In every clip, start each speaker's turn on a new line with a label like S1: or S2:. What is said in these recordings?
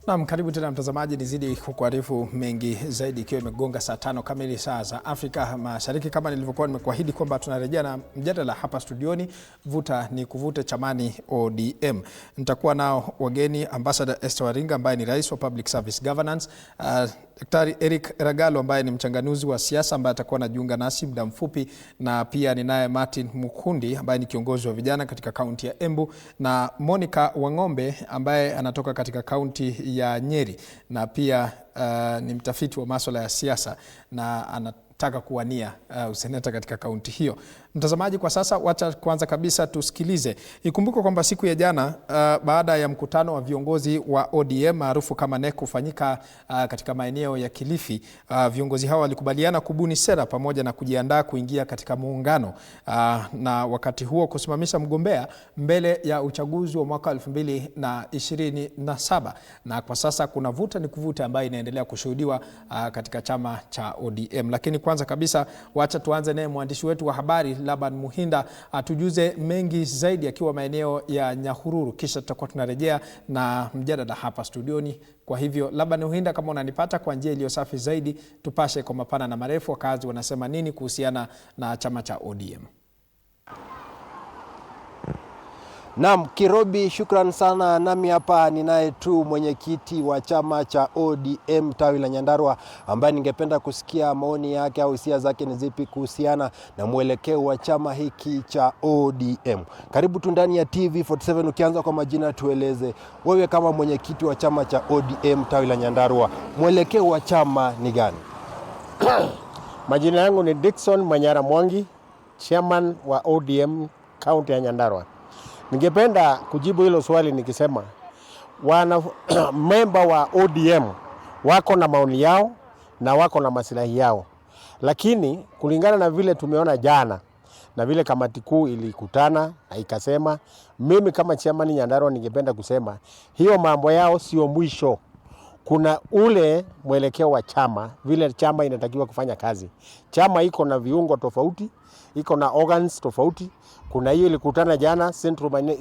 S1: Naam, karibu tena mtazamaji, nizidi kukuarifu mengi zaidi ikiwa imegonga saa 5 kamili saa za Afrika Mashariki. Kama nilivyokuwa nimekuahidi kwamba tunarejea na mjadala hapa studioni, vuta ni kuvute chamani ODM. Nitakuwa nao wageni Ambassador Esther Waringa ambaye ni Rais wa Public Service Governance, Daktari Eric Ragalo ambaye ni mchanganuzi wa siasa ambaye atakuwa anajiunga nasi muda mfupi, na pia ninaye Martin Mukundi ambaye ni kiongozi wa vijana katika kaunti ya Embu, na Monica Wangombe ambaye anatoka katika kaunti ya Nyeri na pia ni mtafiti wa masuala ya siasa na anataka kuwania useneta katika kaunti hiyo. Mtazamaji, kwa sasa wacha kwanza kabisa tusikilize. Ikumbuke kwamba siku ya jana baada ya mkutano wa viongozi wa ODM maarufu kama NEC kufanyika katika maeneo ya Kilifi, viongozi hao walikubaliana kubuni sera pamoja na kujiandaa kuingia katika muungano na wakati huo kusimamisha mgombea mbele ya uchaguzi wa mwaka 2027. Na kwa sasa kuna vuta ni kuvuta ambayo inaendelea kushuhudiwa katika chama cha ODM. Lakini kwanza kabisa wacha tuanze naye mwandishi wetu wa habari Laban Muhinda atujuze mengi zaidi akiwa maeneo ya Nyahururu, kisha tutakuwa tunarejea na mjadala hapa studioni. Kwa hivyo Laban Muhinda, kama unanipata kwa njia iliyo safi zaidi, tupashe kwa mapana na marefu wakazi wanasema nini kuhusiana na chama cha ODM.
S2: Naam, Kirobi, shukran sana. Nami hapa ninaye tu mwenyekiti wa chama cha ODM tawi la Nyandarua ambaye ningependa kusikia maoni yake au hisia zake ni zipi kuhusiana na mwelekeo wa chama hiki cha ODM. Karibu tu ndani ya TV47. Ukianza kwa majina, tueleze wewe kama mwenyekiti wa chama cha ODM tawi la Nyandarua, mwelekeo wa chama ni gani?
S3: Majina yangu ni Dickson Manyara Mwangi, chairman wa ODM kaunti ya Nyandarua. Ningependa kujibu hilo swali nikisema memba wa ODM wako na maoni yao na wako na maslahi yao, lakini kulingana na vile tumeona jana na vile kamati kuu ilikutana ikasema, mimi kama chairman Nyandarua ningependa kusema hiyo mambo yao sio mwisho. Kuna ule mwelekeo wa chama, vile chama inatakiwa kufanya kazi. Chama iko na viungo tofauti, iko na organs tofauti. Kuna hiyo ilikutana jana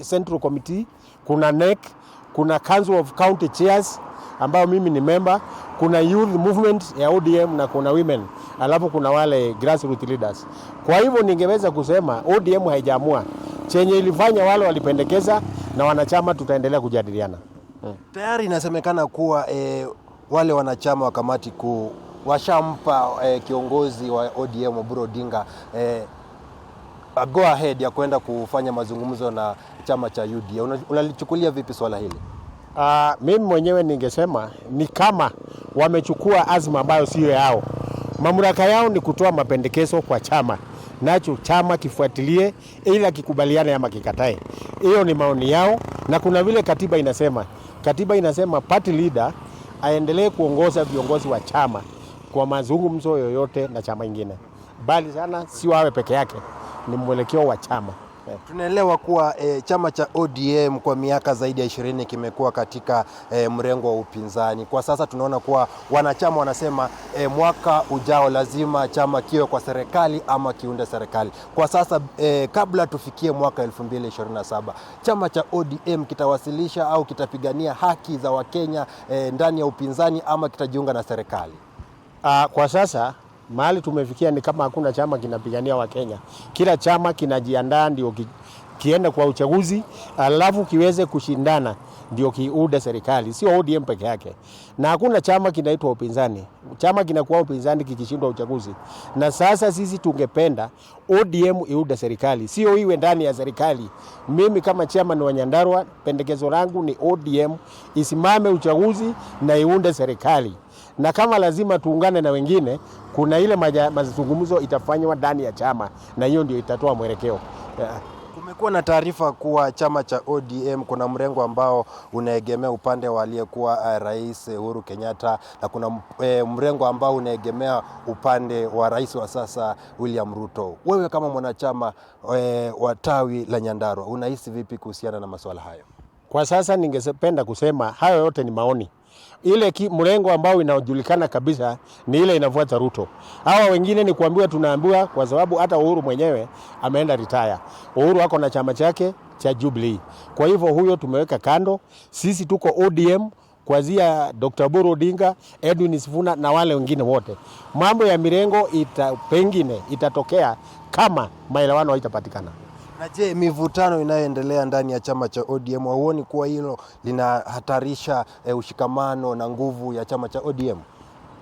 S3: Central Committee, kuna NEC, kuna Council of County Chairs ambao mimi ni member, kuna Youth Movement ya ODM na kuna Women, alafu kuna wale grassroots leaders. Kwa hivyo ningeweza kusema ODM haijaamua, chenye ilifanya wale walipendekeza na wanachama tutaendelea kujadiliana.
S2: Tayari inasemekana kuwa wale wanachama wa kamati kuu washampa kiongozi wa ODM Oburu Odinga go ahead ya kwenda kufanya mazungumzo na chama cha UDA. Unalichukulia vipi swala hili?
S3: Mimi mwenyewe ningesema ni kama wamechukua azma ambayo sio yao. Mamlaka yao ni kutoa mapendekezo kwa chama, nacho chama kifuatilie ila kikubaliane ama kikatae. Hiyo ni maoni yao, na kuna vile katiba inasema party leader aendelee kuongoza viongozi wa chama kwa mazungumzo yoyote na chama ingine, bali sana si wawe peke yake, ni mwelekeo wa chama.
S2: Tunaelewa kuwa chama cha ODM kwa miaka zaidi ya 20 kimekuwa katika mrengo wa upinzani. Kwa sasa tunaona kuwa wanachama wanasema mwaka ujao lazima chama kiwe kwa serikali ama kiunde serikali. Kwa sasa kabla tufikie mwaka 2027, chama cha ODM kitawasilisha au kitapigania haki za Wakenya ndani ya upinzani ama kitajiunga na serikali?
S3: Kwa sasa mahali tumefikia ni kama hakuna chama kinapigania Wakenya. Kila chama kinajiandaa ndio kienda kwa uchaguzi, alafu kiweze kushindana ndio kiude serikali, sio ODM peke yake. Na hakuna chama kinaitwa upinzani. Chama kinakuwa upinzani kikishindwa uchaguzi. Na sasa sisi tungependa ODM iude serikali, sio iwe ndani ya serikali. Mimi kama chairman wa Nyandarua, pendekezo langu ni ODM isimame uchaguzi na iunde serikali. Na kama lazima tuungane na wengine, kuna ile mazungumzo itafanywa ndani ya chama, na hiyo ndio itatoa mwelekeo.
S2: Kumekuwa na taarifa kuwa chama cha ODM kuna mrengo ambao unaegemea upande wa aliyekuwa Rais Uhuru Kenyatta, na kuna mrengo ambao unaegemea upande wa rais wa sasa William Ruto. Wewe kama mwanachama wa tawi la Nyandarua, unahisi vipi kuhusiana na masuala hayo?
S3: Kwa sasa ningependa kusema hayo yote ni maoni. Ile mrengo ambao inajulikana kabisa ni ile inafuata Ruto. Hawa wengine ni kuambiwa tunaambiwa, kwa sababu hata Uhuru mwenyewe ameenda retire. Uhuru wako na chama chake cha Jubilee. Kwa hivyo huyo tumeweka kando. Sisi tuko ODM, kuanzia Dr. Oburu Odinga, Edwin Sifuna na wale wengine wote. Mambo ya mirengo pengine itatokea kama maelewano haitapatikana.
S2: Na je, mivutano inayoendelea ndani ya chama cha ODM, huoni kuwa hilo linahatarisha ushikamano na nguvu ya chama cha ODM?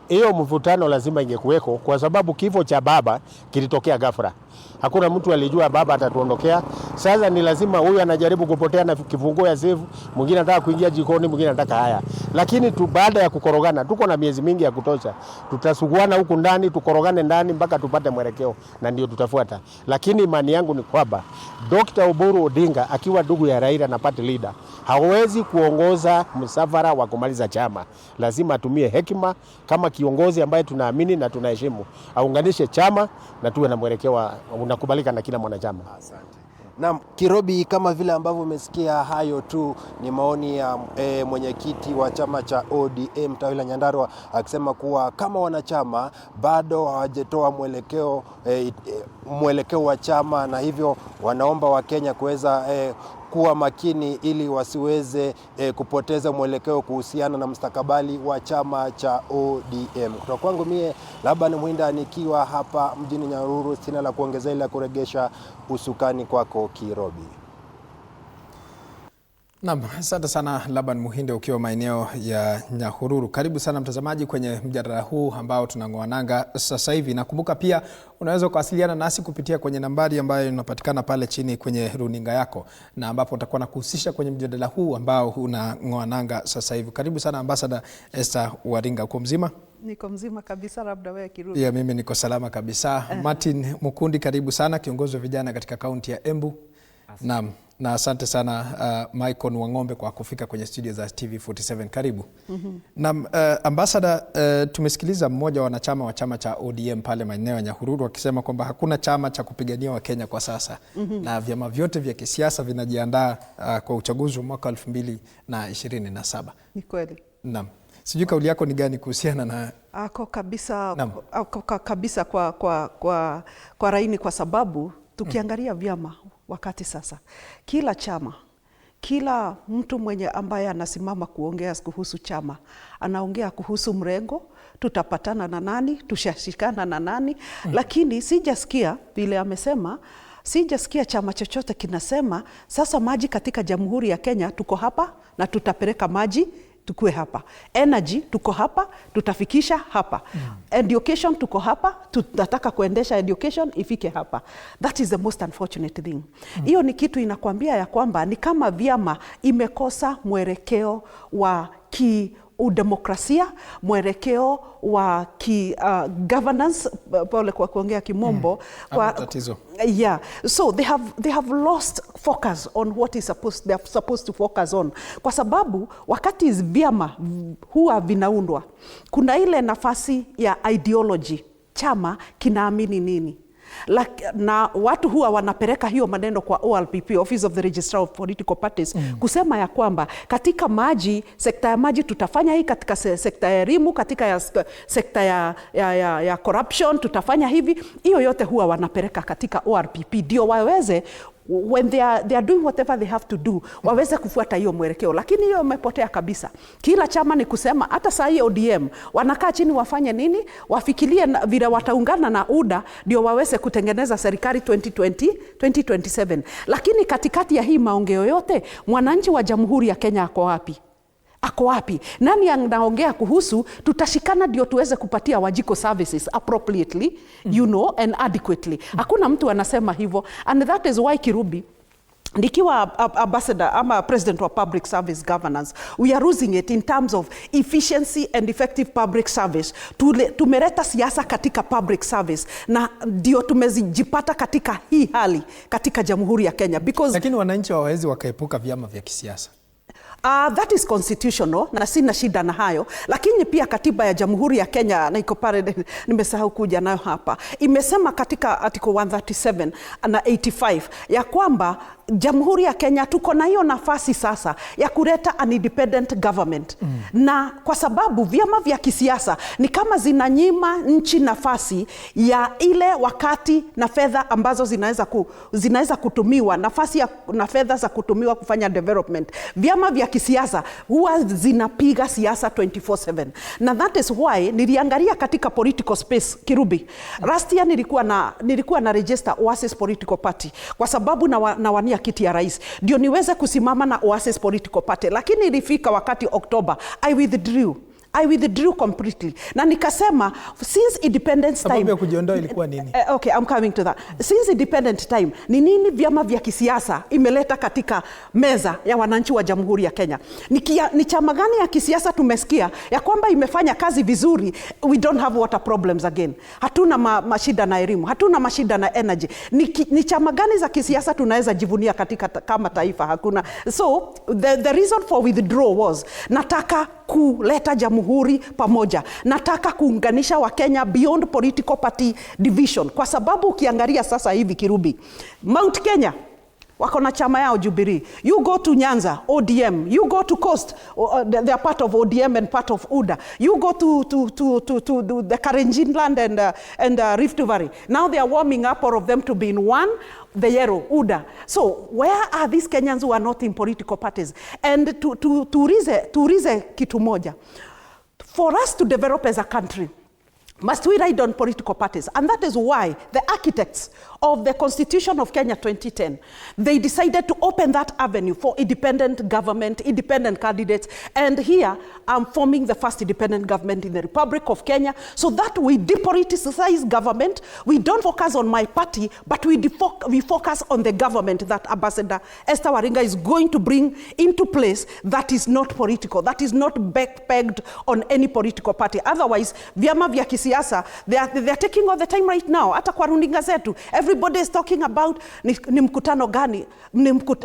S3: Hiyo mvutano lazima ingekuweko kwa sababu kifo cha baba kilitokea ghafla. Hakuna mtu alijua baba atatuondokea. Sasa ni lazima huyu anajaribu kupotea na kifunguo ya sefu, mwingine anataka kuingia jikoni, mwingine anataka haya. Lakini baada ya kukorogana, tuko na miezi mingi ya kutosha. Tutasuguana huku ndani, tukorogane ndani mpaka tupate mwelekeo na ndio tutafuata. Lakini imani yangu ni kwamba Dr. Oburu Odinga akiwa ndugu ya Raila na party leader hawezi kuongoza msafara wa kumaliza chama. Lazima atumie hekima kama kiongozi ambaye tunaamini na tunaheshimu. Aunganishe chama na tuwe na mwelekeo unakubalika na kila mwanachama.
S2: Asante. Na Kirobi, kama vile ambavyo umesikia, hayo tu ni maoni ya mwenyekiti wa chama cha ODM tawi la Nyandarua akisema kuwa kama wanachama bado hawajatoa mwelekeo wa chama, na hivyo wanaomba Wakenya kuweza kuwa makini ili wasiweze kupoteza mwelekeo kuhusiana na mustakabali wa chama cha ODM. Kutoka kwangu mie Laban Muhinda nikiwa hapa mjini Nyahururu, sina la kuongezea ila kuregesha usukani kwako Kirobi.
S1: Naam, asante sana Laban Muhinda ukiwa maeneo ya Nyahururu. Karibu sana mtazamaji kwenye mjadala huu ambao tunang'oa nanga sasa hivi. Nakumbuka pia unaweza kuwasiliana nasi kupitia kwenye nambari ambayo inapatikana pale chini kwenye runinga yako, na ambapo utakuwa na kuhusisha kwenye mjadala huu ambao unang'oa nanga sasa hivi. Karibu sana Ambassador Esther Waringa, uko mzima?
S4: Niko mzima kabisa, labda wewe Kirubi.
S1: Ya, mimi niko salama kabisa. Martin Mukundi, karibu sana, kiongozi wa vijana katika kaunti ya Embu. Naam. Na asante sana Michael Wangombe kwa kufika kwenye studio za TV47. Karibu. Na Ambassador, tumesikiliza mmoja wa wanachama wa chama cha ODM pale maeneo ya Nyahururu akisema kwamba hakuna chama cha kupigania Wakenya kwa sasa. Na vyama vyote vya kisiasa vinajiandaa kwa uchaguzi wa mwaka 2027.
S4: Ni kweli.
S1: Naam. Sijui kauli yako ni gani kuhusiana na
S4: ako kabisa kwa raini, kwa sababu tukiangalia vyama wakati sasa, kila chama, kila mtu mwenye ambaye anasimama kuongea kuhusu chama anaongea kuhusu mrengo, tutapatana na nani, tushashikana na nani. Lakini sijasikia vile amesema, sijasikia chama chochote kinasema sasa maji katika Jamhuri ya Kenya tuko hapa na tutapeleka maji tukue hapa. Energy tuko hapa, tutafikisha hapa. Education tuko hapa, tunataka kuendesha education ifike hapa. That is the most unfortunate thing. Hiyo ni kitu inakwambia ya kwamba ni kama vyama imekosa mwelekeo wa udemokrasia, mwelekeo wa governance, pole kwa kuongea kimombo, kwa
S1: tatizo.
S4: Yeah, so they have lost focus on what they are supposed to focus on, kwa sababu wakati vyama huwa vinaundwa kuna ile nafasi ya ideology, chama kinaamini nini. Na watu huwa wanapeleka hiyo maneno kwa ORPP, Office of the Registrar of Political Parties, kusema ya kwamba katika maji, sekta ya maji tutafanya hii, katika sekta ya elimu, katika sekta ya corruption tutafanya hivi. Hiyo yote huwa wanapeleka katika ORPP ndio waweze, when they are doing whatever they have to do, waweze kufuata hiyo mwelekeo. Lakini hiyo imepotea kabisa. Kila chama ni kusema, hata saa hii ODM wanakaa chini wafanye nini, wafikirie vile wataungana na UDA ndio waweze kutengeneza serikali 2027. Lakini katikati ya hii maongeo yote, mwananchi wa Jamhuri ya Kenya ako wapi? Ako wapi? Nani anaongea kuhusu tutashikana ndio tuweze kupatia Wajiko services appropriately, and adequately? Hakuna mtu anasema hivyo. And that is why Kirubi, nikiwa ambassador ama president wa public service governance, we are losing it in terms of efficiency and effective public service. Tumeleta siasa katika public service na ndio tumejipata katika hii hali katika Jamhuri ya Kenya, because
S1: lakini wananchi hawawezi wakaepuka vyama vya kisiasa.
S4: That is constitutional na sina shida na hayo, lakini pia katiba ya Jamhuri ya Kenya, na iko pale, nimesahau kuja nayo hapa, imesema katika article 137 na 85 ya kwamba Jamhuri ya Kenya tuko na hiyo nafasi sasa ya kuleta an independent government. Na kwa sababu vyama vya kisiasa ni kama zinanyima nchi nafasi ya ile wakati na fedha ambazo zinaweza kutumiwa, nafasi na fedha za kutumiwa kufanya development. Vyama vya kisiasa huwa zinapiga siasa 24/7, na that is why niliangalia katika political space Kirubi. Last year nilikuwa na register Oasis Political Party kwa sababu nawania kiti ya rais ndio niweze kusimama na Oasis Political Party, lakini ilifika wakati October I withdrew completely. Na nikasema since independence time.
S1: Sababu ya kujiondoa ilikuwa nini?
S4: Okay, I'm coming to that. Since independent time, ni nini vyama vya kisiasa imeleta katika meza ya wananchi wa Jamhuri ya Kenya? Ni chama gani ya kisiasa tumesikia ya kwamba imefanya kazi vizuri? We don't have water problems again. Hatuna mashida na elimu, hatuna mashida na energy. Ni chama gani za kisiasa tunaweza jivunia katika kama taifa? Hakuna. So the reason for withdrawal was nataka kuleta jamhuri pamoja. Nataka kuunganisha Wakenya beyond political party division. Kwa sababu ukiangalia sasa hivi Kirubi, Mount Kenya wako na chama yao Jubilee. You go to Nyanza, ODM. You go to Coast, they are part of ODM and part of UDA. You go to the Karenjin land and Rift Valley. Now they are warming up all of them to be in one, the yellow, UDA. So where are these Kenyans who are not in political parties? And tuulize kitu moja. For us to develop as a country, must we ride on political parties? And that is why the architects of the Constitution of Kenya 2010, they decided to open that avenue for independent government, independent candidates. And here, I'm forming the first independent government in the Republic of Kenya, so that we depoliticize government. We don't focus on my party, but we focus on the government that Ambassador Esther Waringa is going to bring into place that is not political, that is not pegged on any political party. Otherwise, vyama vya kisiasa, they are taking all the time right now. Hata kwa runinga zetu, everybody is talking about ni mkutano gani,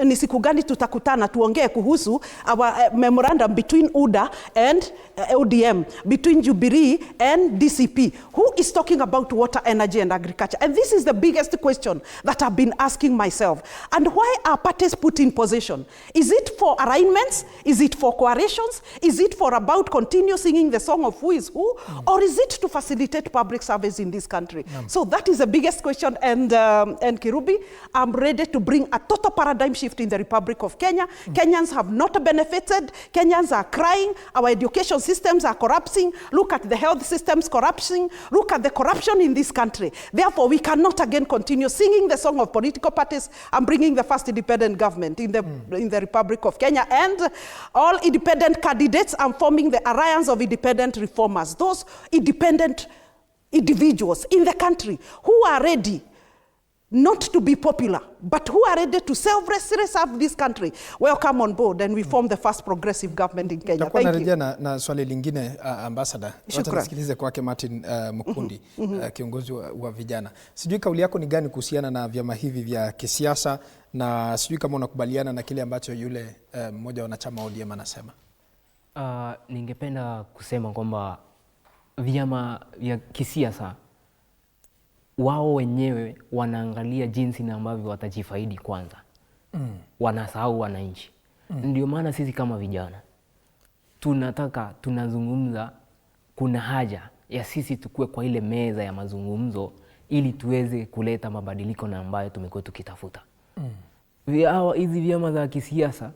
S4: ni siku gani tutakutana tuongee kuhusu our memorandum between UDA and ODM, between Jubilee and DCP. Who is talking about water, energy and agriculture? And this is the biggest question that I've been asking myself. And why are parties put in position? Is it for alignments? Is it for coalitions? Is it for about continue singing the song of who is who? Or is it to facilitate public service in this country? So that is the biggest question. And Kirubi, I'm ready to bring a total paradigm shift in the Republic of Kenya. Kenyans have not benefited. Kenyans are crying. Our education systems are corrupting. Look at the health systems corrupting. Look at the corruption in this country. Therefore, we cannot again continue singing the song of political parties. I'm bringing the first independent government in the Republic of Kenya. And all independent candidates, I'm forming the Alliance of Independent Reformers. Those independent individuals in the country who are ready not to be popular, but who are ready to self-serve this country. Welcome on board, and we form the first progressive government in Kenya. Thank you.
S1: Na swali lingine, Ambassador. Wacha nisikilize kwake Martin Mukundi, kiongozi wa vijana. Sijui kauli yako ni gani kuhusiana na vyama hivi vya kisiasa, na sijui kama unakubaliana na kile ambacho yule mmoja wa wanachama wa ODM anasema.
S5: Ningependa kusema kwamba vyama vya kisiasa wao wenyewe wanaangalia jinsi na ambavyo watajifaidi kwanza. Wanasahau wananchi. Ndio maana sisi kama vijana tunazungumza, kuna haja ya sisi tukue kwa ile meza ya mazungumzo ili tuweze kuleta mabadiliko na ambayo tumekuwa tukitafuta. Hizi vyama za kisiasa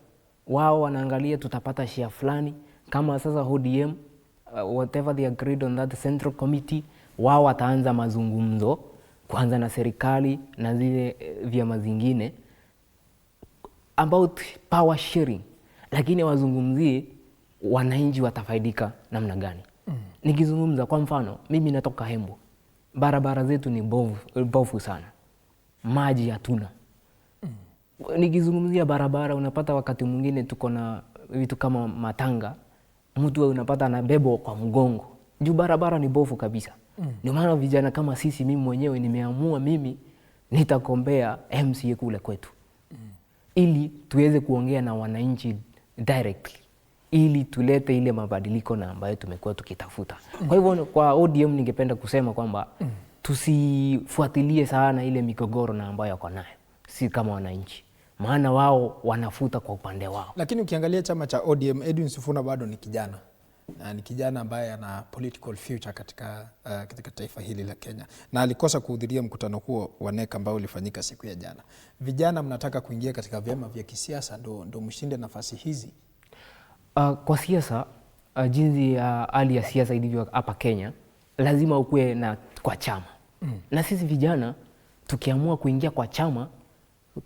S5: wao wanaangalia tutapata share fulani, kama sasa ODM, whatever they agreed on that central committee, wao wataanza mazungumzo kwanza na serikali na zile vyama zingine about power sharing, lakini wazungumzie wananchi watafaidika namna gani. Nikizungumza kwa mfano, mimi natoka Embu, barabara zetu ni bovu sana, maji hatuna. Nikizungumzia barabara, unapata wakati mwingine tuko na vitu kama matanga, mtu unapata anabebwa kwa mgongo juu barabara ni bovu kabisa. Ndio maana vijana kama sisi, mimi mwenyewe nimeamua mimi nitakombea MCA kule kwetu, ili tuweze kuongea na wananchi directly, ili tulete ile mabadiliko na ambayo tumekuwa tukitafuta. Kwa hivyo kwa ODM ningependa kusema kwamba tusifuatilie sana ile migogoro na ambayo wako nayo, si kama wananchi, maana wao wanafuta kwa upande wao.
S1: Lakini ukiangalia chama cha ODM, Edwin Sifuna bado ni kijana. Ni kijana ambaye ana political future katika taifa hili la Kenya, na alikosa kuhudhuria mkutano huo wa NEC ambao ulifanyika siku ya jana. Vijana mnataka kuingia katika vyama vya kisiasa ndo mshinde nafasi hizi?
S5: Kwa siasa jinsi hali ya siasa ilivyo hapa Kenya, lazima ukuwe na kwa chama. Na sisi vijana tukiamua kuingia kwa chama,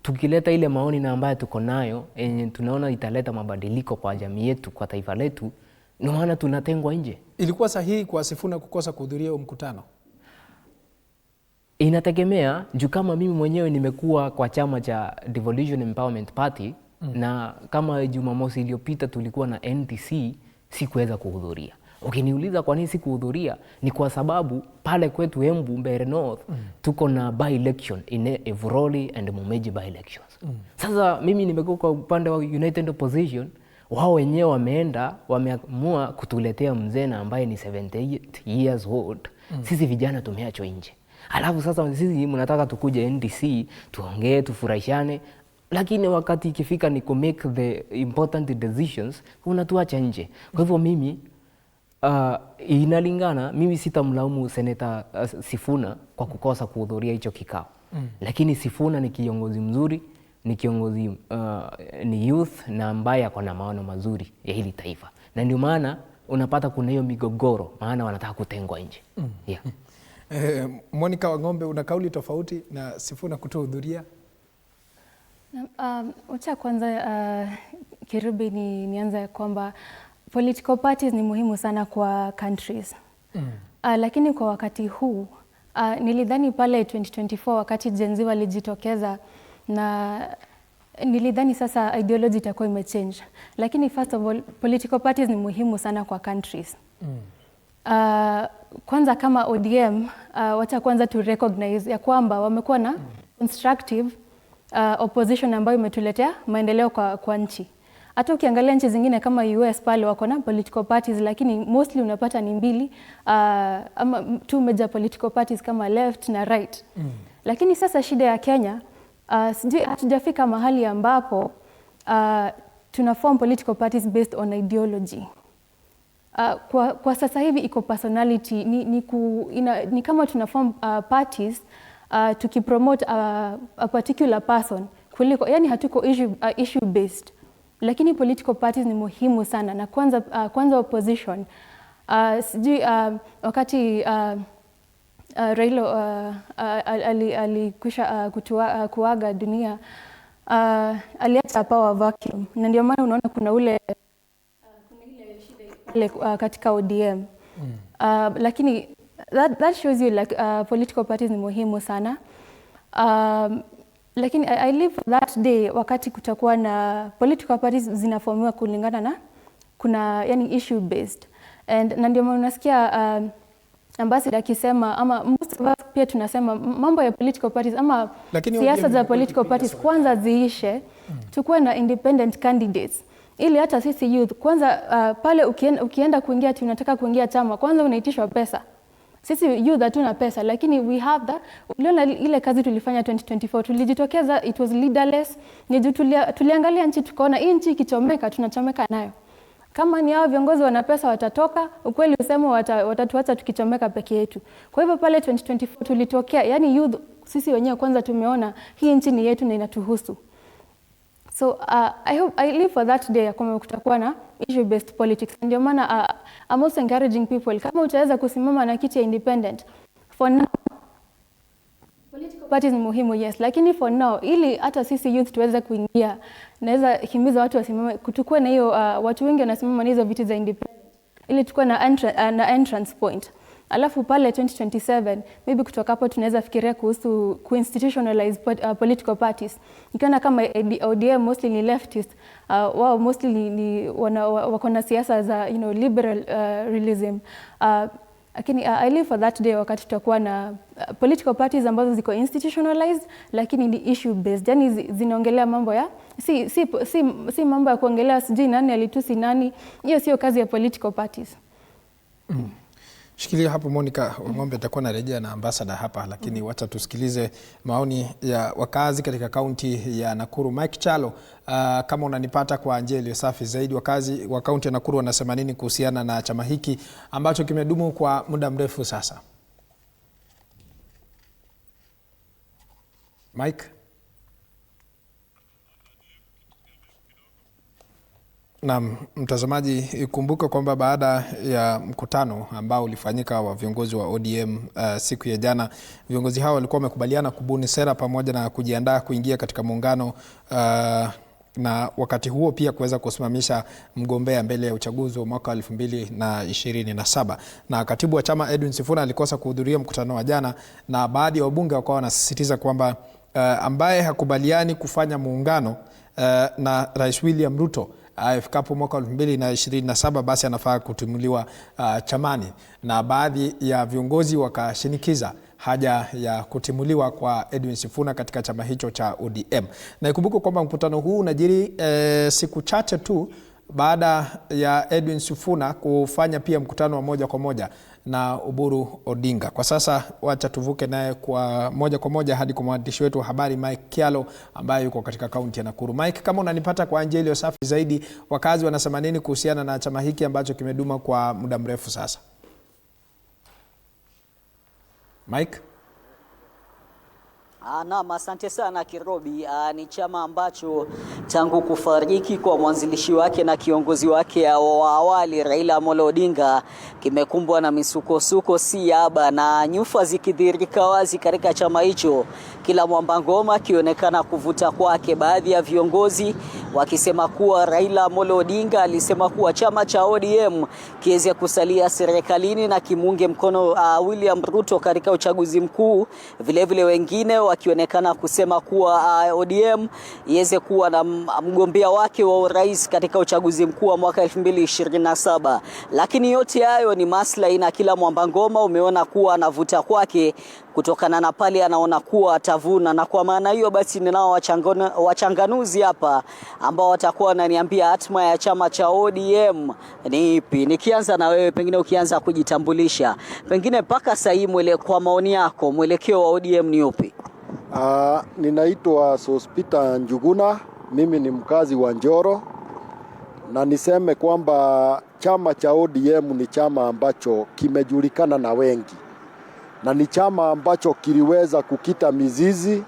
S5: tukileta ile maoni na ambayo tuko nayo yenye tunaona italeta mabadiliko kwa jamii yetu, kwa taifa letu, ndio maana tunatengwa nje.
S1: Ilikuwa sahihi kwa Sifuna kukosa kuhudhuria mkutano?
S5: Inategemea juu kama mimi mwenyewe nimekuwa kwa chama cha Devolution Empowerment Party na kama Jumamosi iliyopita tulikuwa na NTC, sikuweza kuhudhuria. Ukiniuliza kwa nini sikuhudhuria, ni kwa sababu pale kwetu Embu Mbeere North tuko na by election in Evuroli and Mumeji by elections. Sasa mimi nimekuwa kwa upande wa United Opposition, wao wenyewe wameamua kutuletea mzee na ambaye ni 78 years old. Sisi vijana tumeachwa nje. Alafu sasa sisi mnataka tukuje NDC, tuongee, tufurahishane, lakini wakati ikifika ni ku make the important decisions, unatuacha nje. Kwa hivyo mimi inalingana, mimi sitamlaumu Senator Sifuna kwa kukosa kuhudhuria hicho kikao. Lakini Sifuna ni kiongozi mzuri, ni kiongozi ni youth na ambaye ako na maono mazuri ya hili taifa. Na ndio maana unapata kuna hiyo migogoro, maana wanataka kutengwa nje. Yeah.
S1: Monica Wang'ombe, una kauli tofauti na Sifuna kutohudhuria?
S6: Wacha kwanza Kirubi nianze kwamba political parties ni muhimu sana kwa countries. Lakini kwa wakati huu nilidhani pale 2024 wakati Gen Z walijitokeza, na nilidhani sasa ideology itakuwa imechange. Lakini first of all, political parties ni muhimu sana kwa countries. Kwanza kama ODM, wacha kwanza to recognize ya kwamba wamekuwa na constructive opposition ambayo imetuletea maendeleo kwa nchi. Hata ukiangalia nchi zingine kama US pale wako na political parties, lakini mostly unapata ni mbili ama two major political parties kama left na right. Lakini sasa shida ya Kenya, hatujafika mahali ambapo tuna form political parties based on ideology. Kwa sasa hivi iko personality, ni kama tuna form parties tukipromote a particular person kuliko, yani hatuko issue based. Lakini political parties ni muhimu sana, na kwanza opposition. Sijui wakati Raila alikwisha kuaga dunia, aliacha power vacuum, na ndio maana unaona kuna ile shida katika ODM. Lakini that shows you like political parties ni muhimu sana. Lakini I live that day wakati kutakuwa na political parties zinaformiwa kulingana na kuna yani issue based, na ndio maana unasikia ambassador akisema, ama most of us pia tunasema mambo ya political parties ama siasa za political parties kwanza ziishe, tukuwe na independent candidates, ili hata sisi youth kwanza pale ukienda kuingia unataka kuingia chama, kwanza unaitishwa pesa. Sisi youth hatuna pesa, lakini we have that. Uliona ile kazi tulifanya 2024, tulijitokeza, it was leaderless. Tuliangalia nchi tukaona hii nchi ikichomeka, tunachomeka nayo. Kama ni hao viongozi wana pesa watatoka, ukweli usemo watatuacha tukichomeka peke yetu. Kwa hivyo pale 2024 tulitokea, yani youth sisi wenyewe kwanza tumeona hii nchi ni yetu na inatuhusu. So I live for that day kama kutakuwa na issue based politics. Ndio maana I'm also encouraging people, kama utaweza kusimama na kiti ya independent for now, political parties ni muhimu, yes, lakini for now ili hata sisi youth tuweze kuingia, naweza himiza watu wasimame, kutukue na hiyo watu wengi wanasimama na hizo viti za independent ili tukue na entrance point. Alafu pale 2027 maybe kutoka hapo tunaweza fikiria kuhusu institutionalize political parties. Nikiona kama ODM mostly ni leftist, wao mostly ni wako na siasa za liberal realism. Lakini I live for that day wakati tutakuwa na political parties ambazo ziko institutionalized lakini ni issue based, yani zinaongelea mambo ya si mambo ya kuongelea sijui nani alitusi nani. Hiyo sio kazi ya political parties.
S1: Shikilia hapo Monica Wang'ombe, atakuwa narejea na ambassador hapa, lakini wacha tusikilize maoni ya wakazi katika kaunti ya Nakuru. Mike Chalo, kama unanipata kwa njia iliyo safi zaidi, wakazi wa kaunti ya Nakuru wanasema nini kuhusiana na chama hiki ambacho kimedumu kwa muda mrefu sasa? Mike? Na mtazamaji, ikumbuke kwamba baada ya mkutano ambao ulifanyika wa viongozi wa ODM siku ya jana, viongozi hao walikuwa wamekubaliana kubuni sera pamoja na kujiandaa kuingia katika muungano na wakati huo pia kuweza kusimamisha mgombea mbele ya uchaguzi wa mwaka 2027. Na katibu wa chama Edwin Sifuna alikosa kuhudhuria mkutano wa jana, na baadhi ya wabunge wakawa wanasisitiza kwamba ambaye hakubaliani kufanya muungano na Rais William Ruto ifikapo mwaka 2027 basi anafaa kutimuliwa chamani, na baadhi ya viongozi wakashinikiza haja ya kutimuliwa kwa Edwin Sifuna katika chama hicho cha ODM. Na ikumbuke kwamba mkutano huu unajiri siku chache tu baada ya Edwin Sifuna kufanya pia mkutano wa moja kwa moja na Oburu Odinga. Kwa sasa wacha tuvuke naye kwa moja kwa moja hadi kwa mwandishi wetu wa habari Mike Kialo ambaye yuko katika kaunti ya Nakuru. Mike, kama unanipata kwa njia iliyo safi zaidi, wakazi wanasema nini kuhusiana na chama hiki ambacho kimeduma kwa muda mrefu sasa? Mike?
S7: Naam, asante sana Kirobi. Ni chama ambacho tangu kufariki kwa mwanzilishi wake na kiongozi wake wa awali Raila Amolo Odinga kimekumbwa na misukosuko si haba, na nyufa zikidhihirika wazi katika chama hicho, kila mwamba ngoma kionekana kuvuta kwake. Baadhi ya viongozi wakisema kuwa Raila Amolo Odinga alisema kuwa chama cha ODM kiweze kusalia serikalini na kimunge mkono William Ruto katika uchaguzi mkuu. Vilevile wengine wakionekana kusema kuwa ODM iweze kuwa na mgombea wake wa urais katika uchaguzi mkuu wa mwaka 2027. Lakini yote hayo ni maslahi, na kila mwamba ngoma umeona kuwa anavuta kwake kutokana na pale anaona kuwa atavuna. Na kwa maana hiyo basi ninao wachanganuzi hapa ambao watakuwa wananiambia hatma ya chama cha ODM ni ipi. Nikianza na wewe, pengine ukianza kujitambulisha, pengine mpaka sasa hii kwa maoni yako mwelekeo wa ODM ni upi?
S8: Ninaitwa Sospita Njuguna, mimi ni mkazi wa Njoro, na niseme kwamba chama cha ODM ni chama ambacho kimejulikana na wengi, na ni chama ambacho kiliweza kukita mizizi,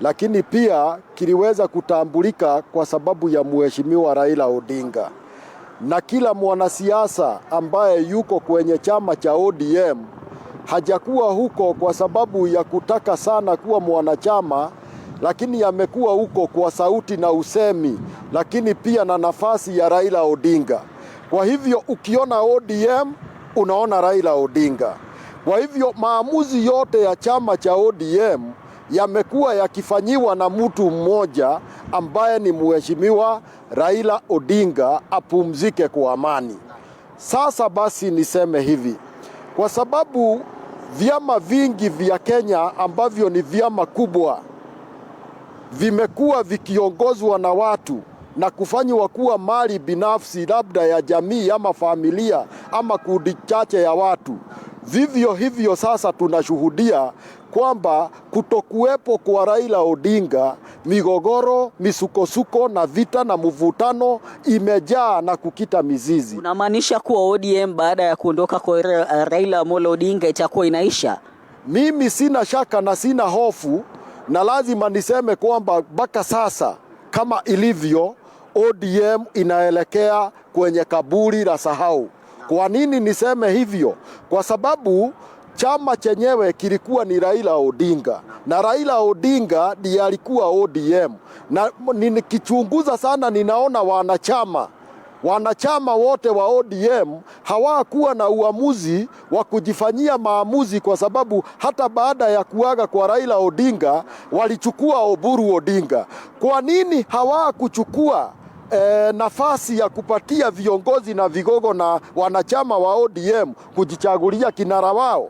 S8: lakini pia kiliweza kutambulika kwa sababu ya mheshimiwa Raila Odinga. Na kila mwanasiasa ambaye yuko kwenye chama cha ODM hajakuwa huko kwa sababu ya kutaka sana kuwa mwanachama, lakini amekuwa huko kwa sauti na usemi, lakini pia na nafasi ya Raila Odinga. Kwa hivyo ukiona ODM unaona Raila Odinga. Kwa hivyo maamuzi yote ya chama cha ODM yamekuwa yakifanyiwa na mtu mmoja ambaye ni mheshimiwa Raila Odinga, apumzike kwa amani. Sasa basi niseme hivi, kwa sababu vyama vingi vya Kenya ambavyo ni vyama kubwa vimekuwa vikiongozwa na watu na kufanywa kuwa mali binafsi, labda ya jamii ama familia ama kundi chache ya watu. Vivyo hivyo sasa tunashuhudia kwamba kutokuwepo kwa Raila Odinga, migogoro, misukosuko na vita na mvutano imejaa na kukita mizizi.
S7: Unamaanisha kuwa ODM baada ya kuondoka kwa Raila Amolo Odinga itakuwa inaisha?
S8: Mimi sina shaka na sina hofu, na lazima niseme kwamba mpaka sasa kama ilivyo ODM inaelekea kwenye kaburi la sahau. Kwa nini niseme hivyo? Kwa sababu chama chenyewe kilikuwa ni Raila Odinga, na Raila Odinga ndiye alikuwa ODM. Na nikichunguza sana ninaona wanachama wote wa ODM hawakuwa na uamuzi wa kujifanyia maamuzi, kwa sababu hata baada ya kuaga kwa Raila Odinga walichukua Oburu Odinga. Kwa nini hawakuchukua nafasi ya kupatia viongozi na vigogo na wanachama wa ODM kujichagulia kinara wao?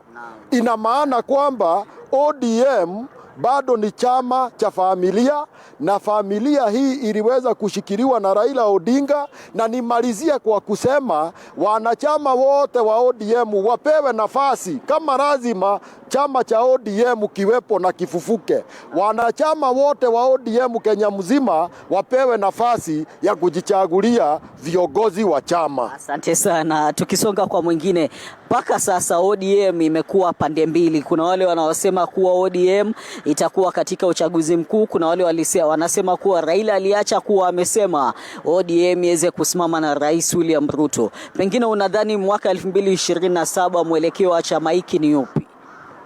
S8: Ina maana kwamba ODM bado ni chama cha familia, na familia hii iliweza kushikiliwa na Raila Odinga. Na nimalizia kwa kusema wanachama wote wa ODM wapewe nafasi, kama lazima chama cha ODM kiwepo na kifufuke. Wanachama wote wa ODM Kenya mzima wapewe nafasi ya kujichagulia viongozi wa chama.
S7: Asante sana. Tukisonga kwa mwingine, mpaka sasa ODM imekuwa pande mbili. Kuna wale wanaosema kuwa ODM itakuwa katika uchaguzi mkuu, kuna wale wanasema kuwa Raila aliacha kuwa amesema ODM iweze kusimama na Rais William Ruto. Pengine unadhani mwaka 2027 mwelekeo wa chama hiki ni upi?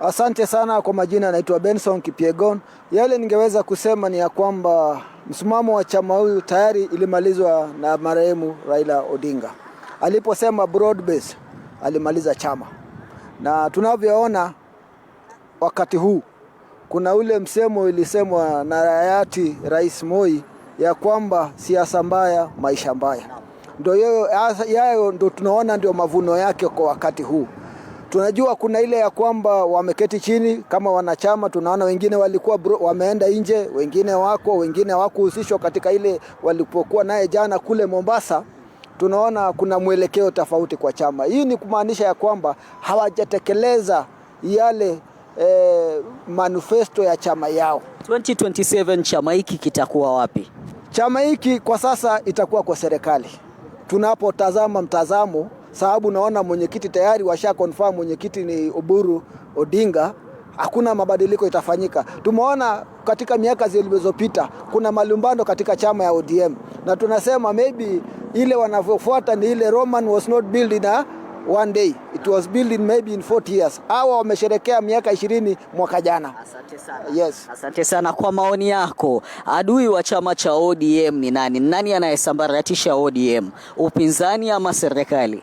S9: Asante sana. Kwa majina naitwa Benson Kipyegon. Yale ningeweza kusema ni ya kwamba msimamo wa chama huyu tayari ilimalizwa na marehemu Raila Odinga. Aliposema broad base alimaliza chama. Na tunavyoona wakati huu kuna ule msemo ilisemwa na hayati Rais Moi ya kwamba siasa mbaya maisha mbaya. Ndio yao ndio tunaona ndio mavuno yake kwa wakati huu. Tunajua kuna ile ya kwamba wameketi chini kama wanachama, tunaona wengine walikuwa wameenda nje, wengine hawakuhusishwa katika ile walipokuwa naye jana kule Mombasa. Tunaona kuna mwelekeo tofauti kwa chama. Hii ni kumaanisha ya kwamba hawajatekeleza yale manifesto ya chama yao.
S7: 2027 chama hiki kitakuwa wapi?
S9: Chama hiki kwa sasa itakuwa kwa serikali. Tunapotazama mtazamo, sababu naona mwenyekiti tayari washa confirm mwenyekiti ni Oburu Odinga, hakuna mabadiliko itafanyika. Tumeona katika miaka zilizopita kuna malumbano katika chama ya ODM, na tunasema maybe ile wanavyofuata ni ile Roman was not built in one day, it was built in maybe in 40 years. Hawa wamesherekea miaka 20 mwaka jana.
S7: Asante sana.
S9: Yes.
S7: Asante sana. Kwa maoni yako, adui wa chama cha ODM ni nani? Nani anayesambaratisha ODM? Upinzani ama serikali?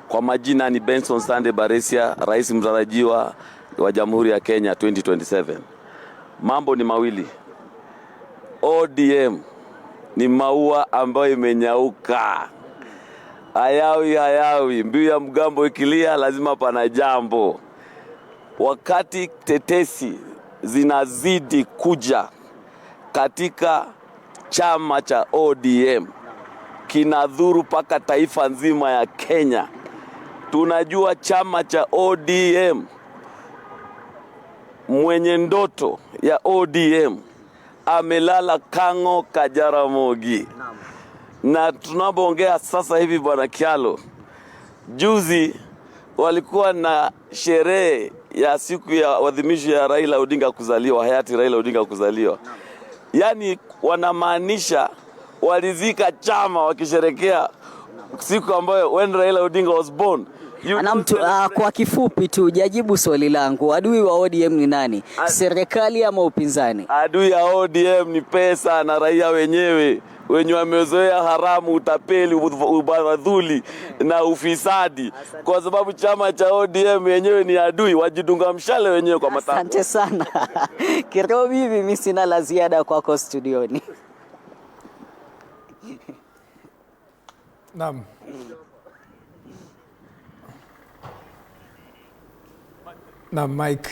S10: Kwa majina ni Benson Sande Baresia, rais mtarajiwa wa Jamhuri ya Kenya 2027. Mambo ni mawili. ODM ni maua ambayo imenyauka. Hayawi, mbiu ya mgambo ikilia lazima pana jambo. Wakati tetesi zinazidi kuja katika chama cha ODM, kinadhuru paka taifa nzima ya Kenya. Tunajua chama cha ODM, mwenye ndoto ya ODM amelala Kang'o Kajaramogi. Na tunapoongea sasa hivi Bwana Kialo, juzi walikuwa na sherehe ya siku ya adhimisho ya Raila Odinga kuzaliwa, hayati Raila Odinga kuzaliwa. Yani wanamaanisha walizika chama wakisherekea siku ambayo when Raila Odinga was born.
S7: Kwa kifupi tu jajibu swali langu, adui wa ODM ni nani? Serikali ama upinzani?
S10: Adui ya ODM ni pesa na raia wenyewe wenye wamezoea haramu, utapeli, ubadhuli na ufisadi. Kwa sababu chama cha ODM yenyewe ni adui, wajidunga mshale wenyewe kwa matako.
S7: Asante sana. Kirobi, mimi sina la ziada kwako studioni.
S1: Naam. Na Mike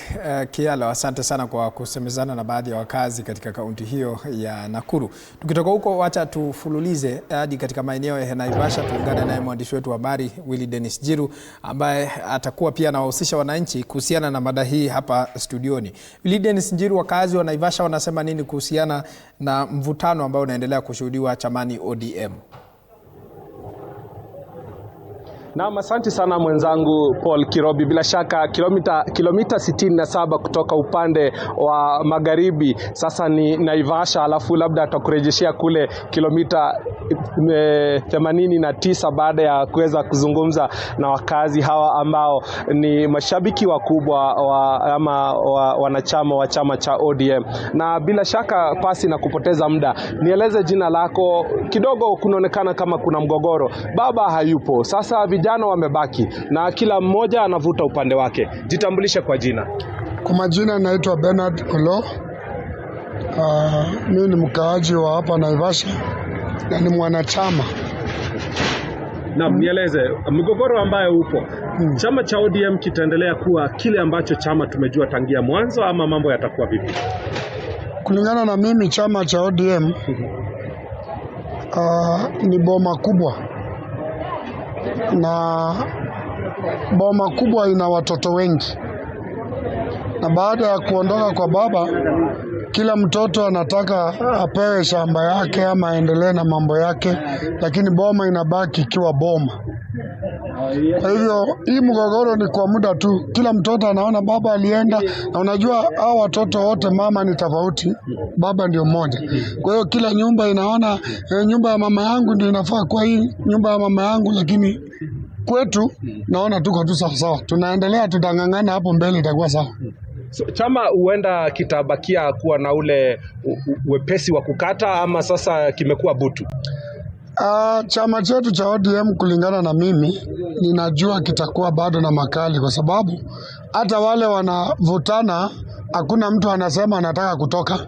S1: Kialo, asante sana kwa kusemezana na baadhi ya wakazi katika kaunti hiyo ya Nakuru. Tukitoka huko, wacha tufululize hadi katika maeneo ya Naivasha, tuungane naye mwandishi wetu wa habari Willy Dennis Jiru ambaye atakuwa pia anawahusisha wananchi kuhusiana na mada hii hapa studioni. Willy Dennis Jiru, wakazi wa Naivasha wanasema nini kuhusiana na mvutano ambao unaendelea kushuhudiwa chamani ODM?
S11: Na asante sana mwenzangu Paul Kirobi. Bila shaka kilomita 67 kutoka upande wa magharibi sasa ni Naivasha, alafu labda atakurejeshia kule kilomita 89 baada ya kuweza kuzungumza na wakazi hawa ambao ni mashabiki wakubwa wanachama wa chama cha ODM. Na bila shaka pasi na kupoteza muda, nieleze jina lako kidogo. Kunaonekana kama kuna mgogoro, baba hayupo, sasa vijana wamebaki na kila mmoja anavuta upande wake. Jitambulishe kwa jina.
S12: Kwa majina naitwa Bernard Olo. Mimi ni mkaaji wa hapa Naivasha na ni mwanachama.
S11: Na nieleze mgogoro ambayo upo. Chama cha ODM kitaendelea kuwa kile ambacho chama tumejua tangia mwanzo ama mambo yatakuwa vipi?
S12: Kulingana na mimi, chama cha ODM ni boma kubwa, na boma kubwa ina watoto wengi. na baada ya kuondoka kwa baba, kila mtoto anataka apewe shamba yake ama aendelee na mambo yake, lakini boma inabaki ikiwa boma. Kwa hivyo hii mgogoro ni kwa muda tu. Kila mtoto anaona baba alienda, na unajua hao watoto wote mama ni tofauti, baba ndio mmoja. Kwa hiyo kila nyumba inaona nyumba ya mama yangu ndio inafaa kwa hii nyumba ya mama yangu, lakini kwetu naona tuko tu sawa. Tunaendelea, tutangangana, hapo mbele itakuwa sawa.
S11: So, chama huenda kitabakia kuwa na ule wepesi wa kukata ama sasa kimekuwa butu?
S12: Chama chetu cha ODM kulingana na mimi ninajua kitakuwa bado na makali, kwa sababu hata wale wanavutana hakuna mtu anasema anataka kutoka.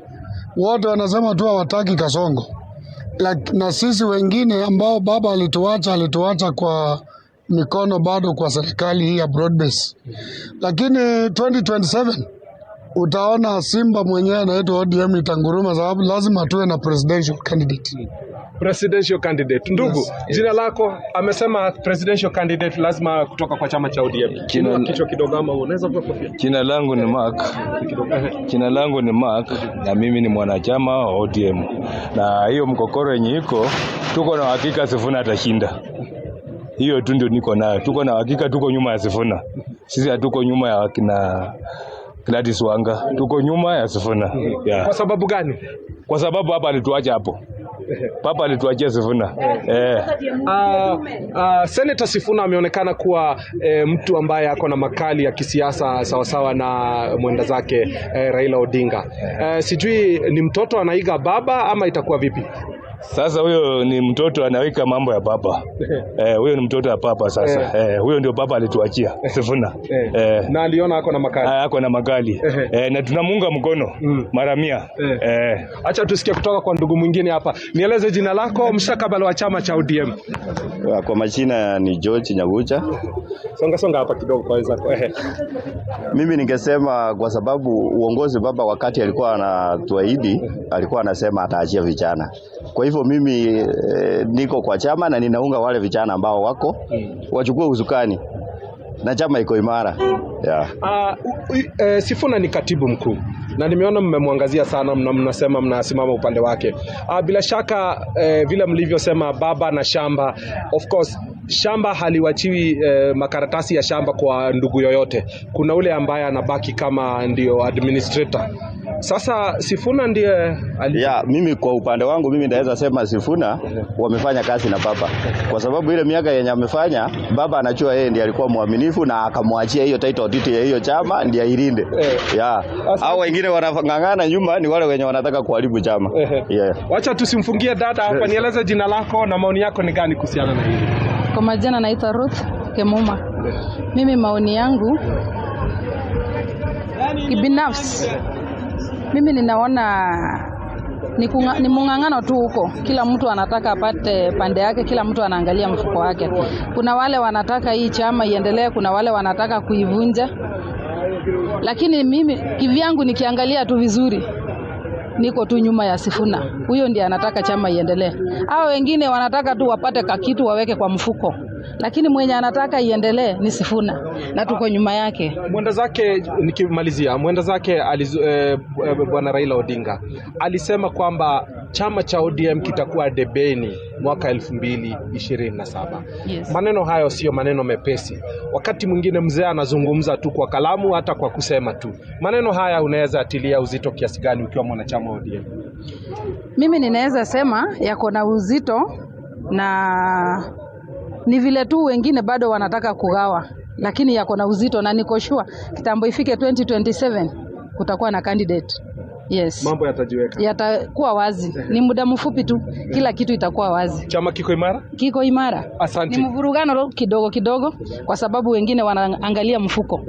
S12: Wote wanasema tu hawataki Kasongo. Na sisi wengine ambao baba alituacha kwa mikono bado kwa serikali hii ya broad base. Lakini 2027 utaona Simba mwenyewe anaitwa ODM itanguruma, sababu lazima tuwe na presidential candidate.
S11: Presidential candidate. Ndugu, yes. Jina lako amesema presidential candidate lazima kutoka kwa chama cha ODM. Kichwa kidogo ama unaweza kuwa kofia.
S13: Jina langu ni Mark. Jina langu ni Mark na mimi ni mwanachama wa ODM. Na hiyo mkokoro yenye iko tuko na hakika Sifuna atashinda. Hiyo tu ndio niko nayo. Tuko na hakika, tuko nyuma ya Sifuna. Sisi hatuko nyuma ya kina Gladys Wanga. Tuko nyuma ya Sifuna. Yeah.
S11: Kwa sababu gani?
S13: Kwa sababu hapa alituacha hapo. Papa alituachia Sifuna.
S11: Senator Sifuna ameonekana kuwa mtu ambaye ako na makali ya kisiasa sawasawa na mwenda zake Raila Odinga. Sijui ni mtoto anaiga baba ama itakuwa vipi?
S13: Sasa huyo ni mtoto anaweka mambo ya papa. Huyo ni mtoto wa papa sasa. Huyo ndio papa alituachia Sifuna.
S11: Na aliona ako na makali.
S13: Ako na makali. Na tunamuunga mkono mara 100.
S11: Acha tusikie kutoka kwa ndugu mwingine hapa. Nieleze jina lako, mstakabali wa chama cha ODM.
S14: Kwa majina ni George Nyagucha.
S11: Songa hapa kidogo kwa wenzako.
S14: Mimi ningesema kwa sababu uongozi baba wakati alikuwa anatuahidi alikuwa anasema ataachia vijana. Kwa hivyo mimi niko kwa chama na ninaunga wale vijana ambao wako wachukue usukani na chama iko imara. Yeah.
S11: Sifuna ni katibu mkuu na nimeona mmemwangazia sana, mnasema mnasimama upande wake. Bila shaka vile mlivyosema baba na shamba, of course shamba haliwachiwi makaratasi ya shamba kwa ndugu yoyote. Kuna ule ambaye anabaki kama ndio administrator. Sasa Sifuna ndiye
S14: mimi kwa upande wangu mimi naweza sema Sifuna wamefanya kazi na baba. Kwa sababu ile miaka yenye amefanya baba anajua yeye ndiye alikuwa muaminifu na akamwachia hiyo title deed ya hiyo chama ndiye ailinde. Hao wengine wanangangana nyuma ni wale wenye wanataka kuharibu chama.
S11: Wacha tusimfungie dada hapa. Nieleze jina lako na maoni yako ni gani kuhusiana na hili?
S15: Kwa majina naitwa Ruth Kemuma. Mimi maoni yangu kibinafsi, mimi ninaona ni mungangano tu huko. Kila mtu anataka apate pande yake, kila mtu anaangalia mfuko wake. Kuna wale wanataka hii chama iendelee, kuna wale wanataka kuivunja. Lakini mimi kivyangu nikiangalia tu vizuri, niko tu nyuma ya Sifuna. Huyo ndiye anataka chama iendelee. Hao wengine wanataka tu wapate kakitu waweke kwa mfuko. Lakini mwenye anataka iendelee ni Sifuna na tuko nyuma yake.
S11: Mwenda zake nikimalizia, mwenda zake bwana Raila Odinga alisema kwamba chama cha ODM kitakuwa debeni mwaka 2027.
S15: Yes.
S11: Maneno hayo sio maneno mepesi. Wakati mwingine mzee anazungumza tu kwa kalamu hata kwa kusema tu. Maneno haya unaweza atilia uzito kiasi gani ukiwa mwanachama wa ODM?
S15: Mimi ninaweza sema yako na uzito na ni vile tu wengine bado wanataka kugawa, lakini yako na uzito na niko sure kitambo ifike 2027 kutakuwa na candidate. Yes.
S11: Mambo yatajiweka.
S15: Yatakuwa wazi. Ni muda mfupi tu kila kitu itakuwa wazi.
S11: Chama kiko imara?
S15: Kiko imara.
S11: Asante.
S15: Ni mvurugano kidogo kidogo kwa sababu wengine wanaangalia mfuko.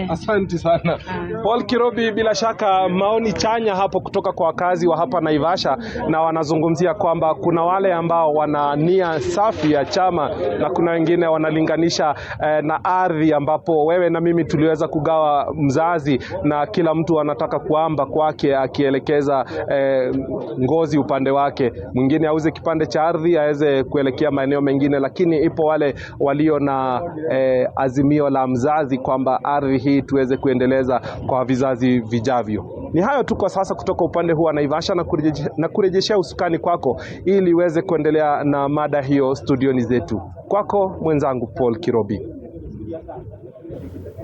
S11: Asante sana. Paul Kirobi, bila shaka maoni chanya hapo kutoka kwa wakazi wa hapa Naivasha, na wanazungumzia kwamba kuna wale ambao wana nia safi ya chama na kuna wengine wanalinganisha na ardhi ambapo wewe na mimi tuliweza kugawa mzazi na kila mtu anataka kuamba kwa wake akielekeza ngozi upande wake, mwingine auze kipande cha ardhi aweze kuelekea maeneo mengine, lakini ipo wale walio na azimio la mzazi kwamba ardhi hii tuweze kuendeleza kwa vizazi vijavyo. Ni hayo tu kwa sasa kutoka upande huu wa Naivasha, na kurejeshea usukani kwako ili uweze kuendelea na mada hiyo studioni zetu. Kwako mwenzangu Paul Kirobi.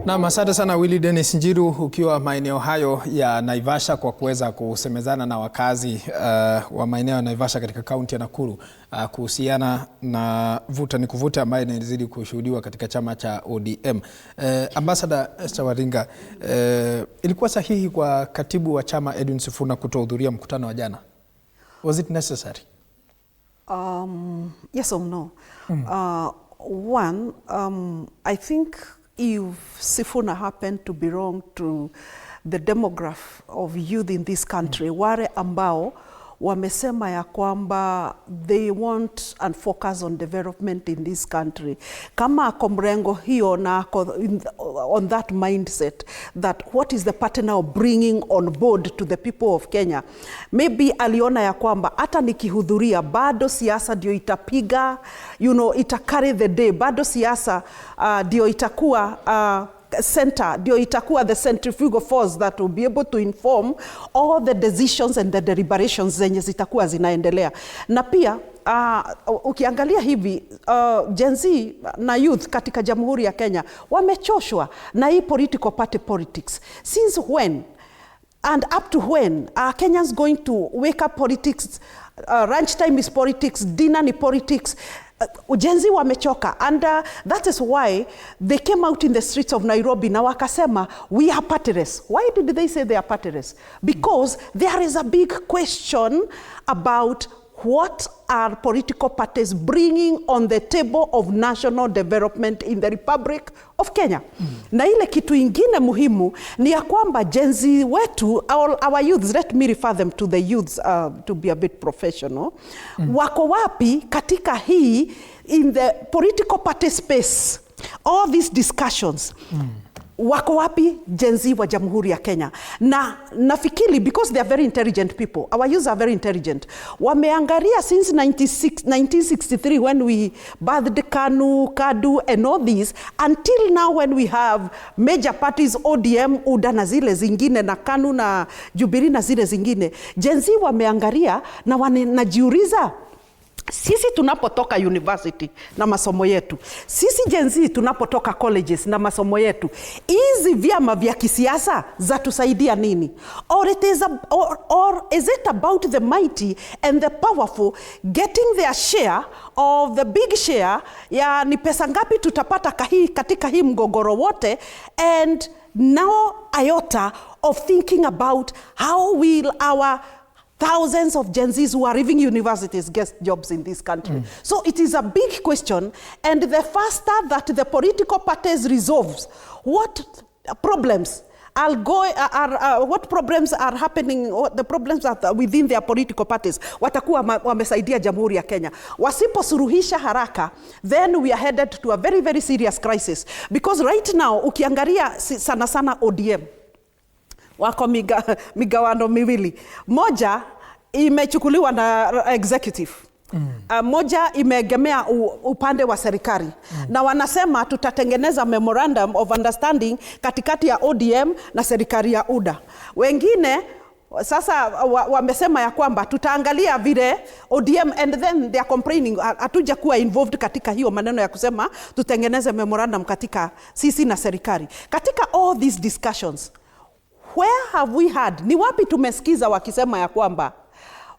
S1: Na asante sana Willy Dennis Njiru ukiwa maeneo hayo ya Naivasha kwa kuweza kusemezana na wakazi wa maeneo ya Naivasha katika kaunti ya Nakuru kuhusiana na vuta ni kuvuta ambayo inazidi kushuhudiwa katika chama cha ODM. Ambassador Esther Waringa, ilikuwa sahihi kwa katibu wa chama Edwin Sifuna kutohudhuria mkutano wa jana? Was it necessary?
S4: Yes or no? One, I think if Sifuna happened to belong to the demographic of youth in this country, wale ambao wamesema ya kwamba they want and focus on development in this country, kama ako mrengo hiyo na on that mindset that what is the party now bringing on board to the people of Kenya, maybe aliona ya kwamba hata nikihudhuria bado siasa ndio itapiga, ita carry the day, bado siasa ndio itakuwa center, ndio itakuwa the centrifugal force that will be able to inform all the decisions and the deliberations zenye zitakuwa zinaendelea. Na pia ukiangalia hivi Gen Z na youth katika Jamhuri ya Kenya wamechoshwa na hii political party politics. Since when and up to when are Kenyans going to wake up politics? Lunch time is politics, dinner ni politics. Gen Z wamechoka, and that is why they came out in the streets of Nairobi na wakasema we are partyless. Why did they say they are partyless? Because there is a big question about what are political parties bringing on the table of national development in the Republic of Kenya. Na ile kitu ingine muhimu ni ya kwamba Gen Z wetu, our youths, let me refer them to the youths to be a bit professional, wako wapi katika hii in the political party space, all these discussions, wako wapi Gen Z wa Jamhuri ya Kenya? Na nafikiri because they are very intelligent people, our youths are very intelligent, wameangalia since 1963 when we birthed KANU, KADU and all these, until now when we have major parties ODM, UDA na zile zingine na KANU na Jubilee na zile zingine. Gen Z wameangalia na wanajiuliza, sisi tunapotoka university na masomo yetu, sisi Gen Z tunapotoka colleges na masomo yetu, hizi vyama vya kisiasa za tusaidia nini? Or is it about the mighty and the powerful getting their share of the big share, ya ni pesa ngapi tutapata katika hii mgogoro wote, and now iota of thinking about how will our thousands of Gen Zs who are leaving universities get jobs in this country. So it is a big question, and the faster that the political parties resolves what problems what problems are happening, what the problems are within their political parties, watakuwa wamesaidia Jamhuri ya Kenya. Wasiposuruhisha haraka, then we are headed to a very, very serious crisis. Because right now, ukiangalia sana sana ODM, wako migawano miwili. Moja imechukuliwa na executive. Moja imeegemea upande wa serikali. Na wanasema tutatengeneza memorandum of understanding katikati ya ODM na serikali ya UDA. Wengine sasa wamesema ya kwamba tutaangalia vile ODM, and then they are complaining hatuja kuwa involved katika hiyo maneno ya kusema tutengeneze memorandum katika sisi na serikali. Katika all these discussions, where have we had, ni wapi tumesikiza wakisema ya kwamba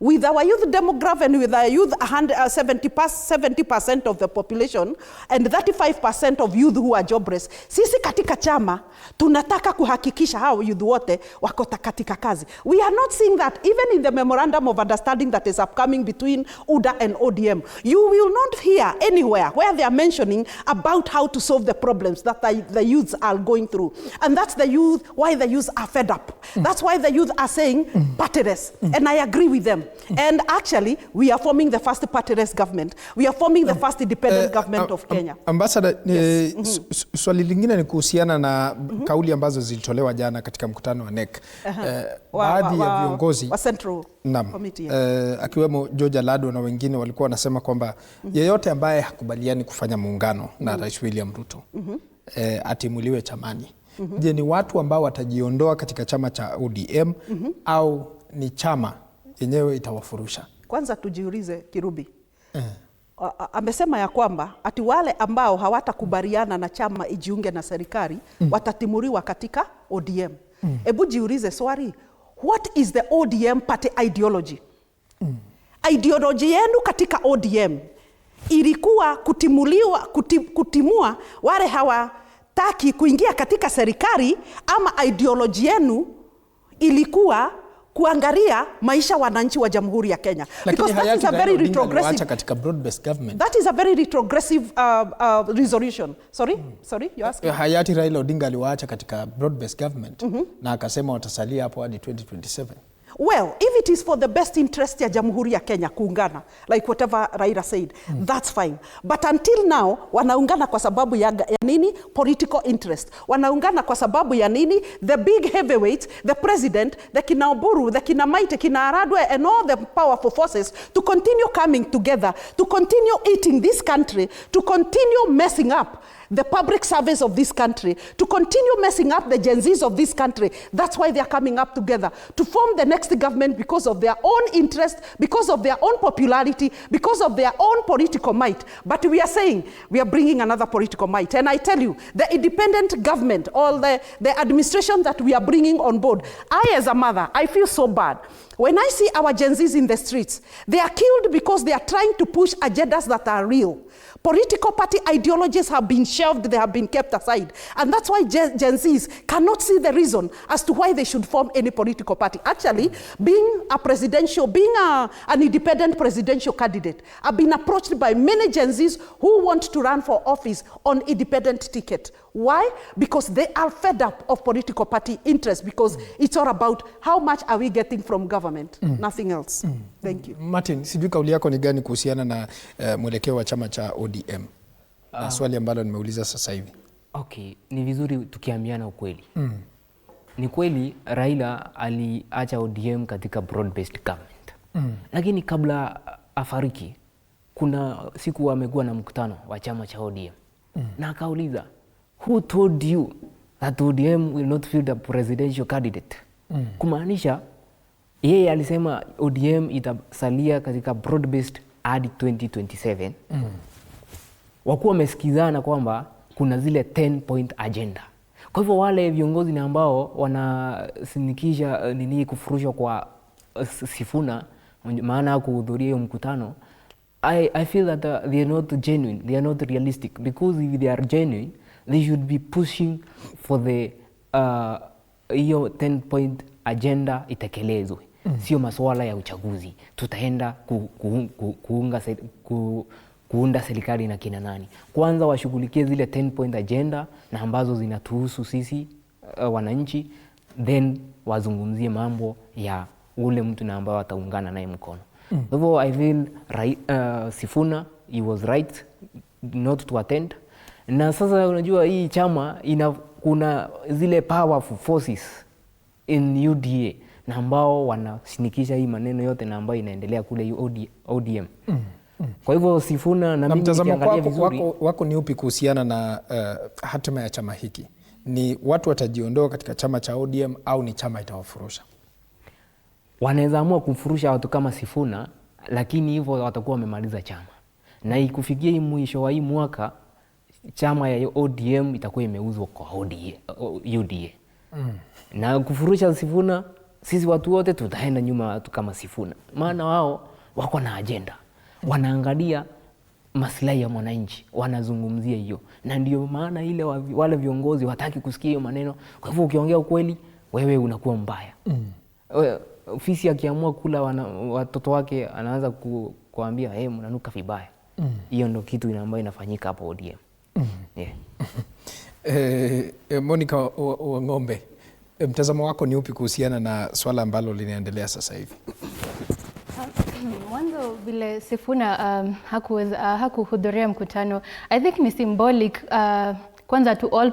S4: with our youth demographic and with our youth 70% of the population and 35% of youth who are jobless, sisi katika chama tunataka kuhakikisha hao youth wote wako katika kazi. We are not seeing that even in the memorandum of understanding that is upcoming between UDA and ODM. You will not hear anywhere where they are mentioning about how to solve the problems that the youths are going through. And that's why the youth are fed up. That's why the youth are saying partyless. And I agree with them. And actually, we are forming the first party-less government. We are forming the first independent government of Kenya.
S1: Ambassador, swali lingine ni kuhusiana na kauli ambazo zilitolewa jana katika mkutano wa NEC. Baadhi ya viongozi
S4: wa Central Committee,
S1: akiwemo George Alado na wengine walikuwa wanasema kwamba yeyote ambaye hakubaliani kufanya muungano na Rais William Ruto atimuliwe chamani. Je, ni watu ambao watajiondoa katika chama cha ODM au ni chama yenyewe itawafurusha?
S4: Kwanza tujiulize Kirubi. Amesema ya kwamba ati wale ambao hawatakubaliana na chama ijiunge na serikali watatimuliwa katika ODM. Ebu jiulize swali, what is the ODM party ideology? Ideology yenu katika ODM ilikuwa kutimua wale hawataki kuingia katika serikali, ama ideology yenu ilikuwa kuangalia maisha wananchi wa Jamhuri ya Kenya?
S1: Because that is a very retrogressive katika broad-based government.
S4: That is a very retrogressive resolution. Sorry, you asked.
S1: Hayati Raila Odinga aliwaacha katika broad-based government na akasema watasalia hapo hadi 2027.
S4: Well, if it is for the best interest ya Jamhuri ya Kenya kuungana, like whatever Raila said, that's fine. But until now, wanaungana kwa sababu ya nini? Political interest. Wanaungana kwa sababu ya nini? The big heavyweights, the president, the kina Oburu, the kina Maite, kina Aradwe, and all the powerful forces to continue coming together, to continue eating this country, to continue messing up the public service of this country, to continue messing up the Gen Zs of this country. That's why they are coming up together to form the next government, because of their own interest, because of their own popularity, because of their own political might. But we are saying we are bringing another political might. And I tell you, the independent government, all the administration that we are bringing on board, I as a mother, I feel so bad. When I see our Gen Zs in the streets, they are killed because they are trying to push agendas that are real. Political party ideologies have been shelved, they have been kept aside. And that's why Gen Zs cannot see the reason as to why they should form any political party. Actually, being an independent presidential candidate, I've been approached by many Gen Zs who want to run for office on independent ticket. Why? Because they are fed up of political party interest, because it's all about how much are we getting from government, nothing else. Thank you.
S1: Martin, sijui kauli yako ni gani kuhusiana na mwelekeo wa chama cha ODM? Na swali ambalo nimeuliza sasa hivi.
S5: Okay, ni vizuri tukiambiana ukweli. Ni kweli Raila aliacha ODM katika broad-based government. Lakini kabla afariki, kuna siku amekuwa na mkutano wa chama cha ODM. Na akauliza, who told you that ODM will not field a presidential candidate? Kumaanisha yeye alisema ODM itasalia katika broad-based hadi 2027. Wakuwa wamesikizana kwamba kuna zile 10-point agenda. Kwa hivyo wale viongozi na ambao wanasinikisha kufurushwa kwa Sifuna, maana kuhudhuria hiyo mkutano, I feel that they are not genuine, they are not realistic, because if they are genuine, they should be pushing for the hiyo 10-point agenda itekelezwe. Sio masuala ya uchaguzi. Tutaenda kuunda serikali na kina nani. Kwanza washughulikie zile 10-point agenda na ambazo zinatuhusu sisi wananchi, then wazungumzie mambo ya ule mtu na ambao wataungana naye mkono. Kwa hivyo I feel Sifuna, he was right not to attend. Na sasa unajua hii chama kuna zile powerful forces in UDA na ambao wanasinikisha hii maneno yote na ambayo inaendelea kule ODM. Kwa hivyo Sifuna na mimi nikiangalia vizuri,
S1: wako ni upi kuhusiana na hatima ya chama hiki? Ni watu watajiondoa katika chama cha ODM au ni chama itawafurusha?
S5: Wanaweza amua kumfurusha watu kama Sifuna, lakini hivyo watakuwa wamemaliza chama. Na ikufikia hii mwisho wa hii mwaka, chama ya ODM itakuwa imeuzwa kwa UDA. Na kufurusha Sifuna, sisi watu wote tutaenda nyuma watu kama Sifuna. Maana wao wako na agenda. Wanaangalia maslahi ya mwananchi, wanazungumzia hiyo. Na ndio maana ile wale viongozi wataki kusikia hiyo maneno. Kwa hivyo ukiongea ukweli, wewe unakuwa mbaya. Ofisi akiamua kula watoto wake anaanza kuambia mnanuka vibaya. Hiyo ndio kitu ambayo inafanyika hapo ODM.
S1: Monica Wang'ombe, mtazamo wako ni upi kuhusiana na swala ambalo linaendelea sasa hivi?
S6: Mwanzo vile Sifuna hakuhudhuria mkutano, I think ni symbolic kwanza to all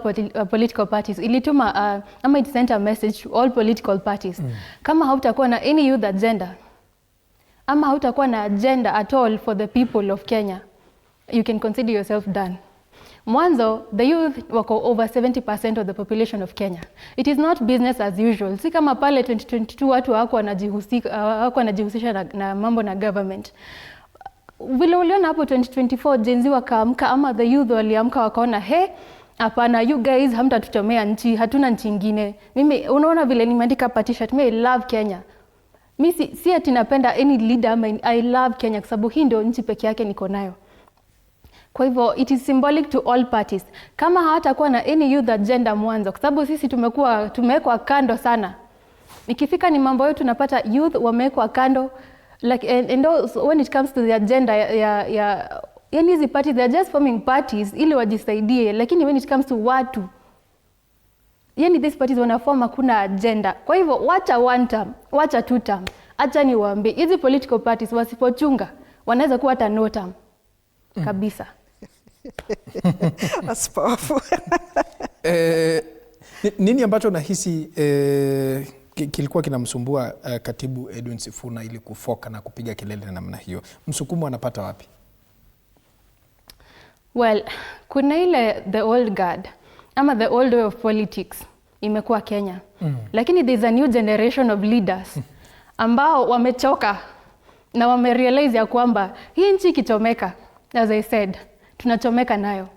S6: political parties. Ilituma ama it sent a message to all political parties. Kama hautakuwa na any youth agenda, ama hautakuwa na agenda at all for the people of Kenya, you can consider yourself done. Mwanzo, the youth wako over 70% of the population of Kenya. It is not business as usual. Si kama pale 2022 watu hawako wanajihusisha na mambo na government. Vile uliona hapo 2024 Gen Z wakaamka, ama the youth waliamka wakaona hapana, you guys hamtatuchomea nchi, hatuna nchi nyingine. Mimi unaona vile nimeandika petition, I love Kenya. Mimi si ati napenda any leader, I love Kenya kwa sababu hii ndio nchi pekee yake niko nayo. Kwa hivyo it is symbolic to all parties. Kama hawatakuwa na any youth agenda mwanzo, kwa sababu sisi tumewekwa kando sana. Ikifika ni mambo yetu tunapata youth wamewekwa kando, like and also when it comes to the agenda yani hizi parties, they are just forming parties ili wajisaidie, lakini when it comes to watu, yani these parties wanaform hakuna agenda. Kwa hivyo wacha one term, wacha two term. Acha niwaambie hizi political parties wasipochunga wanaweza kuwa hata no term kabisa.
S4: That's powerful.
S1: Nini ambacho nahisi kilikuwa kinamsumbua katibu Edwin Sifuna ili kufoka na kupiga kelele namna hiyo? Msukumo anapata wapi?
S6: Well, kuna ile the old guard ama the old way of politics imekuwa Kenya. Lakini there's a new generation of leaders ambao wamechoka na wamerealize ya kwamba hii nchi kichomeka, as I said, tunachomeka nayo.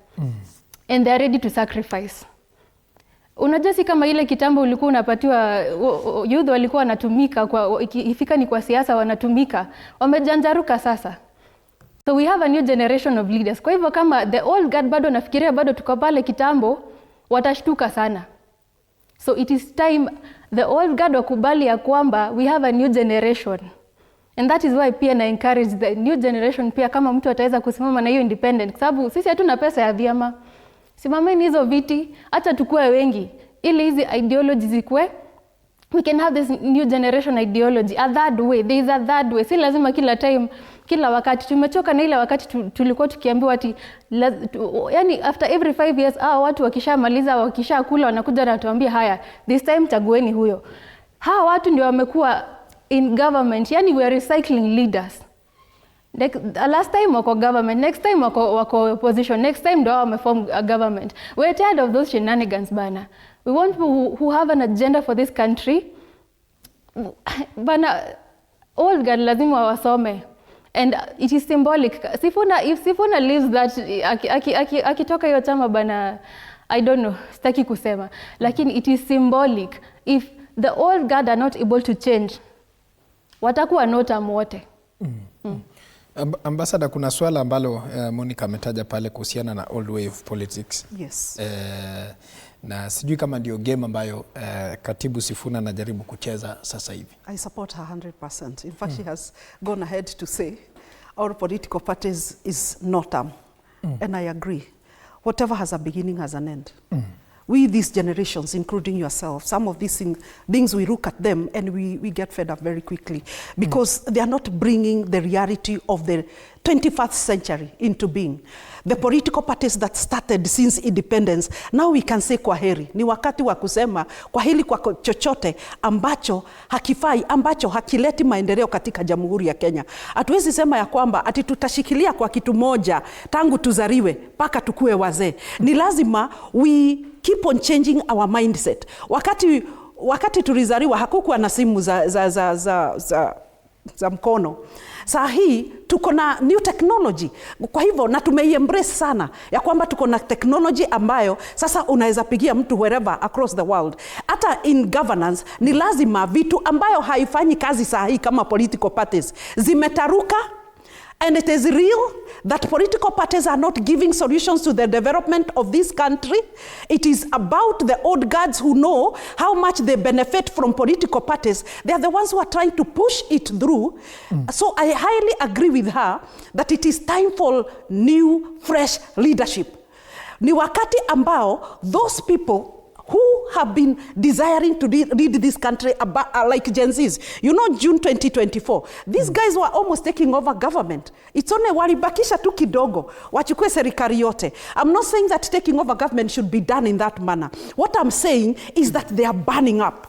S6: And they are ready to sacrifice. Unajua si kama ile kitambo ulikuwa unapatiwa youth walikuwa wanatumika ifika ni kwa siasa wanatumika, wamejanjaruka sasa. So we have a new generation of leaders. Kwa hivyo kama the old guard bado nafikiria bado tuko pale kitambo, watashtuka sana. So it is time the old guard wakubali ya kwamba we have a new generation. And that is why pia na encourage the new generation pia kama mtu ataweza kusimama na hiyo independent. Kwa sababu sisi hatuna pesa ya vyama. Simameni hizo viti, hata tukue wengi, ili hizi ideologies zikue. We can have this new generation ideology, a third way. There is a third way. Si lazima kila time, kila wakati. Tumechoka na ile wakati tulikuwa tukiambiwa ati, yani after every 5 years, watu wakishamaliza, wakishakula, wanakuja na tuambia haya, this time chagueni huyo. Hawa watu ndio wamekuwa in government, yani we are recycling leaders. Last time wako government, next time wako opposition, next time ndio wameform a government. We're tired of those shenanigans bana. We want people who have an agenda for this country. Bana, old guard lazima wasome. And it is symbolic. If Sifuna leaves that, akitoka hiyo chama bana, I don't know, sitaki kusema. Lakini it is symbolic. If the old guard are not able to change, watakuwa no term wote.
S1: Ambassador, kuna swala ambalo Monica ametaja pale kuhusiana na old way of politics.
S4: Yes.
S1: Na sijui kama ndio game ambayo katibu Sifuna anajaribu kucheza sasa hivi.
S4: I support her 100%. In fact, she has gone ahead to say our political parties is not term. And I agree. Whatever has a beginning has an end. We, these generations, including yourself, some of these things we look at them and we get fed up very quickly because they are not bringing the reality of the 21st century into being. The political parties that started since independence, now we can say kwa heri. Ni wakati wa kusema kwa hili kwa chochote ambacho hakifai, ambacho hakileti maendeleo katika Jamhuri ya Kenya. Hatuwezi sema ya kwamba ati tutashikilia kwa kitu moja tangu tuzaliwe mpaka tukue wazee. Ni lazima we keep on changing our mindset. Wakati tulizaliwa hakukuwa na simu za mkono. Saa hii tuko na new technology. Kwa hivyo na tumeiembrace sana ya kwamba tuko na technology ambayo sasa unaweza pigia mtu wherever across the world. Hata in governance ni lazima vitu ambayo haifanyi kazi saa hii kama political parties zimetaruka. And it is real that political parties are not giving solutions to the development of this country. It is about the old guards who know how much they benefit from political parties. They are the ones who are trying to push it through. So I highly agree with her that it is time for new, fresh leadership. Ni wakati ambao those people who have been desiring to lead this country like Gen Zs. You know, June 2024, these guys were almost taking over government. It's only walibakisha tu kidogo, wachukue serikali yote. I'm not saying that taking over government should be done in that manner. What I'm saying is that they are burning up.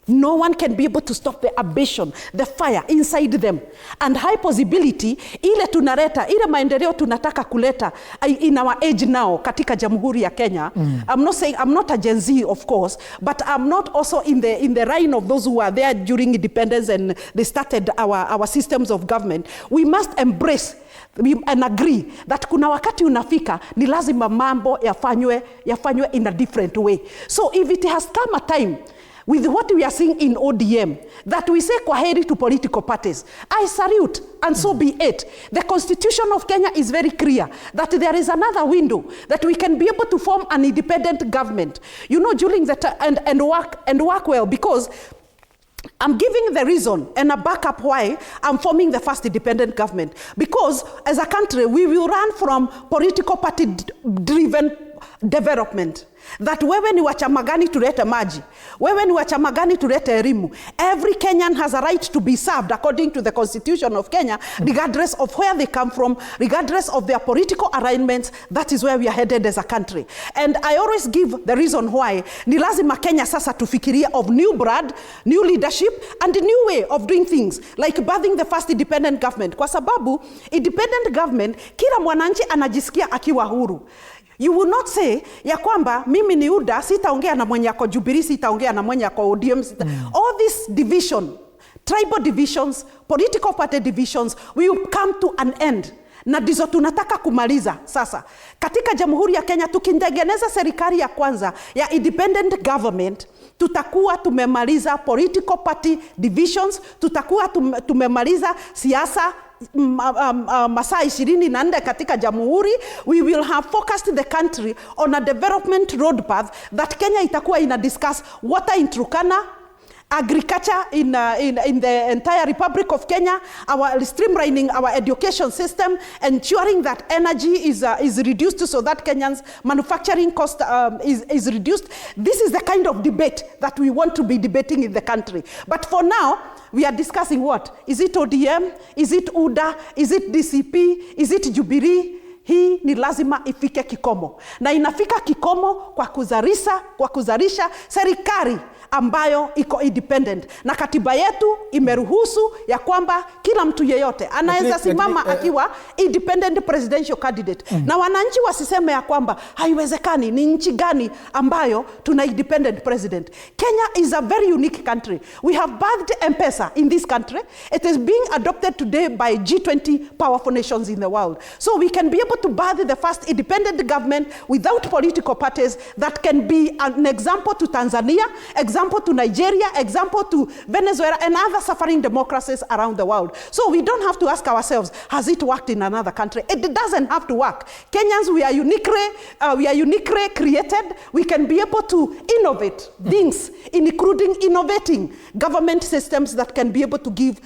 S4: No one can be able to stop the ambition, the fire inside them. And high possibility, ile tunaleta, ile maendeleo tunataka kuleta in our age now, katika Jamhuri ya Kenya. I'm not saying, I'm not a Gen Z, of course, but I'm not also in the line of those who were there during independence and they started our systems of government. We must embrace and agree that kuna wakati unafika ni lazima mambo yafanywe in a different way. So if it has come a time with what we are seeing in ODM, that we say kwaheri to political parties, I salute, and so be it. The Constitution of Kenya is very clear that there is another window that we can be able to form an independent government, you know, during the and work well, because I'm giving the reason and a backup why I'm forming the first independent government. Because as a country, we will run from political party-driven development. That wewe ni wa chama gani tulete maji, wewe ni wa chama gani tulete elimu. Every Kenyan has a right to be served according to the Constitution of Kenya, regardless of where they come from, regardless of their political alignments. That is where we are headed as a country. And I always give the reason why ni lazima Kenya sasa tufikiria of new blood, new leadership, and a new way of doing things, like birthing the first independent government. Kwa sababu independent government, kila mwananchi anajisikia akiwa huru. You will not say ya kwamba mimi ni UDA sitaongea na mwenye yako Jubilee, sitaongea na mwenye yako ODM. All this division, tribal divisions, political party divisions will come to an end. Na ndizo tunataka kumaliza sasa. Katika Jamhuri ya Kenya tukitengeneza serikali ya kwanza ya independent government, tutakuwa tumemaliza political party divisions, tutakuwa tumemaliza siasa masaa 24 katika Jamhuri. We will have focused the country on a development road path that Kenya itakuwa ina discuss water in Turkana, agriculture in the entire Republic of Kenya, our streamlining our education system, ensuring that energy is reduced so that Kenyans' manufacturing cost is reduced. This is the kind of debate that we want to be debating in the country. But for now, we are discussing what? Is it ODM? Is it UDA? Is it DCP? Is it Jubilee? Hii ni lazima ifike kikomo. Na inafika kikomo kwa kuzalisha serikali ambayo iko independent. Na katiba yetu imeruhusu ya kwamba kila mtu yeyote anaweza simama akiwa independent presidential candidate. Na wananchi wasiseme ya kwamba haiwezekani, ni nchi gani ambayo tuna independent president. Kenya is a very unique country. We have birthed M-Pesa in this country. It is being adopted today by G20 powerful nations in the world. So we can be able to birth the first independent government without political parties that can be an example to Tanzania, example to Nigeria, example to Venezuela and other suffering democracies around the world. So we don't have to ask ourselves, has it worked in another country? It doesn't have to work. Kenyans, we are uniquely created. We can be able to innovate things, including innovating government systems that can be able to give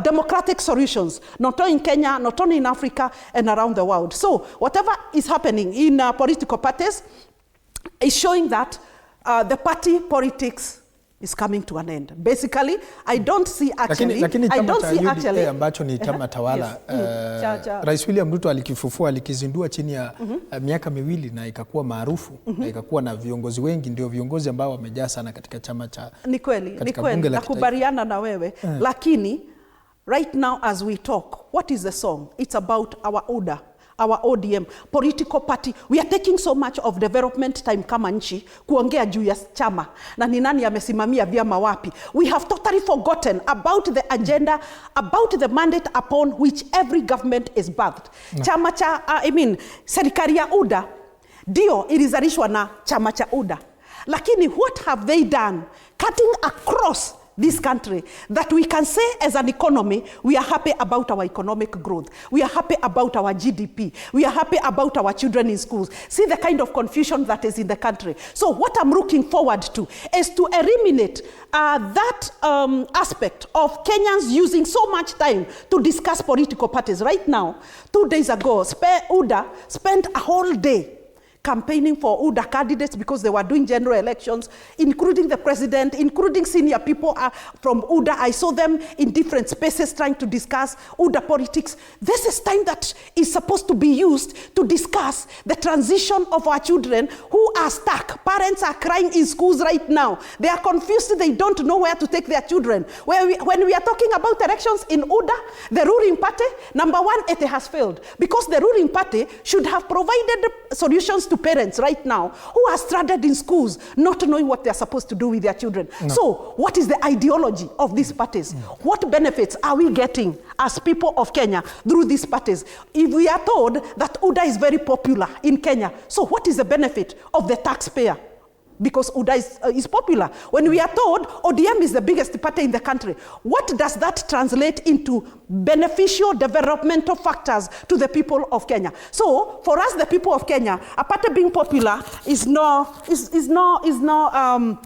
S4: democratic solutions, not only in Kenya, not only in Africa, and around the world. So whatever is happening in political parties is showing that the party politics is coming to an end. Basically, I don't see actually...
S1: Lakini chama cha UDA ambacho ni chama tawala, Rais William Ruto alikifufua, alikizindua chini ya miaka miwili na ikakuwa maarufu, na ikakuwa na viongozi wengi, ndio viongozi ambao wamejaa sana katika chama cha...
S4: Ni kweli, nakubaliana na wewe, lakini right now as we talk, what is the song? It's about our UDA, our ODM, political party. We are taking so much of development time kama nchi kuongea juu ya chama na ni nani amesimamia vyama wapi. We have totally forgotten about the agenda, about the mandate upon which every government is birthed. Chama cha, serikali ya UDA ndio ilizalishwa na chama cha UDA. Lakini what have they done cutting across this country that we can say as an economy, we are happy about our economic growth. We are happy about our GDP. We are happy about our children in schools. See the kind of confusion that is in the country. So what I'm looking forward to is to eliminate that aspect of Kenyans using so much time to discuss political parties. Right now, 2 days ago, UDA spent a whole day campaigning for UDA candidates because they were doing general elections, including the president, including senior people from UDA. I saw them in different spaces trying to discuss UDA politics. This is time that is supposed to be used to discuss the transition of our children who are stuck. Parents are crying in schools right now. They are confused. They don't know where to take their children. When we are talking about elections in UDA, the ruling party, number one, it has failed. Because the ruling party should have provided solutions to parents right now who are stranded in schools, not knowing what they're supposed to do with their children. No. So what is the ideology of these parties? What benefits are we getting as people of Kenya through these parties? If we are told that UDA is very popular in Kenya, so what is the benefit of the taxpayer? Because UDA is popular. When we are told ODM is the biggest party in the country, what does that translate into beneficial developmental factors to the people of Kenya? So for us, the people of Kenya, a party being popular is no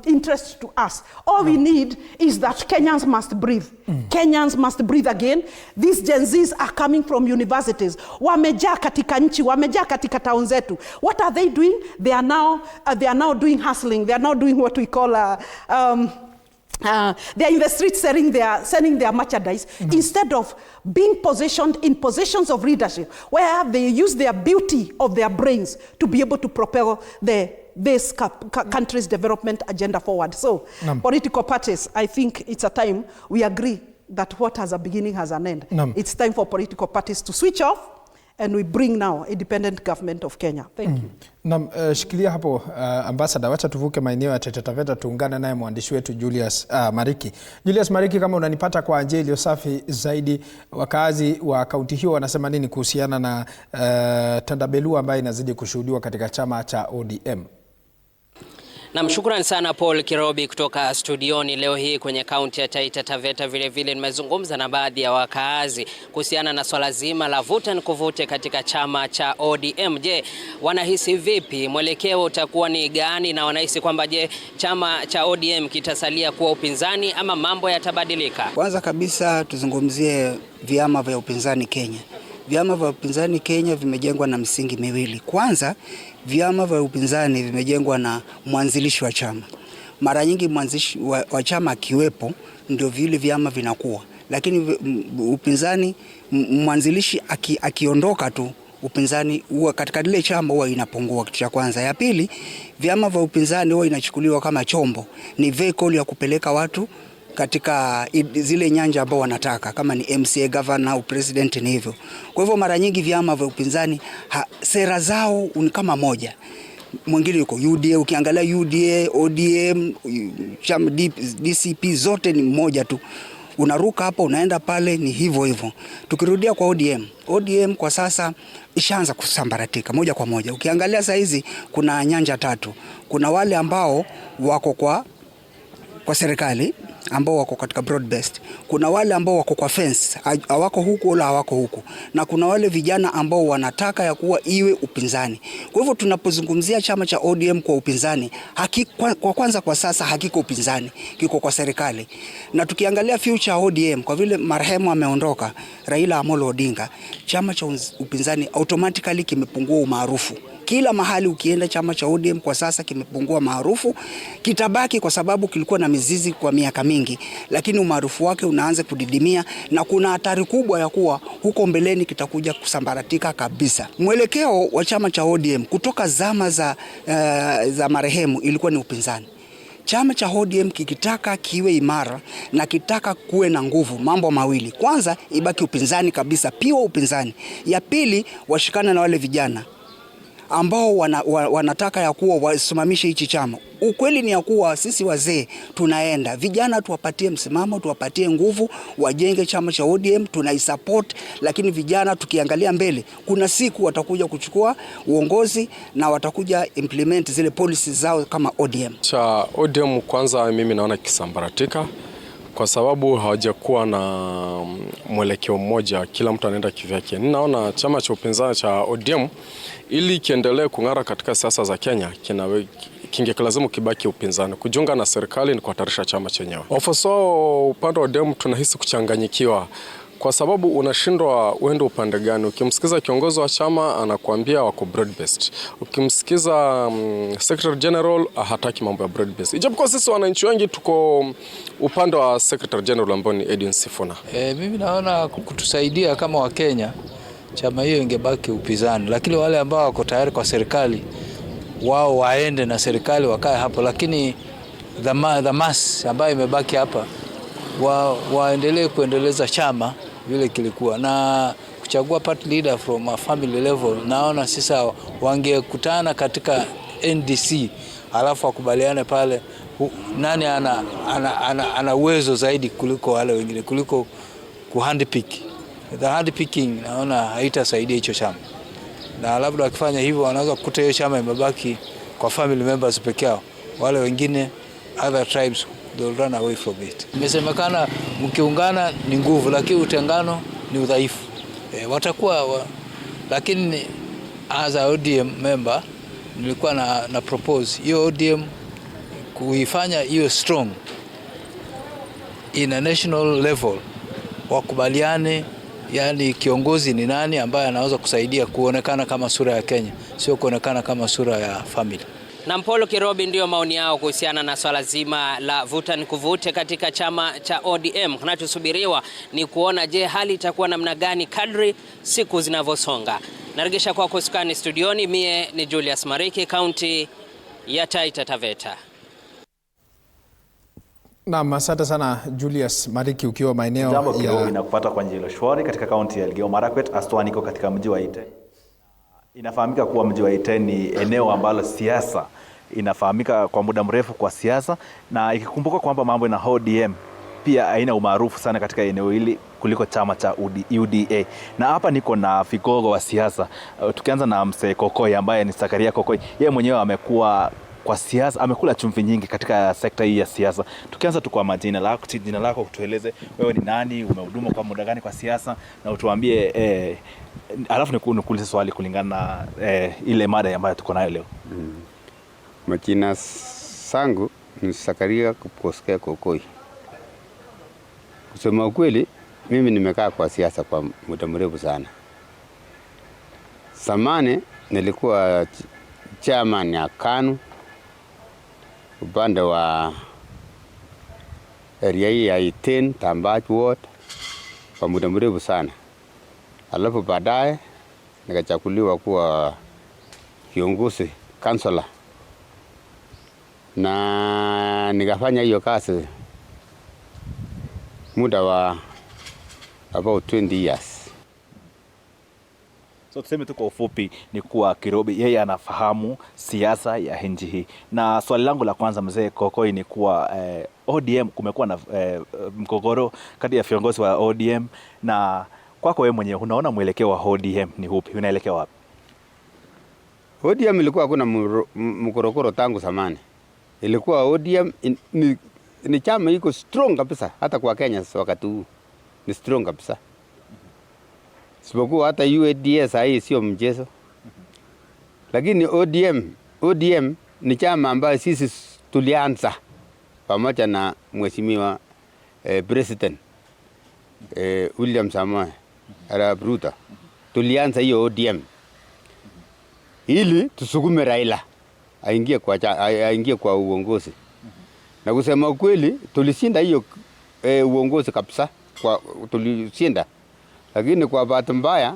S4: interest to us. All we need is that Kenyans must breathe. Kenyans must breathe again. These Gen Zs are coming from universities. Wamejaa katika nchi, wamejaa katika town zetu. What are they doing? They are now doing hustling. They are now doing what we call they are in the streets selling their merchandise instead of being positioned in positions of leadership where they use their beauty of their brains to be able to propel this country's development agenda forward. So political parties, I think it's a time we agree that what has a beginning has an end. It's time for political parties to switch off and we bring now independent government of Kenya. Thank you.
S1: Shikilia hapo ambassador, wacha tuvuke maeneo ya Taita Taveta tuungane naye mwandishi wetu Julius Mariki. Julius Mariki, kama unanipata kwa njia iliyo safi zaidi, wakazi wa kaunti hiyo wanasema nini kuhusiana na tandabelua ambayo inazidi kushuhudiwa katika chama cha ODM?
S16: Na shukrani sana Paul Kirobi kutoka studioni leo hii kwenye kaunti ya Taita Taveta. Vile vile nimezungumza na baadhi ya wakaazi kuhusiana na swala zima la vuta nikuvute katika chama cha ODM. Je, wanahisi vipi? Mwelekeo utakuwa ni gani? Na wanahisi kwamba je, chama cha ODM kitasalia kuwa upinzani ama mambo yatabadilika?
S17: Kwanza kabisa tuzungumzie vyama vya upinzani Kenya. Vyama vya upinzani Kenya vimejengwa na msingi miwili. Kwanza, vyama vya upinzani vimejengwa na mwanzilishi wa chama. Mara nyingi mwanzilishi wa chama akiwepo ndio vile vyama vinakuwa. Lakini upinzani mwanzilishi akiondoka tu, upinzani huwa katika ile chama huwa inapungua, kitu cha kwanza. Ya pili, vyama vya upinzani huwa inachukuliwa kama chombo, ni vehicle ya kupeleka watu katika zile nyanja ambao wanataka, kama ni MCA, governor au president, ni hivyo. Kwa hivyo mara nyingi vyama vya upinzani sera zao ni kama moja. Mwingine yuko UDA, ukiangalia UDA, ODM, chama DCP zote ni moja tu. Unaruka hapa unaenda pale, ni hivyo hivyo. Tukirudia kwa ODM kwa sasa ishaanza kusambaratika moja kwa moja. Ukiangalia saa hizi kuna nyanja tatu. Kuna wale ambao wako kwa serikali ambao wako katika broad based, kuna wale ambao wako kwa fence, hawako huku wala hawako huku, na kuna wale vijana ambao wanataka ya kuwa iwe upinzani. Kwa hivyo tunapozungumzia chama cha ODM kwa upinzani, kwa kwanza kwa sasa hakiko upinzani, kiko kwa serikali. Na tukiangalia future ODM, kwa vile marehemu ameondoka Raila Amolo Odinga, chama cha upinzani automatically kimepungua umaarufu. Kila mahali ukienda chama cha ODM kwa sasa kimepungua maarufu. Kitabaki kwa sababu kilikuwa na mizizi kwa miaka mingi, lakini umaarufu wake unaanza kudidimia na kuna hatari kubwa ya kuwa huko mbeleni kitakuja kusambaratika kabisa. Mwelekeo wa chama cha ODM kutoka zama za marehemu ilikuwa ni upinzani. Chama cha ODM kikitaka kiwe imara na kitaka kuwe na nguvu, mambo mawili. Kwanza, ibaki upinzani kabisa, piwa upinzani. Ya pili, washikana na wale vijana ambao wanataka ya kuwa wasimamishe hichi chama. Ukweli ni ya kuwa sisi wazee tunaenda, vijana tuwapatie msimamo, tuwapatie nguvu, wajenge chama cha ODM, tunaisupport. Lakini vijana tukiangalia mbele, kuna siku watakuja kuchukua uongozi na watakuja implement zile policies zao kama ODM.
S18: Cha ODM kwanza mimi naona kisambaratika kwa sababu hawajakuwa na mwelekeo mmoja, kila mtu anaenda kivyake. Ninaona chama cha upinzani cha ODM ili kiendelee kung'ara katika siasa za Kenya kingekalazimu kibaki upinzani. Kujiunga na serikali ni kuhatarisha chama chenyewe. Wafuasi upande wa ODM tunahisi kuchanganyikiwa kwa sababu unashindwa uende upande gani. Ukimsikiza kiongozi wa chama anakuambia wako broad based, ukimsikiza Secretary General hataki mambo ya broad based, ijapokuwa sisi wananchi wengi tuko upande wa Secretary General ambao ni Edwin Sifuna.
S19: Mimi naona kutusaidia kama Wakenya, chama hiyo ingebaki upinzani, lakini wale ambao wako tayari kwa serikali wao waende na serikali wakae hapo, lakini the mass ambayo imebaki hapa waendelee kuendeleza chama vile kilikuwa, na kuchagua party leader from a family level. Naona sasa wangekutana katika NDC alafu wakubaliane pale nani ana uwezo zaidi kuliko wale wengine, kuliko kuhandpick. The handpicking naona haitasaidia hicho chama, na labda wakifanya hivyo wanaweza kukuta hiyo chama imebaki kwa family members peke yao, wale wengine other tribes they'll run away from it. Imesemekana mkiungana ni nguvu, lakini utengano ni udhaifu. Watakuwa lakini as a ODM member nilikuwa na propose hiyo ODM kuifanya hiyo strong in a national level, wakubaliane yani kiongozi ni nani ambaye anaweza kusaidia kuonekana kama sura ya Kenya, sio kuonekana kama sura ya family.
S16: Na Mpolo Kirobi ndio maoni yao kuhusiana na swala zima la vuta nikuvute katika chama cha ODM. Kinachosubiriwa ni kuona je, hali itakuwa namna gani kadri siku zinavyosonga. Naregesha kwa kusukani studioni, mie ni Julius Mariki, kaunti ya Taita Taveta.
S1: Naam, asante sana Julius Mariki ukiwa maeneo
S20: Jambo Kirobi na kupata kwa njia shwari katika kaunti ya Elgeyo Marakwet. Aswa niko katika mji wa Iten. Inafahamika kuwa mji wa Iten ni eneo ambalo siasa inafahamika kwa muda mrefu kwa siasa, na ikikumbuka kwamba mambo na ODM pia haina umaarufu sana katika eneo hili kuliko chama cha UDA. Na hapa niko na vigogo wa siasa. Tukianza na mzee Kokoi ambaye ni Zakaria Kokoi. Yeye mwenyewe amekuwa kwa siasa, amekula chumvi nyingi katika sekta hii ya siasa. Tukianza tu kwa majina lako, jina lako kutueleze wewe ni nani, umehudumu kwa muda gani kwa siasa, na utuambie alafu nikuulize swali kulingana na ile mada ambayo tuko nayo leo.
S21: Majina sangu ni Zakaria Kokoi. Kusema ukweli, mimi nimekaa kwa siasa kwa muda mrefu sana. Zamani nilikuwa chairman ya KANU upande wa area hii ya Iten, Tambach Ward kwa muda mrefu sana. Alafu baadaye nikachaguliwa kuwa kiongozi councilor, na nikafanya hiyo kazi muda wa about 20 years.
S20: So tuseme tu kwa ufupi ni kuwa Kirobi yeye anafahamu siasa ya nchi hii. Na swali langu la kwanza mzee Kokoi ni kuwa ODM kumekuwa na mgogoro kati ya viongozi wa ODM, na kwako wewe mwenyewe unaona mwelekeo wa ODM ni upi? Unaelekea wapi?
S21: ODM ilikuwa kuna mkorokoro tangu zamani. Ilikuwa ODM ni chama iko strong kabisa, hata kwa Kenya wakati huu ni strong kabisa. Sipokuwa hata UDA sasa sio mchezo. Lakini ODM ni chama ambayo sisi tulianza pamoja na mheshimiwa president William Samoei Arap Ruto. Tulianza hiyo ODM ili tusukume Raila aingie kwa uongozi. Na kusema ukweli tulishinda hiyo uongozi kabisa, tulishinda. Lakini kwa bahati mbaya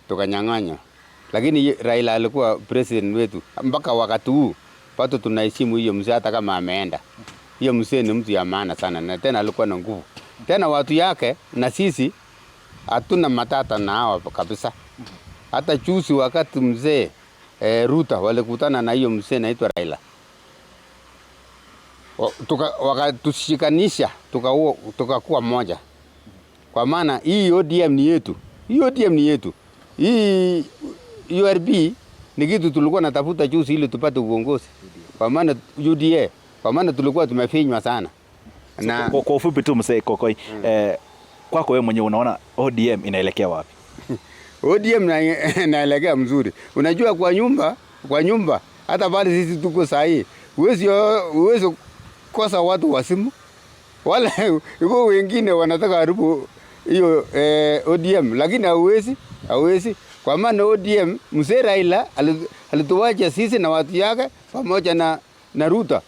S21: tukanyang'anywa. Lakini Raila alikuwa president wetu mpaka wakati huu, bado tunaheshimu hiyo mzee hata kama ameenda. Hiyo mzee ni mtu ya maana sana, na tena alikuwa na nguvu. Tena watu yake na sisi hatuna matata na hawa kabisa. Hata juzi wakati mzee Ruto walikutana na hiyo mzee naitwa Raila, wakatushikanisha tukakuwa moja. Kwa maana hii ODM ni yetu. Hii URB ni kitu tulikuwa natafuta juzi ili tupate uongozi. Kwa maana UDA, kwa maana tulikuwa tumefinywa sana.
S20: Na kwa ufupi tu mzee Kokoi, kwako wewe mwenyewe unaona ODM inaelekea wapi?
S21: ODM inaelekea mzuri. Unajua kwa nyumba hata bali sisi tuko sahi. Uwezi kosa watu wa simu, Wale yuko wengine wanataka haribu hiyo ODM, lakini hawezi kwa maana ODM mzee Raila alituwacha sisi na watu yake pamoja na Ruto.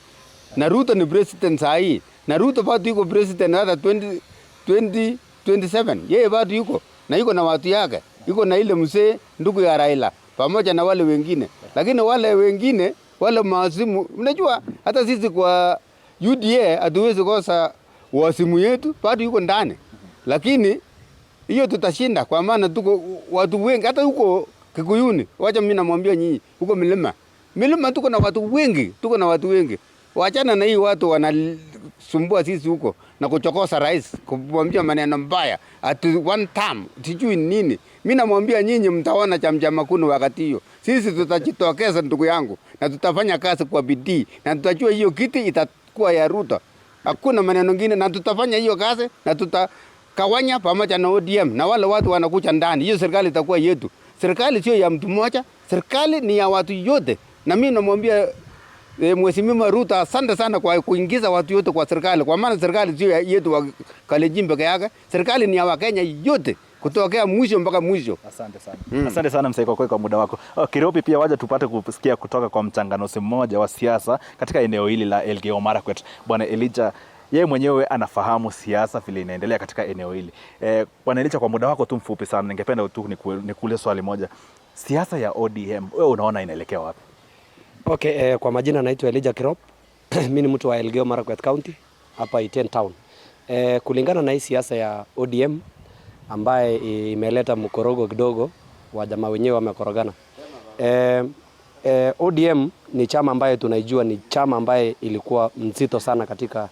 S21: Na Ruto ni president sahi. Na Ruto bado yuko president hata 2027. Yeye bado yuko na yuko na watu yake. Yuko na ile mzee ndugu ya Raila pamoja na wale wengine. Lakini wale wengine wale maasimu, unajua hata sisi kwa UDA hatuwezi kosa wasimu yetu, bado yuko ndani. Lakini hiyo tutashinda kwa maana tuko watu wengi, hata huko Kikuyuni. Wacha mimi namwambia nyinyi, huko milima tuko na watu wengi. Waachana na hii watu wanasumbua sisi huko na kuchokosa rais, kumwambia maneno mbaya ati one term sijui nini. Mimi namwambia nyinyi mtaona chamchama kunu wakati hiyo. Sisi tutajitokeza ndugu yangu, na tutafanya kazi kwa bidii, na tutajua hiyo kiti itakuwa ya Ruto. Hakuna maneno mengine, na tutafanya hiyo kazi na tutakawanya pamoja na ODM na wale watu wanakuja ndani. Hiyo serikali itakuwa yetu. Serikali sio ya mtu mmoja, serikali ni ya watu yote. Na mimi namwambia Mheshimiwa Ruto asante sana kwa kuingiza watu yote kwa serikali, kwa maana serikali sio yetu wa Kalenjin peke yake, serikali ni ya Wakenya yote kutokea mwisho mpaka mwisho.
S20: Asante sana. Asante sana Mzee Kokoi kwa muda wako. Kirobi, pia waje tupate kusikia kutoka kwa mchanganuzi mmoja wa siasa katika eneo hili la Elgeyo Marakwet, Bwana Elijah. Yeye mwenyewe anafahamu siasa vile inaendelea katika eneo hili. Bwana Elijah, kwa muda wako tu mfupi sana, ningependa tu nikuulize swali moja. Siasa ya ODM wewe unaona inaelekea wapi?
S3: Okay, kwa majina naitwa Elijah Kirop. Mimi ni mtu wa Elgeyo Marakwet County hapa Iten Town. Kulingana na hii siasa ya ODM ambaye imeleta mkorogo kidogo, wa jamaa wenyewe wamekorogana. ODM ni chama ambaye tunaijua ni chama ambaye ilikuwa mzito sana katika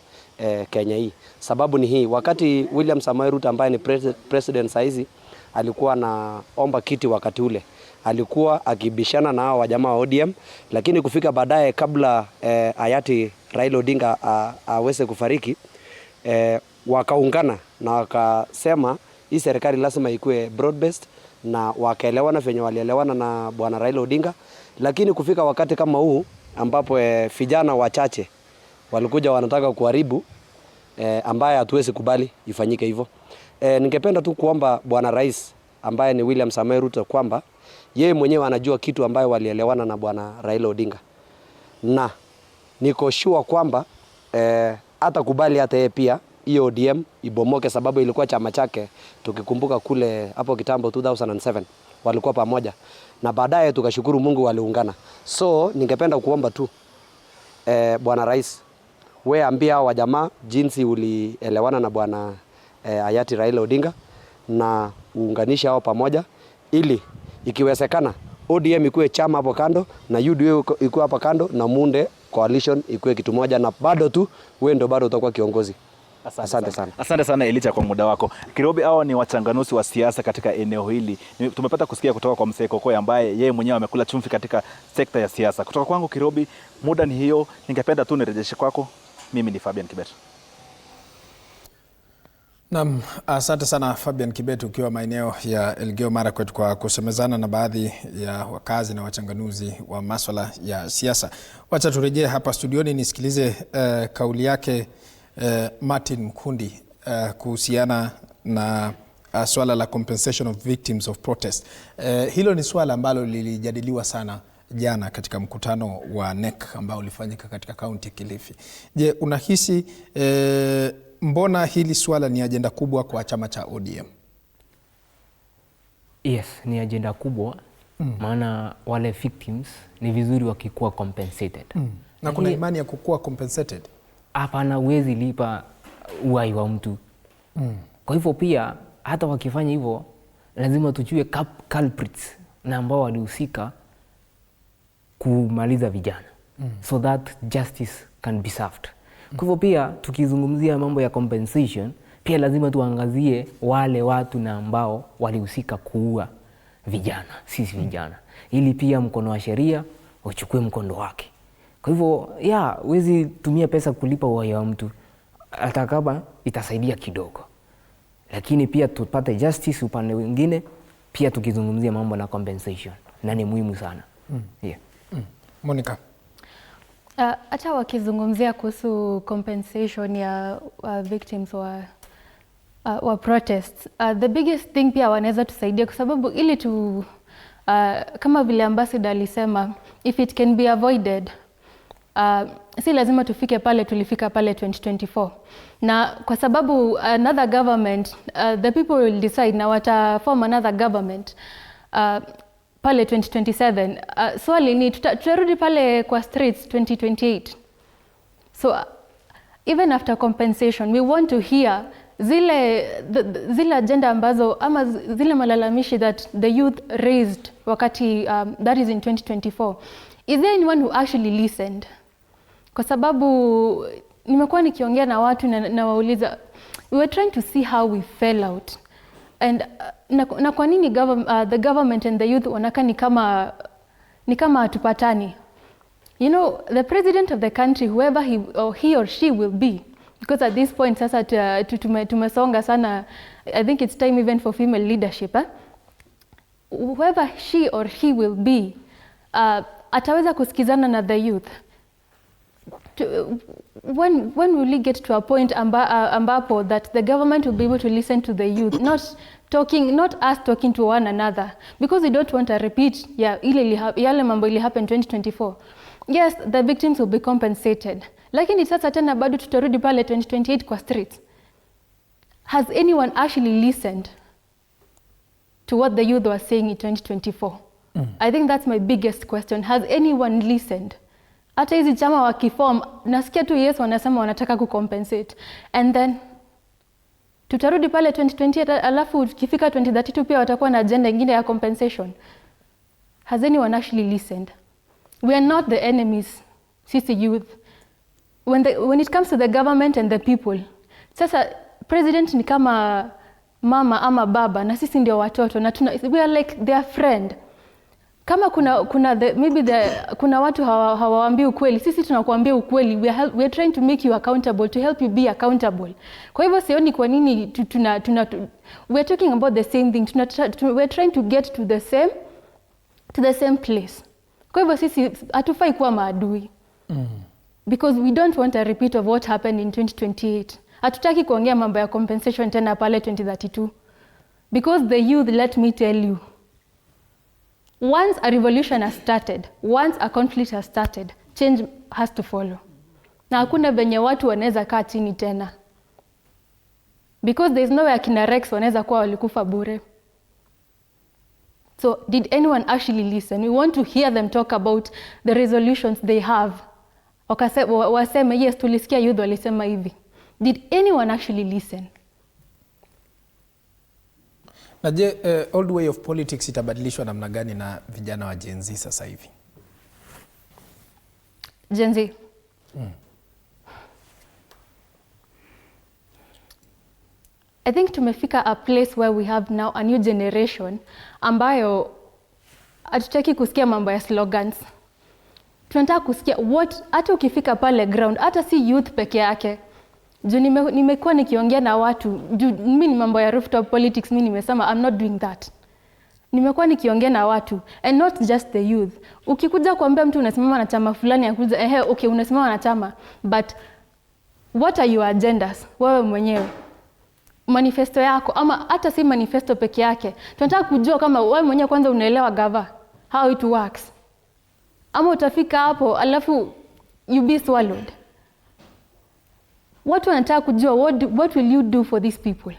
S3: Kenya hii. Sababu ni hii, wakati William Samoei Ruto ambaye ni president saizi alikuwa naomba kiti wakati ule, alikuwa akibishana na hao wajamaa wa ODM, lakini kufika baadaye kabla hayati Raila Odinga aweze kufariki, wakaungana na wakasema hii serikali lazima ikuwe broad based, na wakaelewana venye walielewana na bwana Raila Odinga. Lakini kufika wakati kama huu ambapo vijana wachache walikuja wanataka kuharibu, ambaye hatuwezi kubali ifanyike hivyo. Ningependa tu kuomba bwana rais ambaye ni William Samoei Ruto kwamba yeye mwenyewe anajua kitu ambayo walielewana na bwana Raila Odinga, na niko sure kwamba hata kubali hata yeye pia hiyo ODM ibomoke, sababu ilikuwa chama chake. Tukikumbuka kule hapo kitambo 2007 walikuwa pamoja, na baadaye tukashukuru Mungu waliungana. So ningependa kuomba tu bwana rais, wewe ambia wa jamaa jinsi ulielewana na bwana hayati Raila Odinga, na uunganisha hao pamoja, ili ikiwezekana ODM ikuwe chama hapo kando na UDA ikuwe hapo kando, na muunde coalition ikuwe kitu moja, na bado tu wewe ndo bado utakuwa kiongozi. Asante sana.
S20: Asante sana Elijah kwa muda wako. Kirobi, hao ni wachanganuzi wa siasa katika eneo hili. Tumepata kusikia kutoka kwa Mzee Kokoi ambaye yeye mwenyewe amekula chumvi katika sekta ya siasa. Kutoka kwangu Kirobi, muda ni hiyo. Ningependa tu nirejeshe kwako. Mimi ni Fabian Kibet.
S1: Naam, asante sana Fabian Kibet ukiwa maeneo ya Elgeyo Marakwet kwa kusemezana na baadhi ya wakazi na wachanganuzi wa masuala ya siasa. Wacha turejee hapa studioni nisikilize kauli yake Martin Mkundi kuhusiana na swala la compensation of victims of protest. Hilo ni swala ambalo lilijadiliwa sana jana katika mkutano wa NEC ambao ulifanyika katika kaunti ya Kilifi. Je, unahisi mbona hili swala ni ajenda kubwa kwa chama cha ODM?
S5: Yes, ni ajenda kubwa. Maana wale victims ni vizuri wakikuwa compensated.
S1: Na kuna imani ya kukuwa compensated?
S5: Hapana, huwezi lipa uhai wa mtu. Kwa hivyo pia hata wakifanya hivyo lazima tujue culprits na ambao walihusika kumaliza vijana, so that justice can be served. Kwa hivyo pia tukizungumzia mambo ya compensation, pia lazima tuangazie wale watu na ambao walihusika kuua vijana, sisi vijana, ili pia mkono wa sheria uchukue mkondo wake. Kwa hivyo huwezi tumia pesa kulipa uhai wa mtu, hata kama itasaidia kidogo, lakini pia tupate justice upande mwingine, pia tukizungumzia mambo na compensation, na ni muhimu sana.
S1: Monica.
S6: Hata wakizungumzia kuhusu compensation ya victims wa protests, the biggest thing pia wanaweza tusaidia kwa sababu ili tu kama vile ambassador alisema, if it can be avoided, si lazima tufike pale tulifika pale 2024, na kwa sababu another government, the people will decide na wata form another government pale 2027. Swali ni tutarudi pale kwa streets 2028. So even after compensation, we want to hear zile agenda ambazo ama zile malalamishi that the youth raised wakati that is in 2024. Is there anyone who actually listened? Kwa sababu nimekuwa nikiongea na watu na wauliza, we were trying to see how we fell out. And na kwa nini the government and the youth wanaka ni kama hatupatani? You know, the president of the country, whoever he or she will be, because at this point sasa tumesonga sana, I think it's time even for female leadership. Whoever she or he will be, ataweza kusikizana na the youth. When will we get to a point ambapo that the government will be able to listen to the youth, not us talking to one another, because we don't want a repeat yale mambo ili happen 2024. Yes, the victims will be compensated, lakini sasa tena bado tutarudi pale 2028 kwa streets. Has anyone actually listened to what the youth were saying in 2024? I think that's my biggest question. Has anyone listened? Hata hizi chama wakiform, nasikia tu yes wanasema wanataka kucompensate. And then tutarudi pale 2028, alafu kifika 2032 pia watakuwa na agenda nyingine ya compensation. Has anyone actually listened? We are not the enemies, sisi youth. When it comes to the government and the people, sasa president ni kama mama ama baba na sisi ndio watoto na we are like their friend. Kama kuna watu hawaambii ukweli, sisi tunakuambia ukweli. We are trying to make you accountable, to help you be accountable. Kwa hivyo sioni kwa nini we are talking about the same thing. We are trying to get to the same place. Kwa hivyo sisi hatufai kuwa maadui. Because we don't want a repeat of what happened in 2028. Hatutaki kuongea mambo ya compensation tena pale 2032. Because the youth, let me tell you, once a revolution has started, once a conflict has started, change has to follow. Na hakuna venye watu wanaweza kaa chini tena. Because there is no way akina Rex wanaweza kuwa walikufa bure. So did anyone actually listen? We want to hear them talk about the resolutions they have. Waseme, yes, tulisikia youth walisema hivi. Did anyone actually listen?
S1: Na je, old way of politics itabadilishwa namna gani na vijana wa Gen Z sasa hivi?
S6: Gen Z. I think tumefika a place where we have now a new generation ambayo hatutaki kusikia mambo ya slogans. Tunataka kusikia hata ukifika pale ground, hata si youth peke yake. Juu nimekuwa nikiongea na watu, mimi ni mambo ya rooftop politics, mimi nimesema I'm not doing that. Nimekuwa nikiongea na watu, and not just the youth. Ukikuja kuambia mtu unasimama na chama fulani, akuuliza okay unasimama na chama, but what are your agendas? Wewe mwenyewe. Manifesto yako, ama hata si manifesto peke yake. Tunataka kujua kama wewe mwenyewe kwanza unaelewa gava, how it works. Ama utafika hapo, alafu you be swallowed. Watu wanataka kujua what will you do for these people?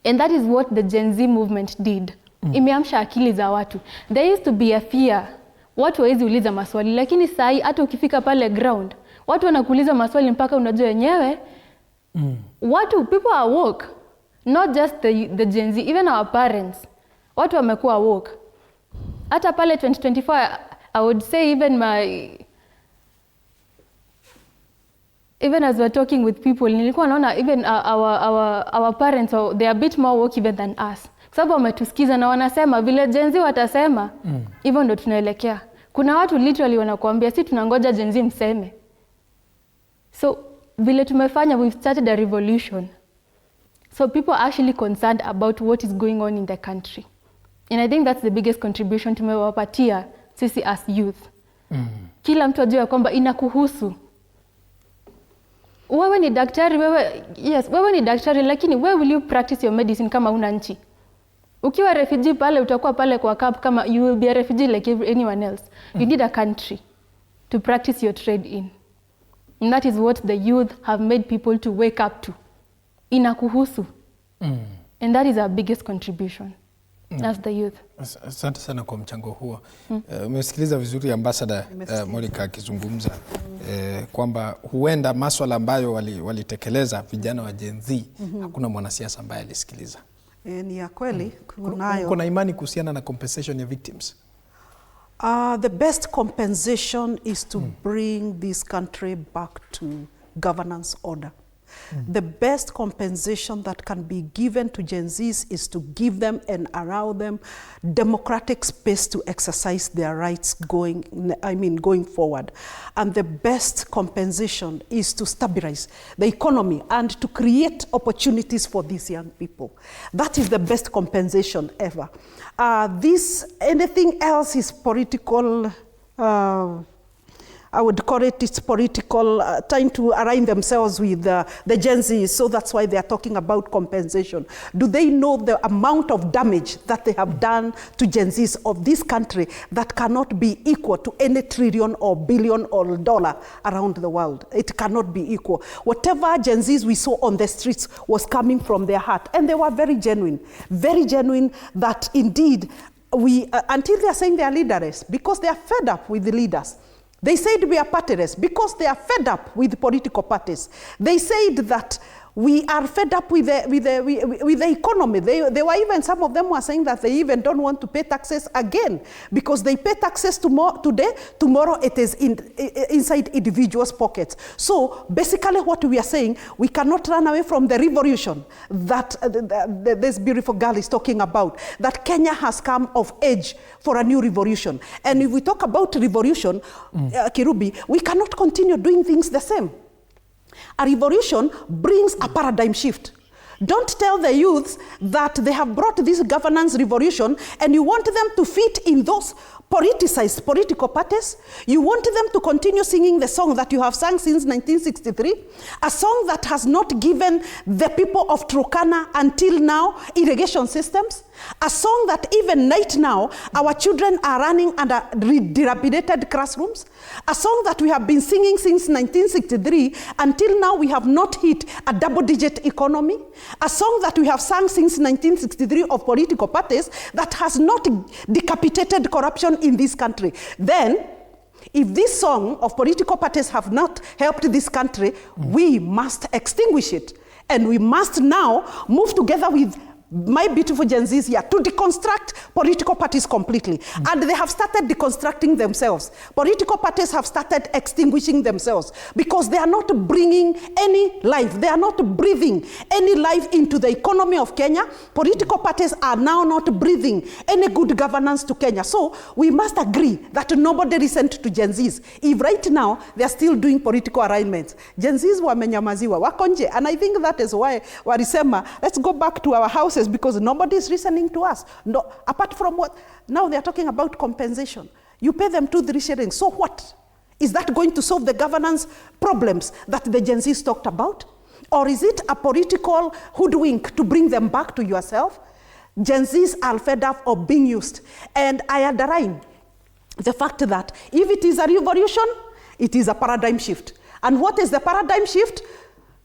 S6: And that is what the Gen Z movement did. Imeamsha akili za watu. There used to be a fear. Watu hawezi uliza maswali, lakini sahi hata ukifika pale ground, watu wanakuuliza maswali mpaka unajua wenyewe. People are woke. Not just the Gen Z, even our parents. Watu wamekuwa woke. Hata pale 2024, I would say even as we're talking with people, nilikuwa naona even our parents, they are a bit more woke even than us. Kwa sababu wametusikiza na wanasema vile Gen Z watasema, hivyo ndo tunaelekea. Kuna watu literally wanakuambia si tunangoja Gen Z mseme. So vile tumefanya, we've started a revolution. So people are actually concerned about what is going on in the country. And I think that's the biggest contribution tumewapatia sisi as youth. Kila mtu ajue kwamba inakuhusu. Wewe ni daktari, wewe ni daktari, lakini where will you practice your medicine kama una nchi? Ukiwa refugee pale utakuwa pale kwa camp kama you will be a refugee like anyone else. You need a country to practice your trade in. And that is what the youth have made people to wake up to. Inakuhusu. And that is our biggest contribution as the youth.
S1: Asante sana kwa mchango huo. Umesikiliza vizuri Ambassador Monica akizungumza kwamba huenda maswala ambayo walitekeleza vijana wa Gen Z hakuna mwanasiasa ambaye alisikiliza.
S4: Ni ya kweli kunayo.
S1: Kuna imani kuhusiana na compensation ya victims?
S4: The best compensation is to bring this country back to governance order. The best compensation that can be given to Gen Zs is to give them and allow them democratic space to exercise their rights going forward. And the best compensation is to stabilize the economy and to create opportunities for these young people. That is the best compensation ever. Anything else is political, I would call it's political, trying to align themselves with the Gen Z, so that's why they are talking about compensation. Do they know the amount of damage that they have done to Gen Zs of this country that cannot be equal to any trillion or billion or dollar around the world? It cannot be equal. Whatever Gen Zs we saw on the streets was coming from their heart, and they were very genuine that indeed until they are saying they are leaderless, because they are fed up with the leaders. They said we are partyless because they are fed up with political parties. They said that we are fed up with the economy. They were even, some of them were saying that they even don't want to pay taxes again because they pay taxes today, tomorrow it is inside individuals' pockets. So basically what we are saying, we cannot run away from the revolution that this beautiful girl is talking about, that Kenya has come of age for a new revolution. And if we talk about revolution, Kirubi, we cannot continue doing things the same. A revolution brings a paradigm shift. Don't tell the youths that they have brought this governance revolution and you want them to fit in those politicized political parties. You want them to continue singing the song that you have sung since 1963, a song that has not given the people of Turkana until now irrigation systems, a song that even right now our children are running under dilapidated classrooms, a song that we have been singing since 1963 until now we have not hit a double-digit economy, a song that we have sung since 1963 of political parties that has not decapitated corruption in this country. Then, if this song of political parties have not helped this country, we must extinguish it. And we must now move together with my beautiful Gen Zs here to deconstruct political parties completely. And they have started deconstructing themselves. Political parties have started extinguishing themselves because they are not bringing any life. They are not breathing any life into the economy of Kenya. Political parties are now not breathing any good governance to Kenya. So we must agree that nobody listened to Gen Zs. If right now they are still doing political alignments, Gen Zs wamenyamaziwa, wako nje. And I think that is why walisema, let's go back to our houses, because nobody is listening to us. No, apart from what, now they are talking about compensation. You pay them 2-3 shillings, so what? Is that going to solve the governance problems that the Gen Zs talked about? Or is it a political hoodwink to bring them back to yourself? Gen Zs are fed up of being used. And I underline the fact that if it is a revolution, it is a paradigm shift. And what is the paradigm shift?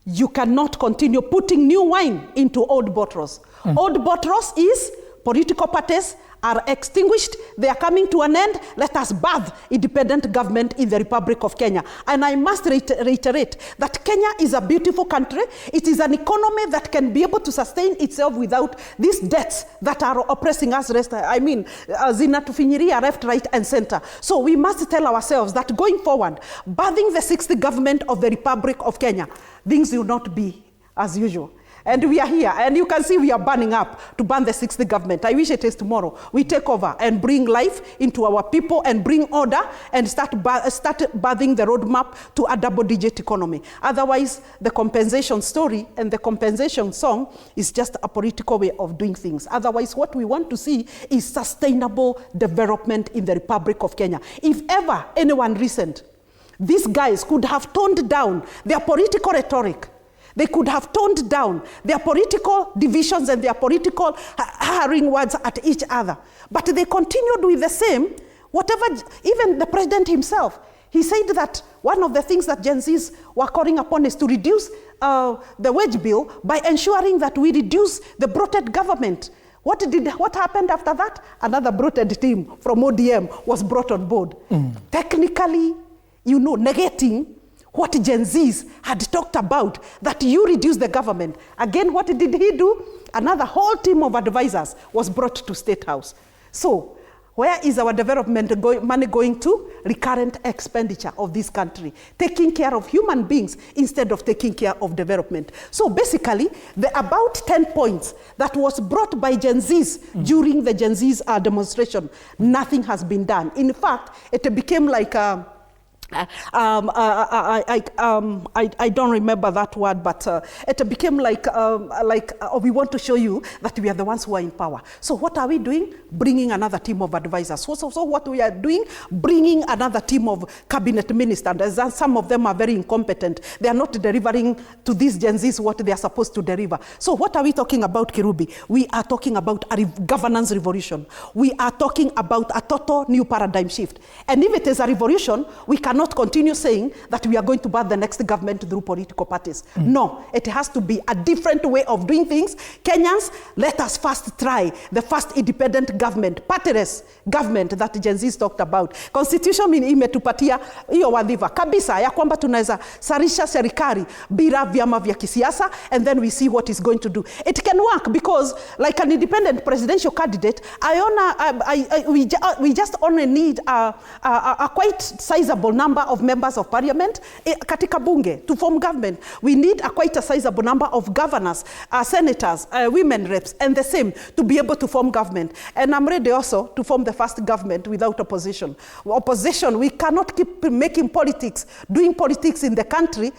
S4: You cannot continue putting new wine into old bottles. Old bottles is political parties are extinguished, they are coming to an end, let us birth independent government in the Republic of Kenya. And I must reiterate that Kenya is a beautiful country. It is an economy that can be able to sustain itself without these debts that are oppressing us, zinatufinyiria left, right, and center. So we must tell ourselves that going forward, birthing the 6th government of the Republic of Kenya, things will not be as usual. And we are here. And you can see we are burning up to burn the 6th government. I wish it is tomorrow. We take over and bring life into our people and bring order and start birthing the roadmap to a double-digit economy. Otherwise, the compensation story and the compensation song is just a political way of doing things. Otherwise, what we want to see is sustainable development in the Republic of Kenya. If ever anyone recent, these guys could have toned down their political rhetoric. They could have toned down their political divisions and their political harrowing words at each other. But they continued with the same, whatever, even the president himself. He said that one of the things that Gen Zs were calling upon is to reduce the wage bill by ensuring that we reduce the bloated government. What happened after that? Another bloated team from ODM was brought on board. Technically, negating what Gen Zs had talked about, that you reduce the government. Again, what did he do? Another whole team of advisors was brought to State House. So, where is our development money going to? Recurrent expenditure of this country. Taking care of human beings instead of taking care of development. So basically, the about 10 points that was brought by Gen Zs during the Gen Zs demonstration, nothing has been done. In fact, it became like I don't remember that word, but it became like we want to show you that we are the ones who are in power. So what are we doing? Bringing another team of advisors. So what we are doing? Bringing another team of cabinet ministers. Some of them are very incompetent. They are not delivering to these Gen Zs what they are supposed to deliver. So what are we talking about, Kirubi? We are talking about a governance revolution. We are talking about a total new paradigm shift. And if it is a revolution, we can not continue saying that we are going to birth the next government through political parties. No, it has to be a different way of doing things. Kenyans, let us first try the first independent government, partyless government that Gen Z's talked about. Constitution imetupatia hiyo wadhifa kabisa ya kwamba tunaweza sarisha serikali bila vyama vya kisiasa, and then we see what is going to do. It can work because like an independent presidential candidate, we just only need a quite sizable number of members of parliament katika bunge to form government. We need quite a sizable number of governors, senators, women reps, and the same to be able to form government. And I'm ready also to form the first government without opposition. Opposition, we cannot keep making politics, doing politics in the country.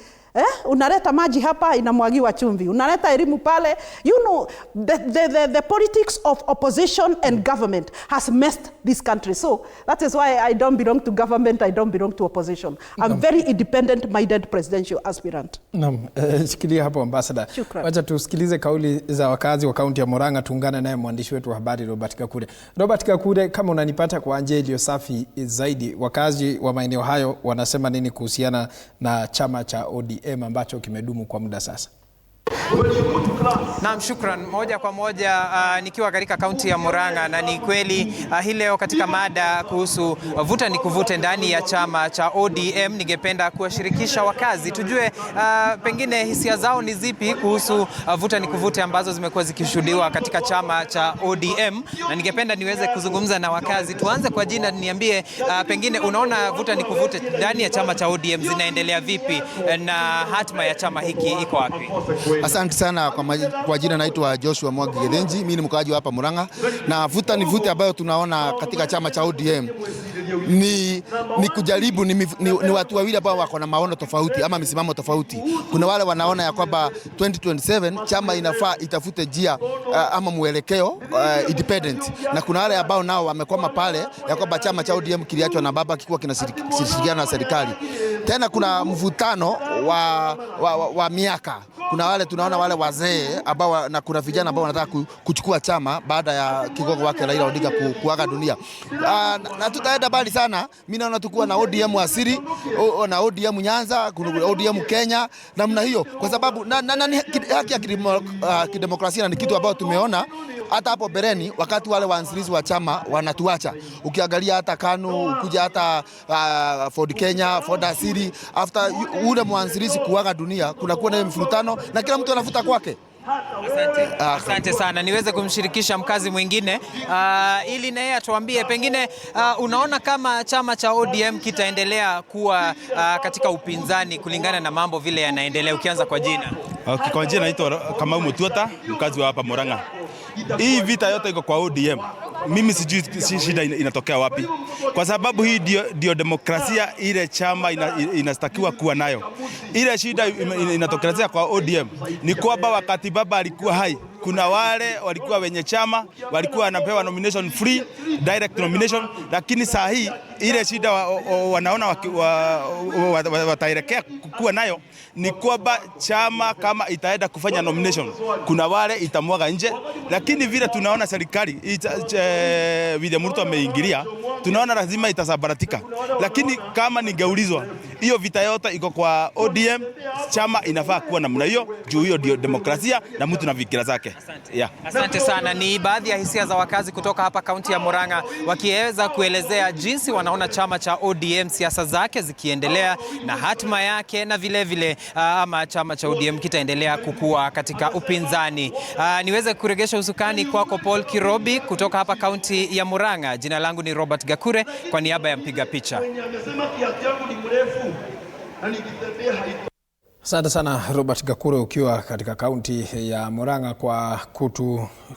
S4: Unaleta maji hapa inamwagiwa chumvi. Unaleta elimu pale. You know, the politics of opposition and government has messed this country. So that is why I don't belong to government, I don't belong to opposition. I'm very independent-minded presidential aspirant.
S1: Naam, shikilia hapo ambassador. Wacha tusikilize kauli za wakazi wa kaunti ya Murang'a, tuungane naye mwandishi wetu wa habari Robert Kakure. Robert Kakure, kama unanipata kwa njia iliyo safi zaidi, wakazi wa maeneo hayo wanasema nini kuhusiana na chama cha ODM ambacho kimedumu kwa muda sasa?
S2: Naam, shukran. Moja kwa moja nikiwa katika kaunti ya Murang'a, na ni kweli hii leo katika mada kuhusu vuta ni kuvute ndani ya chama cha ODM, ningependa kuwashirikisha wakazi tujue pengine hisia zao ni zipi kuhusu vuta ni kuvute ambazo zimekuwa zikishuhudiwa katika chama cha ODM, na ningependa niweze kuzungumza na wakazi. Tuanze kwa jina, niambie pengine unaona vuta ni kuvute ndani ya chama cha ODM zinaendelea vipi na hatima ya chama hiki iko wapi?
S22: Asante sana kwa jina, naitwa Joshua Mwangi Gedenji, mimi ni mkaaji hapa Murang'a, na vuta ni vute ambayo tunaona katika chama cha ODM ni kujaribu ni watu wawili ambao wako na maono tofauti ama misimamo tofauti. Kuna wale wanaona ya kwamba 2027 chama inafaa itafute njia ama mwelekeo independent, na kuna wale ambao nao wamekwama pale ya kwamba chama cha ODM kiliachwa na baba kikuwa kinashirikiana na serikali. Tena kuna mvutano wa miaka. Kuna wale tunaona wale wazee ambao na kuna vijana ambao wanataka kuchukua chama baada ya kigogo wake Raila Odinga kuaga dunia. Na tutaenda bali sana. Mimi naona tukua na ODM asili, na ODM Nyanza, kuna ODM Kenya, namna hiyo, kwa sababu haki ya kidemokrasia na ni kitu ambao tumeona hata hapo bereni wakati wale waanzilizi wa chama wanatuacha. Ukiangalia hata KANU, ukuja hata Ford Kenya, Ford asili, after ule mwanzilizi kuaga dunia kuna kuwa na mfurutano na kila mtu anafuta kwake.
S2: Asante sana. Niweze kumshirikisha mkazi mwingine ili naye atuambie pengine unaona kama chama cha ODM kitaendelea kuwa katika upinzani kulingana na mambo vile yanaendelea, ukianza kwa jina.
S8: Kwa jina naitwa Kamau Mutuota, mkazi wa hapa Murang'a. Hii vita yote iko kwa ODM. Mimi sijui shida inatokea wapi, kwa sababu hii ndio demokrasia ile chama inastakiwa kuwa nayo. Ile shida inatokelezea kwa ODM ni kwamba wakati baba alikuwa hai, kuna wale walikuwa wenye chama walikuwa wanapewa nomination free, direct nomination, lakini saa hii ile shida wanaona wataelekea kuwa nayo ni kwamba chama kama itaenda kufanya nomination, kuna wale itamwaga nje, lakini vile tunaona serikali William Ruto ameingilia, tunaona lazima itasabaratika. Lakini kama ningeulizwa, hiyo vita yote iko kwa ODM, chama inafaa kuwa namna hiyo, juu hiyo ndio demokrasia na mtu na fikira zake. Yeah.
S2: Asante sana. Ni baadhi ya hisia za wakazi kutoka hapa kaunti ya Murang'a wakiweza kuelezea jinsi wanaona chama cha ODM siasa zake zikiendelea na hatima yake, na vile ama chama cha ODM kitaendelea kukua katika upinzani. Niweze kuregesha usukani kwako Paul Kirobi kutoka hapa kaunti ya Murang'a. Jina langu ni Robert Gakure kwa niaba ya mpiga picha.
S1: Asante sana Robert Gakure ukiwa katika kaunti ya Murang'a kwa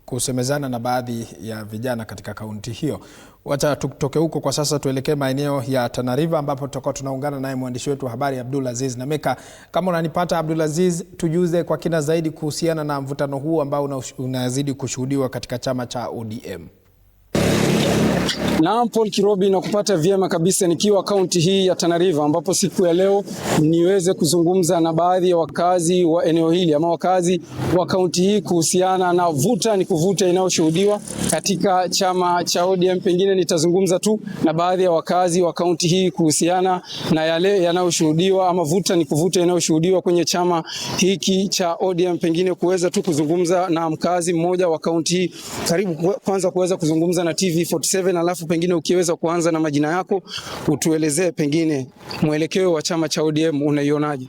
S1: kusemezana na baadhi ya vijana katika kaunti hiyo. Wacha tutoke huko kwa sasa tuelekee maeneo ya Tana River ambapo tutakuwa tunaungana naye mwandishi wetu wa habari Abdulaziz Nameka. Kama unanipata Abdulaziz, tujuze kwa kina zaidi kuhusiana na mvutano huu ambao unazidi kushuhudiwa katika chama cha ODM.
S9: Naam, Paul Kirobi, na kupata vyema kabisa nikiwa kaunti hii ya Tana River ambapo siku ya leo niweze kuzungumza na baadhi ya wakazi wa eneo hili ama wakazi wa kaunti hii kuhusiana na vuta ni kuvuta inayoshuhudiwa katika chama cha ODM. Pengine nitazungumza tu na baadhi ya wakazi wa kaunti hii kuhusiana na yale yanayoshuhudiwa ama vuta ni kuvuta inayoshuhudiwa kwenye chama hiki cha ODM. Pengine kuweza tu kuzungumza na mkazi mmoja wa kaunti hii. Karibu kwanza kuweza kuzungumza na TV47, alafu pengine ukiweza kuanza na majina yako utuelezee pengine mwelekeo wa chama cha ODM unaionaje?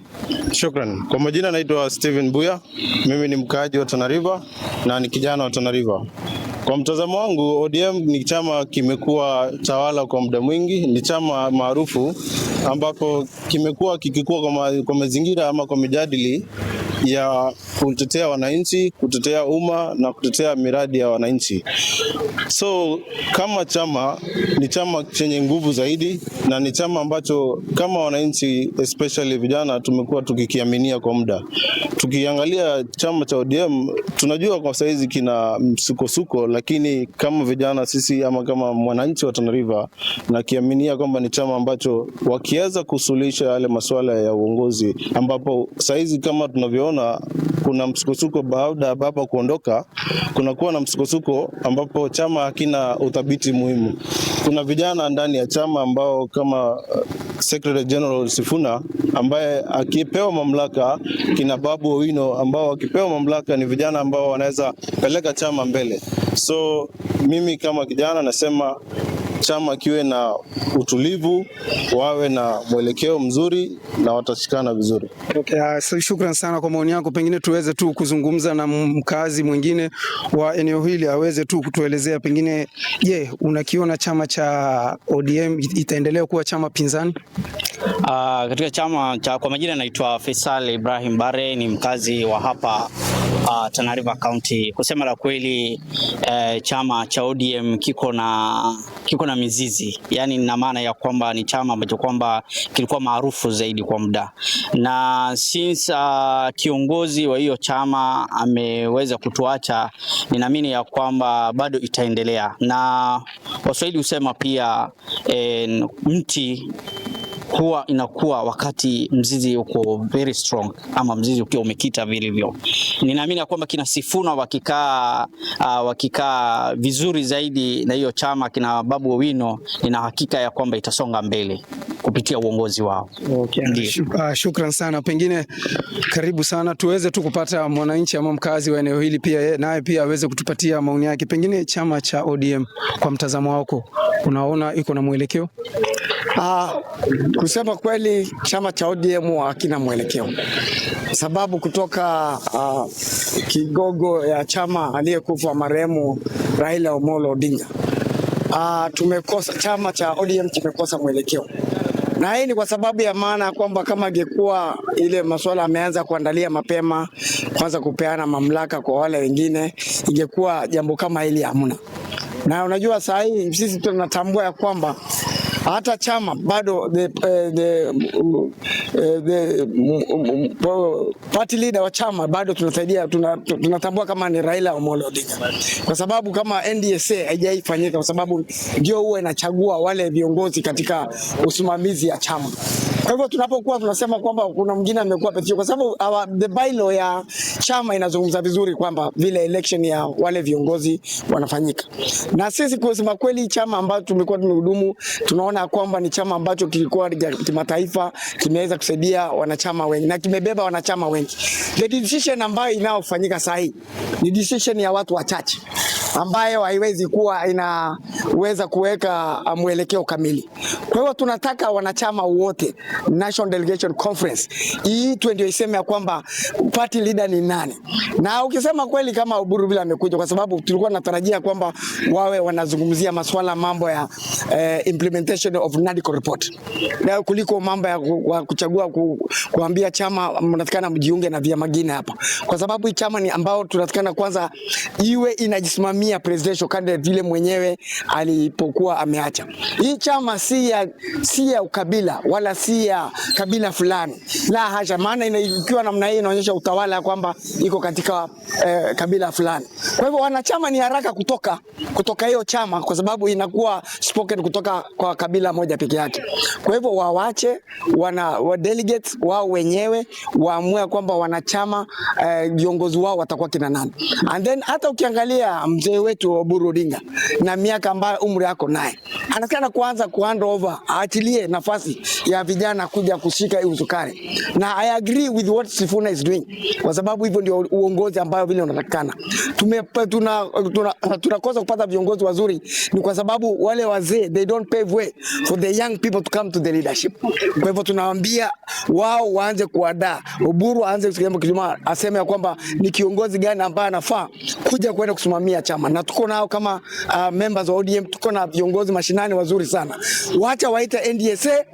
S23: Shukran. Kwa majina naitwa Steven Buya. Mimi ni mkaaji wa Tana River na ni kijana wa Tana River. Kwa mtazamo wangu, ODM ni chama kimekuwa tawala kwa muda mwingi, ni chama maarufu ambapo kimekuwa kikikua kwa mazingira ama kwa mijadili ya kutetea wananchi, kutetea umma na kutetea miradi ya wananchi. So kama chama ni chama chenye nguvu zaidi na ni chama ambacho kama wananchi especially vijana tumekuwa tukikiaminia kwa muda. Tukiangalia chama cha ODM tunajua kwa saizi kina msukosuko, lakini kama vijana sisi ama kama mwananchi wa Tana River na kiaminia kwamba ni chama ambacho wakiweza kusuluhisha yale masuala ya uongozi, ambapo saizi kama tunavyoona kuna msukosuko baada ya baba kuondoka, kuna kuwa na msukosuko ambapo chama hakina uthabiti muhimu. Kuna vijana ndani ya chama ambao kama Secretary General Sifuna ambaye akipewa mamlaka, kina Babu Owino ambao akipewa mamlaka ni vijana ambao wanaweza peleka chama mbele. So mimi kama kijana nasema chama kiwe na utulivu, wawe na mwelekeo mzuri na watashikana vizuri.
S9: Okay, so shukrani sana kwa maoni yako. Pengine tuweze tu kuzungumza na mkazi mwingine wa eneo hili aweze tu kutuelezea pengine, je, unakiona chama cha ODM itaendelea kuwa chama pinzani?
S24: Katika chama cha, kwa majina naitwa Faisal Ibrahim Bare, ni mkazi wa hapa Tana River County. Kusema la kweli, chama cha ODM kiko na mizizi, yani na maana ya kwamba ni chama ambacho kwamba kilikuwa maarufu zaidi kwa muda, na since kiongozi wa hiyo chama ameweza kutuacha, ninaamini ya kwamba bado itaendelea, na Waswahili husema pia mti huwa inakuwa wakati mzizi uko very strong ama mzizi ukiwa umekita vilivyo. Ninaamini ya kwamba kina Sifuna wakikaa vizuri zaidi na hiyo chama, kina Babu Owino, nina hakika ya kwamba itasonga mbele kupitia uongozi wao.
S9: Okay. Shukran sana. Pengine karibu sana tuweze tu kupata mwananchi ama mkazi wa eneo hili pia naye pia aweze kutupatia maoni yake. Pengine chama cha ODM kwa mtazamo wako unaona iko na mwelekeo?
S25: Kusema kweli chama cha ODM hakina mwelekeo. Sababu kutoka kigogo ya chama aliyekufa marehemu Raila Amolo Odinga, chama cha ODM kimekosa mwelekeo. na hii ni kwa sababu ya maana kwamba kama ingekuwa ile masuala ameanza kuandalia mapema, kwanza kupeana mamlaka kwa wale wengine, ingekuwa jambo kama hili hamna. Na unajua saa hii sisi tunatambua ya kwamba hata chama bado the party leader wa chama bado tunatambua kama ni Raila Amolo Odinga, kwa sababu kama NDSA haijaifanyika, kwa sababu ndio huwa inachagua wale viongozi katika usimamizi ya chama. Kwa hivyo tunapokuwa tunasema kwamba kuna mwingine amekuwa petio, kwa sababu the bylaw ya chama inazungumza vizuri kwamba vile election ya wale viongozi wanafanyika. Na sisi kusema kweli chama ambacho tumekuwa tumehudumu, tunaona kwamba ni chama ambacho kilikuwa kimataifa, kimeweza kusaidia wanachama wengi na kimebeba wanachama wengi. The decision ambayo inayofanyika sasa hii ni decision ya watu wachache ambayo haiwezi kuwa inaweza kuweka mwelekeo kamili. Kwa hiyo tunataka wanachama wote, National Delegation Conference iitwe ndio iseme ya kwamba party leader ni nani. Na ukisema kweli kama Oburu bila amekuja, kwa sababu tulikuwa tunatarajia kwamba wawe wanazungumzia masuala mambo ya implementation of NADCO report, na kuliko mambo ya kuchagua kuambia chama mnatakana mjiunge na vyama vingine hapa, kwa sababu hii chama ni ambao tunatakana kwanza iwe inajisimamia presidential candidate vile mwenyewe alipokuwa ameacha. Hii chama si ya ukabila wala si ya kabila fulani, la hasha. Maana ikiwa namna hii inaonyesha utawala kwamba iko katika kabila fulani. Kwa hivyo wanachama ni haraka kutoka hiyo chama, kwa sababu inakuwa spoken kutoka kwa kabila moja peke yake. Kwa hivyo wawache wa delegates wao wenyewe waamue kwamba wanachama viongozi wao watakuwa kina nani. And then hata ukiangalia mzee wetu Oburu Odinga na miaka ambayo umri yako naye, anataka kuanza hand over, aachilie nafasi ya vijana kuja kushika hii usukani. Na I agree with what Sifuna is doing, kwa sababu hivyo ndio uongozi ambao vile unatakana. Tunakosa kupata viongozi wazuri ni kwa sababu wale wazee they don't pave way for the young people to come to the leadership. Kwa hivyo tunawaambia wao waanze kuandaa. Oburu aanze kusema, aseme ya kwamba ni kiongozi gani ambaye anafaa kuja kwenda kusimamia chama. Na tuko nao kama members wa ODM, tuko na viongozi mashinani wazuri sana. Wacha waite NDSA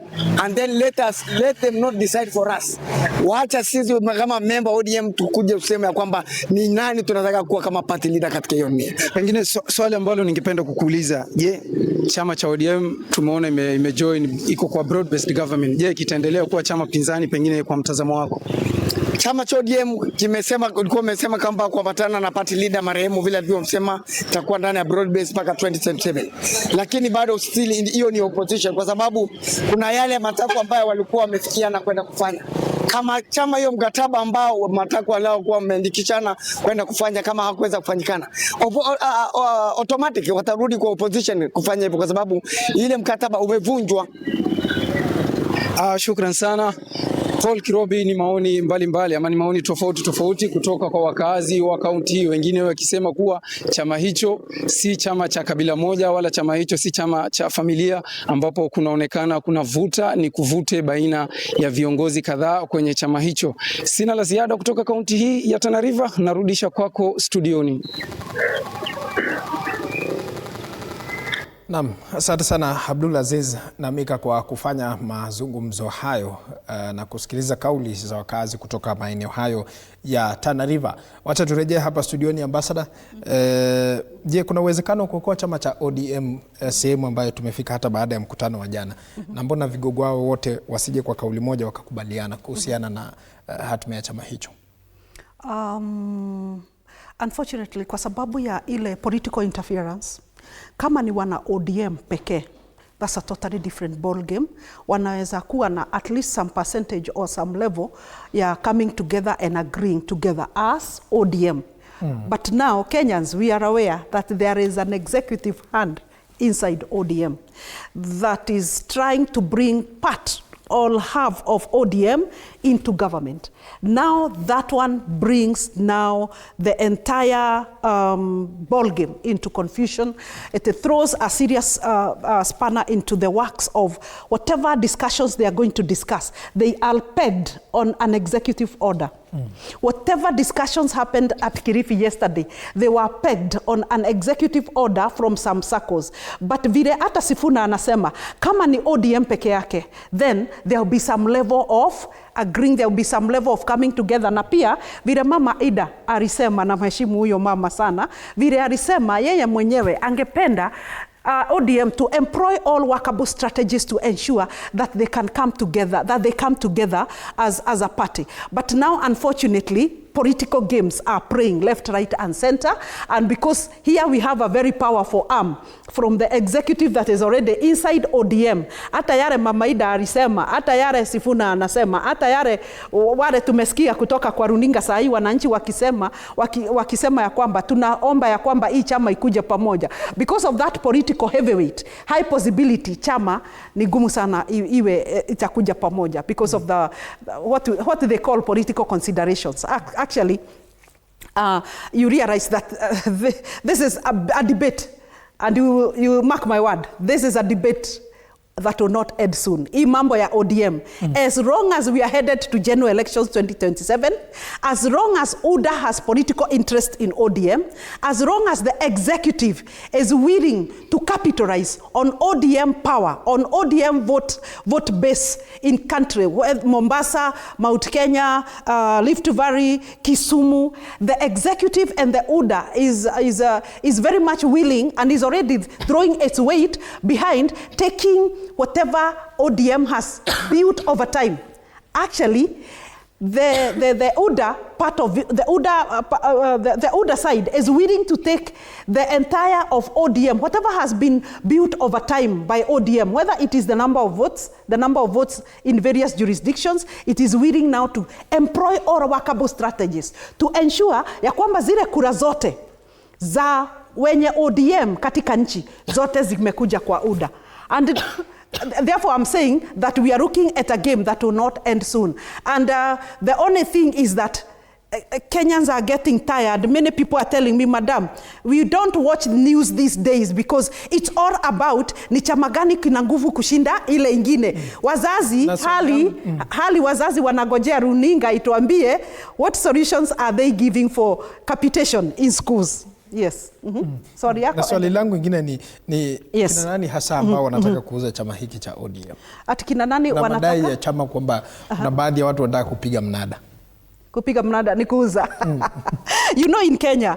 S25: and then let them not decide for us. Wacha sisi kama member ODM tukuje kusema ya kwamba ni nani tunataka kuwa kama party leader katika hiyo nia.
S9: Pengine swali ambalo ningependa kukuuliza, je, chama cha ODM tumeona imejoin iko kwa broad based government. Je, kitaendelea kuwa chama pinzani pengine kwa mtazamo wako?
S25: Chama cha ODM ulikuwa umesema kwamba kuambatana na party leader marehemu vile alivyosema itakuwa ndani ya broad base mpaka 2027. Lakini bado still hiyo ni opposition, kwa sababu kuna yale matakwa ambayo walikuwa wamefikiana kwenda kufanya. Kama chama hiyo mkataba ambao matakwa lao kuwa wameandikishana kwenda kufanya kama hakuweza kufanyikana, automatic watarudi kwa opposition kufanya hivyo, kwa sababu ile mkataba umevunjwa.
S9: Shukran sana Paul Kirobi. Ni maoni mbalimbali ama ni maoni tofauti kutoka kwa wakazi wa kaunti hii, wengine wakisema kuwa chama hicho si chama cha kabila moja wala chama hicho si chama cha familia, ambapo kunaonekana kuna vuta ni kuvute baina ya viongozi kadhaa kwenye chama hicho. Sina la ziada kutoka kaunti hii ya Tana River, narudisha kwako studioni.
S1: Naam, asante sana Abdulaziz Namika kwa kufanya mazungumzo hayo na kusikiliza kauli za wakazi kutoka maeneo hayo ya Tana River. Wacha turejee hapa studioni Ambassador. Je, kuna uwezekano kwa chama cha ODM sehemu ambayo tumefika hata baada ya mkutano wa jana, na mbona vigogo wao wote wasije kwa kauli moja wakakubaliana kuhusiana na hatima ya chama hicho?
S4: Unfortunately, kwa sababu ya ile political interference, kama ni wana ODM pekee, that's a totally different ball game. Wanaweza kuwa na at least some percentage or some level ya coming together and agreeing together as ODM. But now Kenyans, we are aware that there is an executive hand inside ODM that is trying to bring part or half of ODM into government. Now that one brings now the entire ball game into confusion. It throws a serious spanner into the works of whatever discussions they are going to discuss. They are pegged on an executive order. Whatever discussions happened at Kilifi yesterday, they were pegged on an executive order from some circles. But vile hata Sifuna anasema, kama ni ODM peke yake, then there will be some level of agreeing, there will be some level of coming together. Na pia vile mama Ida alisema, na mheshimu huyo mama sana, vile alisema yeye mwenyewe angependa ODM to employ all workable strategies to ensure that they can come together, as a party. But now, unfortunately, political games are playing left, right, and center. And because here we have a very powerful arm from the executive that is already inside ODM. Hata yale Mama Ida alisema, hata yale Sifuna anasema, hata yale wale tumesikia kutoka kwa runinga saa hii wananchi wakisema ya kwamba tunaomba ya kwamba hii chama ikuje pamoja. Because of that political heavyweight, high possibility chama ni gumu sana iwe itakuja pamoja because of the what they call political considerations. Actually, you realize that this is a debate, and you mark my word, this is a debate that will not end soon. Hii mambo ya ODM, as long as we are headed to general elections 2027, as long as UDA has political interest in ODM, as long as the executive is willing to capitalize on ODM power, on ODM vote base in country, Mombasa, Mount Kenya, Rift Valley, Kisumu, the executive and the UDA is very much willing and is already throwing its weight behind taking whatever ODM has built over time. Actually, the UDA part of the UDA side is willing to take the entire of ODM, whatever has been built over time by ODM, whether it is the number of votes in various jurisdictions, it is willing now to employ all workable strategies to ensure ya kwamba zile kura zote za wenye ODM katika nchi zote zimekuja kwa UDA. And therefore, I'm saying that we are looking at a game that will not end soon. And the only thing is that Kenyans are getting tired. Many people are telling me, Madam, we don't watch the news these days because it's all about ni chama gani kina nguvu kushinda ile ingine. Wazazi, hali wazazi wanagojea runinga ituambie what solutions are they giving for capitation in schools. Yes. Sorry yako.
S1: Na swali langu ingine ni yes. Kina nani hasa ambao wanataka kuuza chama hiki cha ODM?
S4: Ati kina nani
S1: na
S4: wanataka?
S1: Madai ya chama kwamba na baadhi ya watu wanataka kupiga mnada.
S4: Kupiga mnada ni kuuza. You know, in Kenya,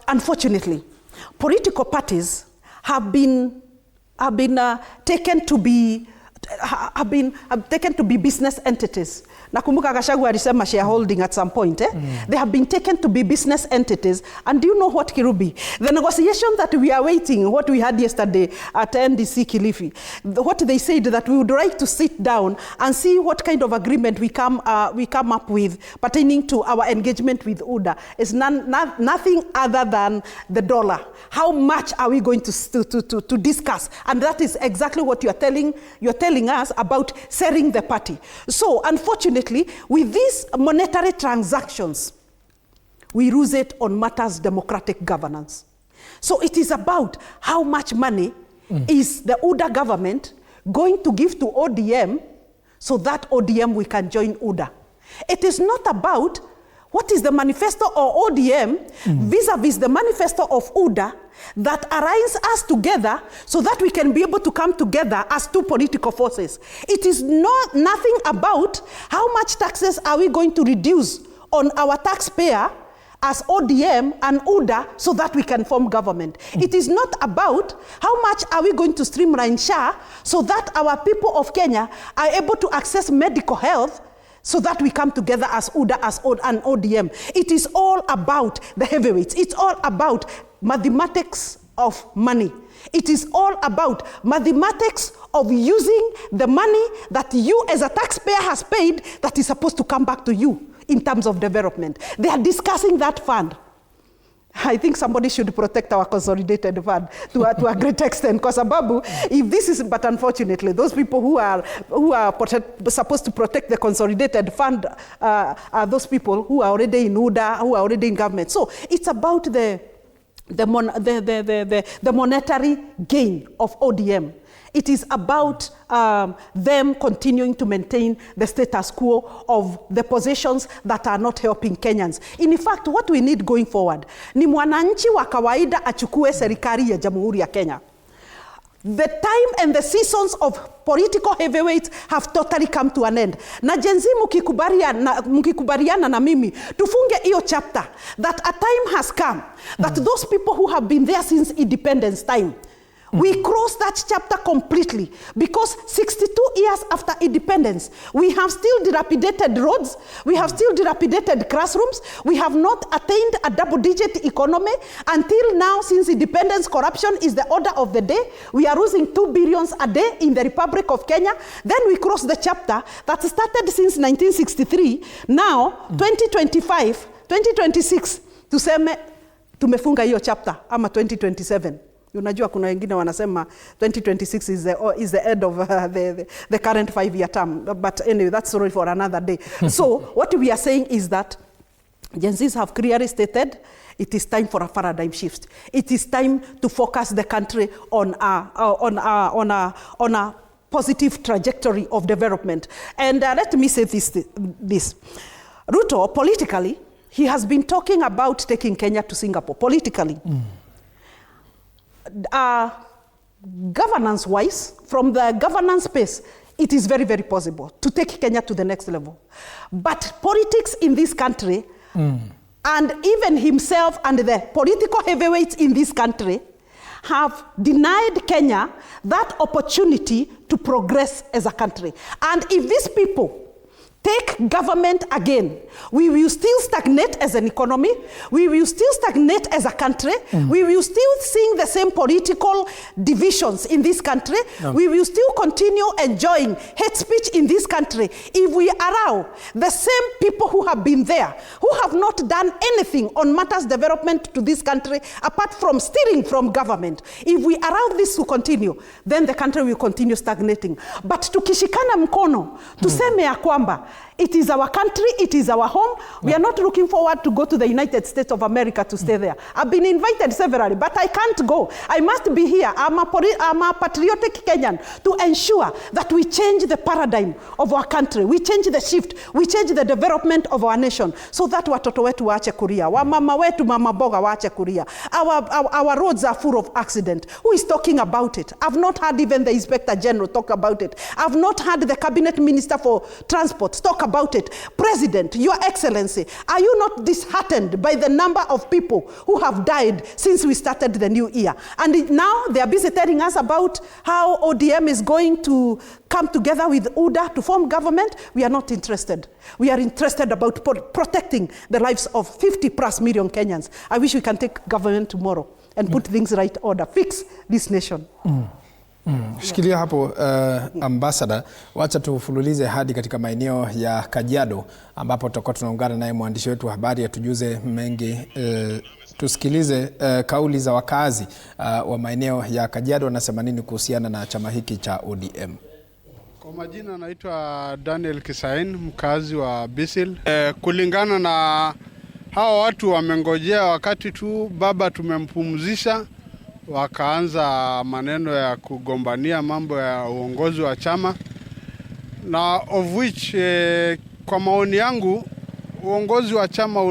S4: unfortunately, political parties have been taken to be business entities. Nakumbuka Gachagua alisema shareholding at some point. They have been taken to be business entities. And do you know what, Kirubi? The negotiation that we are waiting, what we had yesterday at NDC Kilifi, what they said that we would like to sit down and see what kind of agreement we come up with pertaining to our engagement with UDA is nothing other than the dollar. How much are we going to discuss? And that is exactly what you're telling us about selling the party. So unfortunately, with these monetary transactions, we lose it on matters democratic governance. So it is about how much money is the UDA government going to give to ODM so that ODM we can join UDA. It is not about what is the manifesto of ODM vis-a-vis the manifesto of UDA that aligns us together so that we can be able to come together as two political forces. It is nothing about how much taxes are we going to reduce on our taxpayer as ODM and UDA so that we can form government. It is not about how much are we going to streamline SHA so that our people of Kenya are able to access medical health so that we come together as UDA and ODM. It is all about the heavyweights. It's all about mathematics of money. It is all about mathematics of using the money that you as a taxpayer has paid that is supposed to come back to you in terms of development. They are discussing that fund. I think somebody should protect our consolidated fund to a great extent. Because Ababu, if this is, but unfortunately, those people who are supposed to protect the consolidated fund are those people who are already in UDA, who are already in government. So it's about the monetary gain of ODM. It is about them continuing to maintain the status quo of the positions that are not helping Kenyans. In fact, what we need going forward ni mwananchi wa kawaida achukue serikali ya Jamhuri ya Kenya. The time and the seasons of political heavyweights have totally come to an end. Na jenzi mkikubaliana na mimi, tufunge hiyo chapter that a time has come that those people who have been there since independence time, we cross that chapter completely, because 62 years after independence, we have still dilapidated roads, we have still dilapidated classrooms, we have not attained a double-digit economy. Until now, since independence, corruption is the order of the day. We are losing 2 billion a day in the Republic of Kenya. Then we cross the chapter that started since 1963. Now, 2025, 2026, tuseme tumefunga hiyo chapter, ama 2027. Unajua kuna wengine wanasema 2026 is the end of the current 5-year term. But anyway, that's story for another day. So what we are saying is that Gen Zs have clearly stated it is time for a paradigm shift. It is time to focus the country on a positive trajectory of development. And let me say this. Ruto, politically, he has been talking about taking Kenya to Singapore, politically. Governance-wise, from the governance space, it is very, very possible to take Kenya to the next level. But politics in this country, and even himself and the political heavyweights in this country, have denied Kenya that opportunity to progress as a country. And if these people take government again, we will still stagnate as an economy, we will still stagnate as a country, we will still see the same political divisions in this country, we will still continue enjoying hate speech in this country if we allow the same people who have been there, who have not done anything on matters development to this country apart from stealing from government. If we allow this to continue, then the country will continue stagnating. But tukishikana mkono, tuseme ya kwamba it is our country, it is our home. We are not looking forward to go to the United States of America to stay there. I've been invited severally, but I can't go. I must be here. I'm a patriotic Kenyan to ensure that we change the paradigm of our country. We change the shift. We change the development of our nation so that watoto wetu waache kulia. Wamama wetu mama boga waache kulia. Our roads are full of accident. Who is talking about it? I've not heard even the Inspector General talk about it. I've not heard the Cabinet Minister for Transport talk about it. President, Your Excellency, are you not disheartened by the number of people who have died since we started the new year? And now they are busy telling us about how ODM is going to come together with UDA to form government. We are not interested. We are interested about protecting the lives of 50+ million Kenyans. I wish we can take government tomorrow and put things right order, fix this nation.
S1: Shikilia hapo Ambassador, wacha tufululize hadi katika maeneo ya Kajiado ambapo tutakuwa tunaungana naye mwandishi wetu wa habari atujuze mengi. Tusikilize kauli za wakazi wa maeneo ya Kajiado wanasema nini kuhusiana na chama hiki cha ODM.
S7: Kwa majina naitwa Daniel Kisain, mkazi wa Bisil. Kulingana na hawa watu wamengojea wakati tu baba tumempumzisha, wakaanza maneno ya kugombania mambo ya uongozi wa chama, na of which kwa maoni yangu uongozi wa chama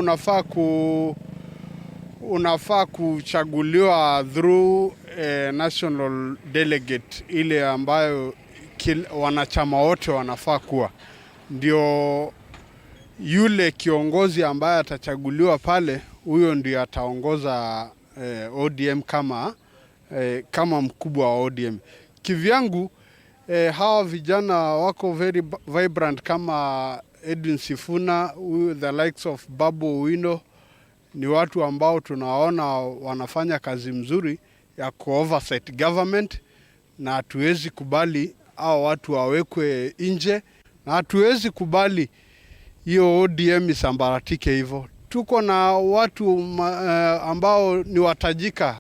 S7: unafaa kuchaguliwa through national delegate, ile ambayo wanachama wote wanafaa kuwa ndio yule kiongozi ambaye atachaguliwa pale, huyo ndio ataongoza ODM kama mkubwa wa ODM. Kivyangu hawa vijana wako very vibrant kama Edwin Sifuna, the likes of Babu Owino, ni watu ambao tunaona wanafanya kazi mzuri ya ku-oversight government, na hatuwezi kubali hao watu wawekwe nje, na hatuwezi kubali hiyo ODM isambaratike hivyo. Tuko na watu ambao ni watajika.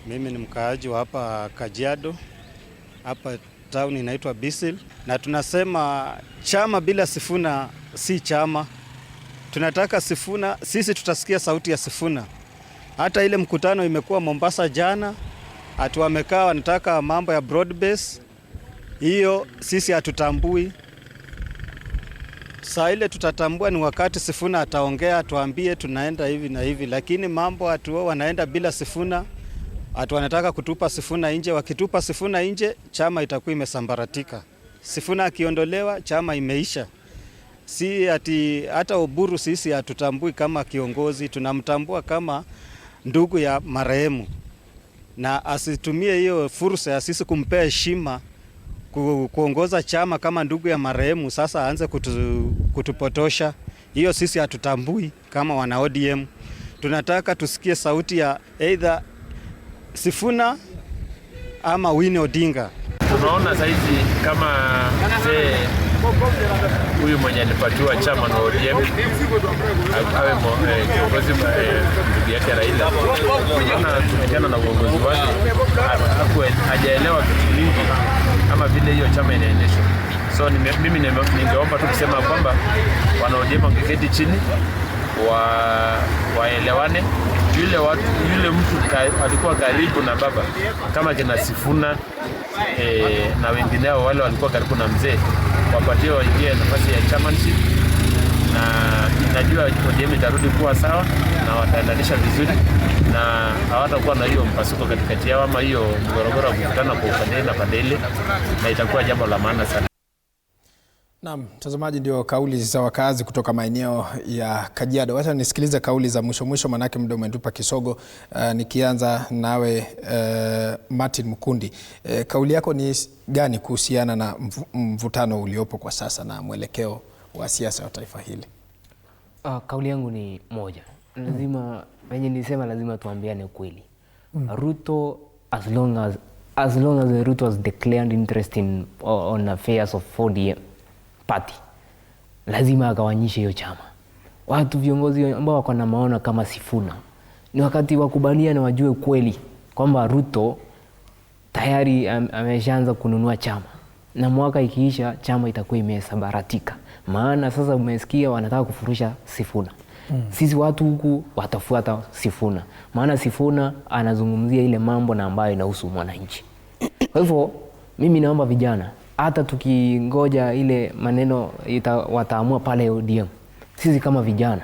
S10: Mimi ni mkaaji wa hapa Kajiado, hapa town inaitwa Bisil, na tunasema chama bila Sifuna si chama. Tunataka Sifuna, sisi tutasikia sauti ya Sifuna. Hata ile mkutano imekuwa Mombasa jana, atu wamekaa wanataka mambo ya broad base, Hiyo sisi hatutambui. Saa ile tutatambua ni wakati Sifuna ataongea tuambie tunaenda hivi na hivi, lakini mambo watu wanaenda bila Sifuna. Watu wanataka kutupa Sifuna nje. Wakitupa Sifuna nje, chama itakuwa imesambaratika. Sifuna akiondolewa, chama imeisha. Si ati hata Oburu sisi hatutambui kama kiongozi, tunamtambua kama ndugu ya marehemu, na asitumie hiyo fursa ya sisi kumpea heshima kuongoza chama kama ndugu ya marehemu. Sasa aanze kutupotosha. Hiyo sisi hatutambui kama wana ODM. Tunataka tusikie sauti ya either Sifuna ama Winnie Odinga.
S11: Tunaona saizi kama mzee huyu mwenye alipatiwa chama na ODM awe kiongozi ndugu yake Raila. Tunaona tumejana na uongozi wake hajaelewa vitu vingi ama vile hiyo chama inaendeshwa. So mimi ningeomba tu kusema kwamba wana ODM wangeketi chini waelewane. Yule mtu alikuwa karibu na baba kama kina Sifuna na wengineo wale walikuwa karibu na mzee, wapatie waingie nafasi ya chairmanship, na najua ODM itarudi kuwa sawa na wataendanisha vizuri na hawatakuwa na hiyo mpasuko katikati yao ama hiyo mgorogoro wa kukutana kwa upande na pande ile, na itakuwa jambo la maana sana.
S1: Naam, mtazamaji, ndio kauli za wakazi kutoka maeneo ya Kajiado. Wacha nisikilize kauli za mwisho manake muda umetupa kisogo. Nikianza nawe Martin Mukundi. Kauli yako ni gani kuhusiana na mvutano uliopo kwa sasa na mwelekeo wa siasa wa taifa hili?
S5: Kauli yangu ni moja. Lazima wenye nisema lazima tuambiane ukweli. Ruto as long as Ruto has declared interest on affairs of ODM party, lazima agawanyishe hiyo chama. Watu viongozi ambao wako na maono kama Sifuna ni wakati wakubaliana na wajue kweli kwamba Ruto tayari ameshaanza kununua chama, na mwaka ikiisha chama itakuwa imesambaratika. Maana sasa umesikia wanataka kufurusha Sifuna. Sisi watu huku watafuata Sifuna, maana Sifuna anazungumzia ile mambo na ambayo inahusu mwananchi. Kwa hivyo mimi naomba vijana, hata tukingoja ile maneno wataamua pale ODM, sisi kama vijana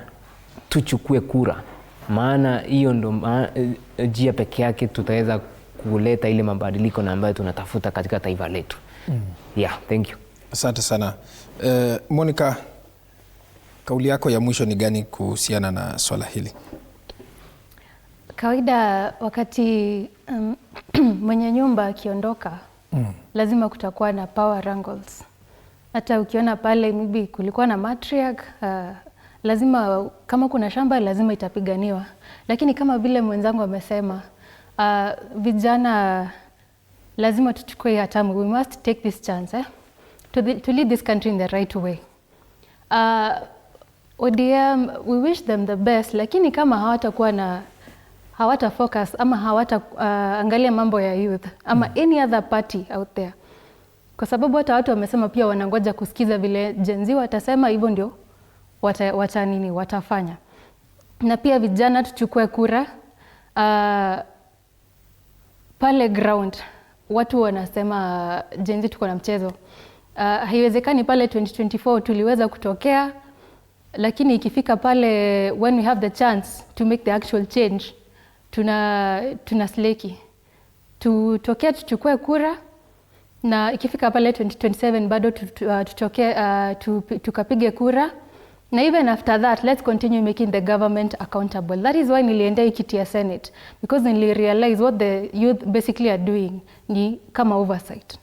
S5: tuchukue kura, maana hiyo ndo njia pekee yake tutaweza kuleta ile mabadiliko na ambayo tunatafuta katika taifa letu. Yeah, thank you.
S1: Asante sana. Monica, kauli yako ya mwisho ni gani kuhusiana na swala hili?
S6: Kawaida wakati mwenye nyumba akiondoka, lazima kutakuwa na power wrangles. Hata ukiona pale maybe kulikuwa na matriarch, lazima kama kuna shamba lazima itapiganiwa. Lakini kama vile mwenzangu amesema, vijana lazima tuchukue hatamu. We must take this chance to lead this country in the right way. ODM, we wish them the best, lakini kama hawata focus ama hawata angalia mambo ya youth ama any other party out there, kwa sababu hata watu wamesema pia wanangoja kusikiza vile Gen Z watasema, hivyo ndio watafanya. Na pia vijana tuchukue kura. Pale ground watu wanasema Gen Z tuko na mchezo. Haiwezekani pale 2024 tuliweza kutokea, lakini ikifika pale when we have the chance to make the actual change, tuna sleki. Tutokea tuchukue kura, na ikifika pale 2027 bado tukapige kura, na even after that let's continue making the government accountable. That is why niliendea kiti ya Senate, because nili realize what the youth basically are doing ni kama oversight.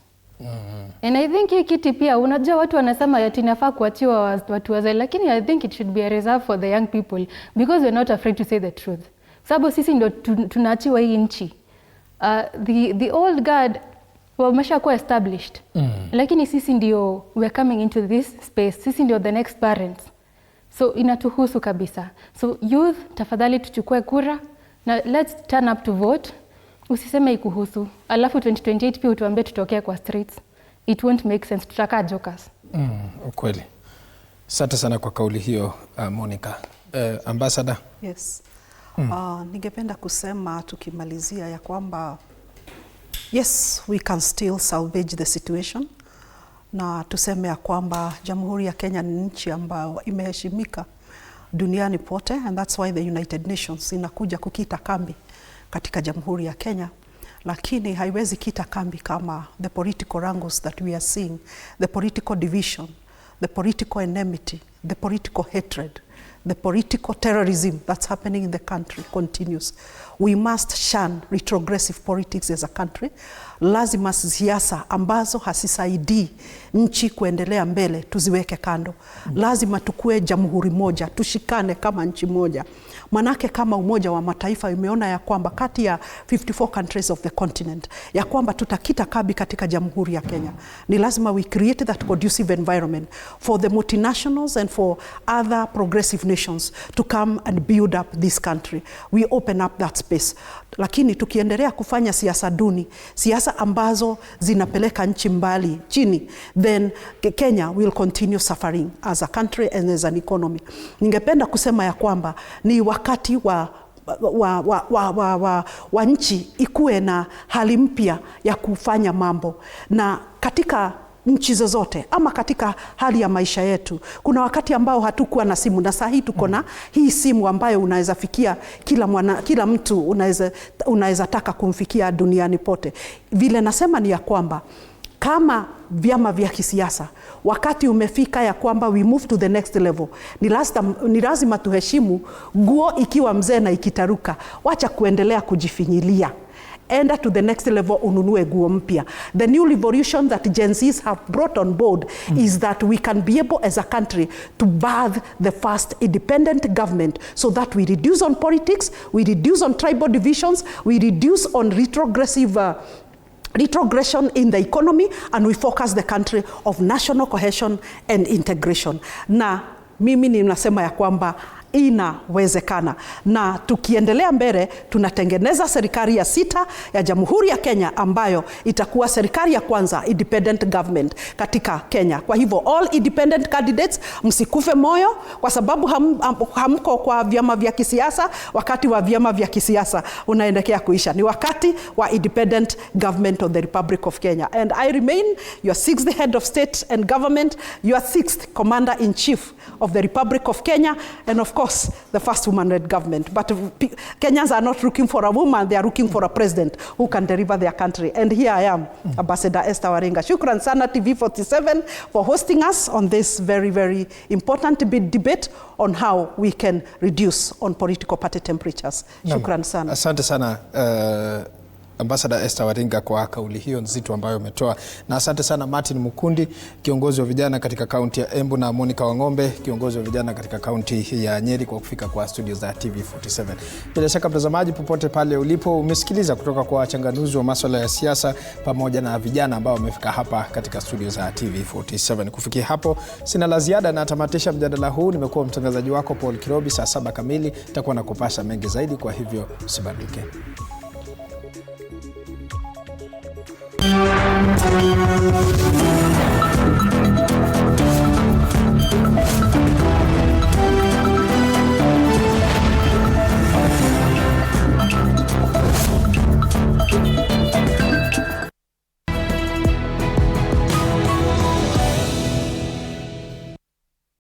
S6: And I think hii kiti pia, unajua watu wanasema ati inafaa kuachiwa watu wazee, lakini I think it should be a reserve for the young people, because we're not afraid to say the truth. Sababu sisi ndio tunaachiwa hii nchi. The old guard wameshakuwa established, lakini sisi ndio we're coming into this space. Sisi ndio the next parents, so inatuhusu kabisa. So youth, tafadhali tuchukue kura na let's turn up to vote. Usiseme ikuhusu alafu 2028 pia utuambie tutokea kwa streets. It won't make sense, tutakaa jokers.
S1: Ukweli. Asante sana kwa kauli hiyo, Monica. Ambassador?
S4: Yes. Ningependa kusema tukimalizia ya kwamba yes, we can still salvage the situation na tuseme ya kwamba Jamhuri ya Kenya ni nchi ambayo imeheshimika duniani pote, and that's why the United Nations inakuja kukita kambi katika Jamhuri ya Kenya, lakini haiwezi kita kambi kama the political wrangles that we are seeing, the political division, the political enmity, the political hatred, the political terrorism that's happening in the country continues. We must shun retrogressive politics as a country. Lazima siasa ambazo hasisaidii nchi kuendelea mbele tuziweke kando. Lazima tukue jamhuri moja, tushikane kama nchi moja. Manake kama Umoja wa Mataifa imeona ya kwamba kati ya 54 countries of the continent ya kwamba tutakita kambi katika Jamhuri ya Kenya. Ni lazima we create that conducive environment for the multinationals and for other progressive nations to come and build up this country. We open up that space. Lakini tukiendelea kufanya siasa duni, siasa ambazo zinapeleka nchi mbali chini, then Kenya will continue suffering as a country and as an economy. Ningependa kusema ya kwamba ni wakati wa nchi ikuwe na hali mpya ya kufanya mambo, na katika nchi zozote ama katika hali ya maisha yetu kuna wakati ambao hatukuwa na simu, na sasa hii tuko na hii simu ambayo unaweza fikia kila mtu unaweza taka kumfikia duniani pote. Vile nasema ni ya kwamba kama vyama vya kisiasa wakati umefika ya kwamba we move to the next level, ni lazima tuheshimu guo ikiwa mzee na ikitaruka. Wacha kuendelea kujifinyilia. Enter to the next level, ununue guo mpya. The new revolution that Gen Zs have brought on board is that we can be able as a country to birth the first independent government, so that we reduce on politics, we reduce on tribal divisions, we reduce on retrogression in the economy, and we focus the country of national cohesion and integration. Na mimi ninasema ya kwamba inawezekana, na tukiendelea mbele tunatengeneza serikali ya 6 ya Jamhuri ya Kenya ambayo itakuwa serikali ya kwanza independent government katika Kenya. Kwa hivyo all independent candidates, msikufe moyo kwa sababu hamko kwa vyama vya kisiasa. Wakati wa vyama vya kisiasa unaendelea kuisha. Ni wakati wa independent government of the Republic of Kenya, and I remain your 6th head of state and government, your 6th commander in chief of the Republic of Kenya, and of course the first woman-led government. But Kenyans are not looking for a woman, they are looking for a president who can deliver their country. And here I am, Ambassador Esther Waringa. Shukran sana TV47 for hosting us on this very, very important debate on how we can reduce on political party temperatures. Shukran sana.
S1: Asante sana Ambassador Esther Waringa kwa kauli hiyo nzito ambayo umetoa, na asante sana Martin Mukundi, kiongozi wa vijana katika kaunti ya Embu, na Monica Wangombe, kiongozi wa vijana katika kaunti ya Nyeri, kwa kufika kwa studio za TV47. Bila shaka mtazamaji, popote pale ulipo, umesikiliza kutoka kwa wachanganuzi wa masuala ya siasa pamoja na vijana ambao wamefika hapa katika studio za TV47. Kufikia hapo sina la ziada, na tamatisha mjadala huu. Nimekuwa mtangazaji wako Paul Kirobi. Saa 7 kamili nitakuwa nakupasha mengi zaidi, kwa hivyo usibanduke. Thank you.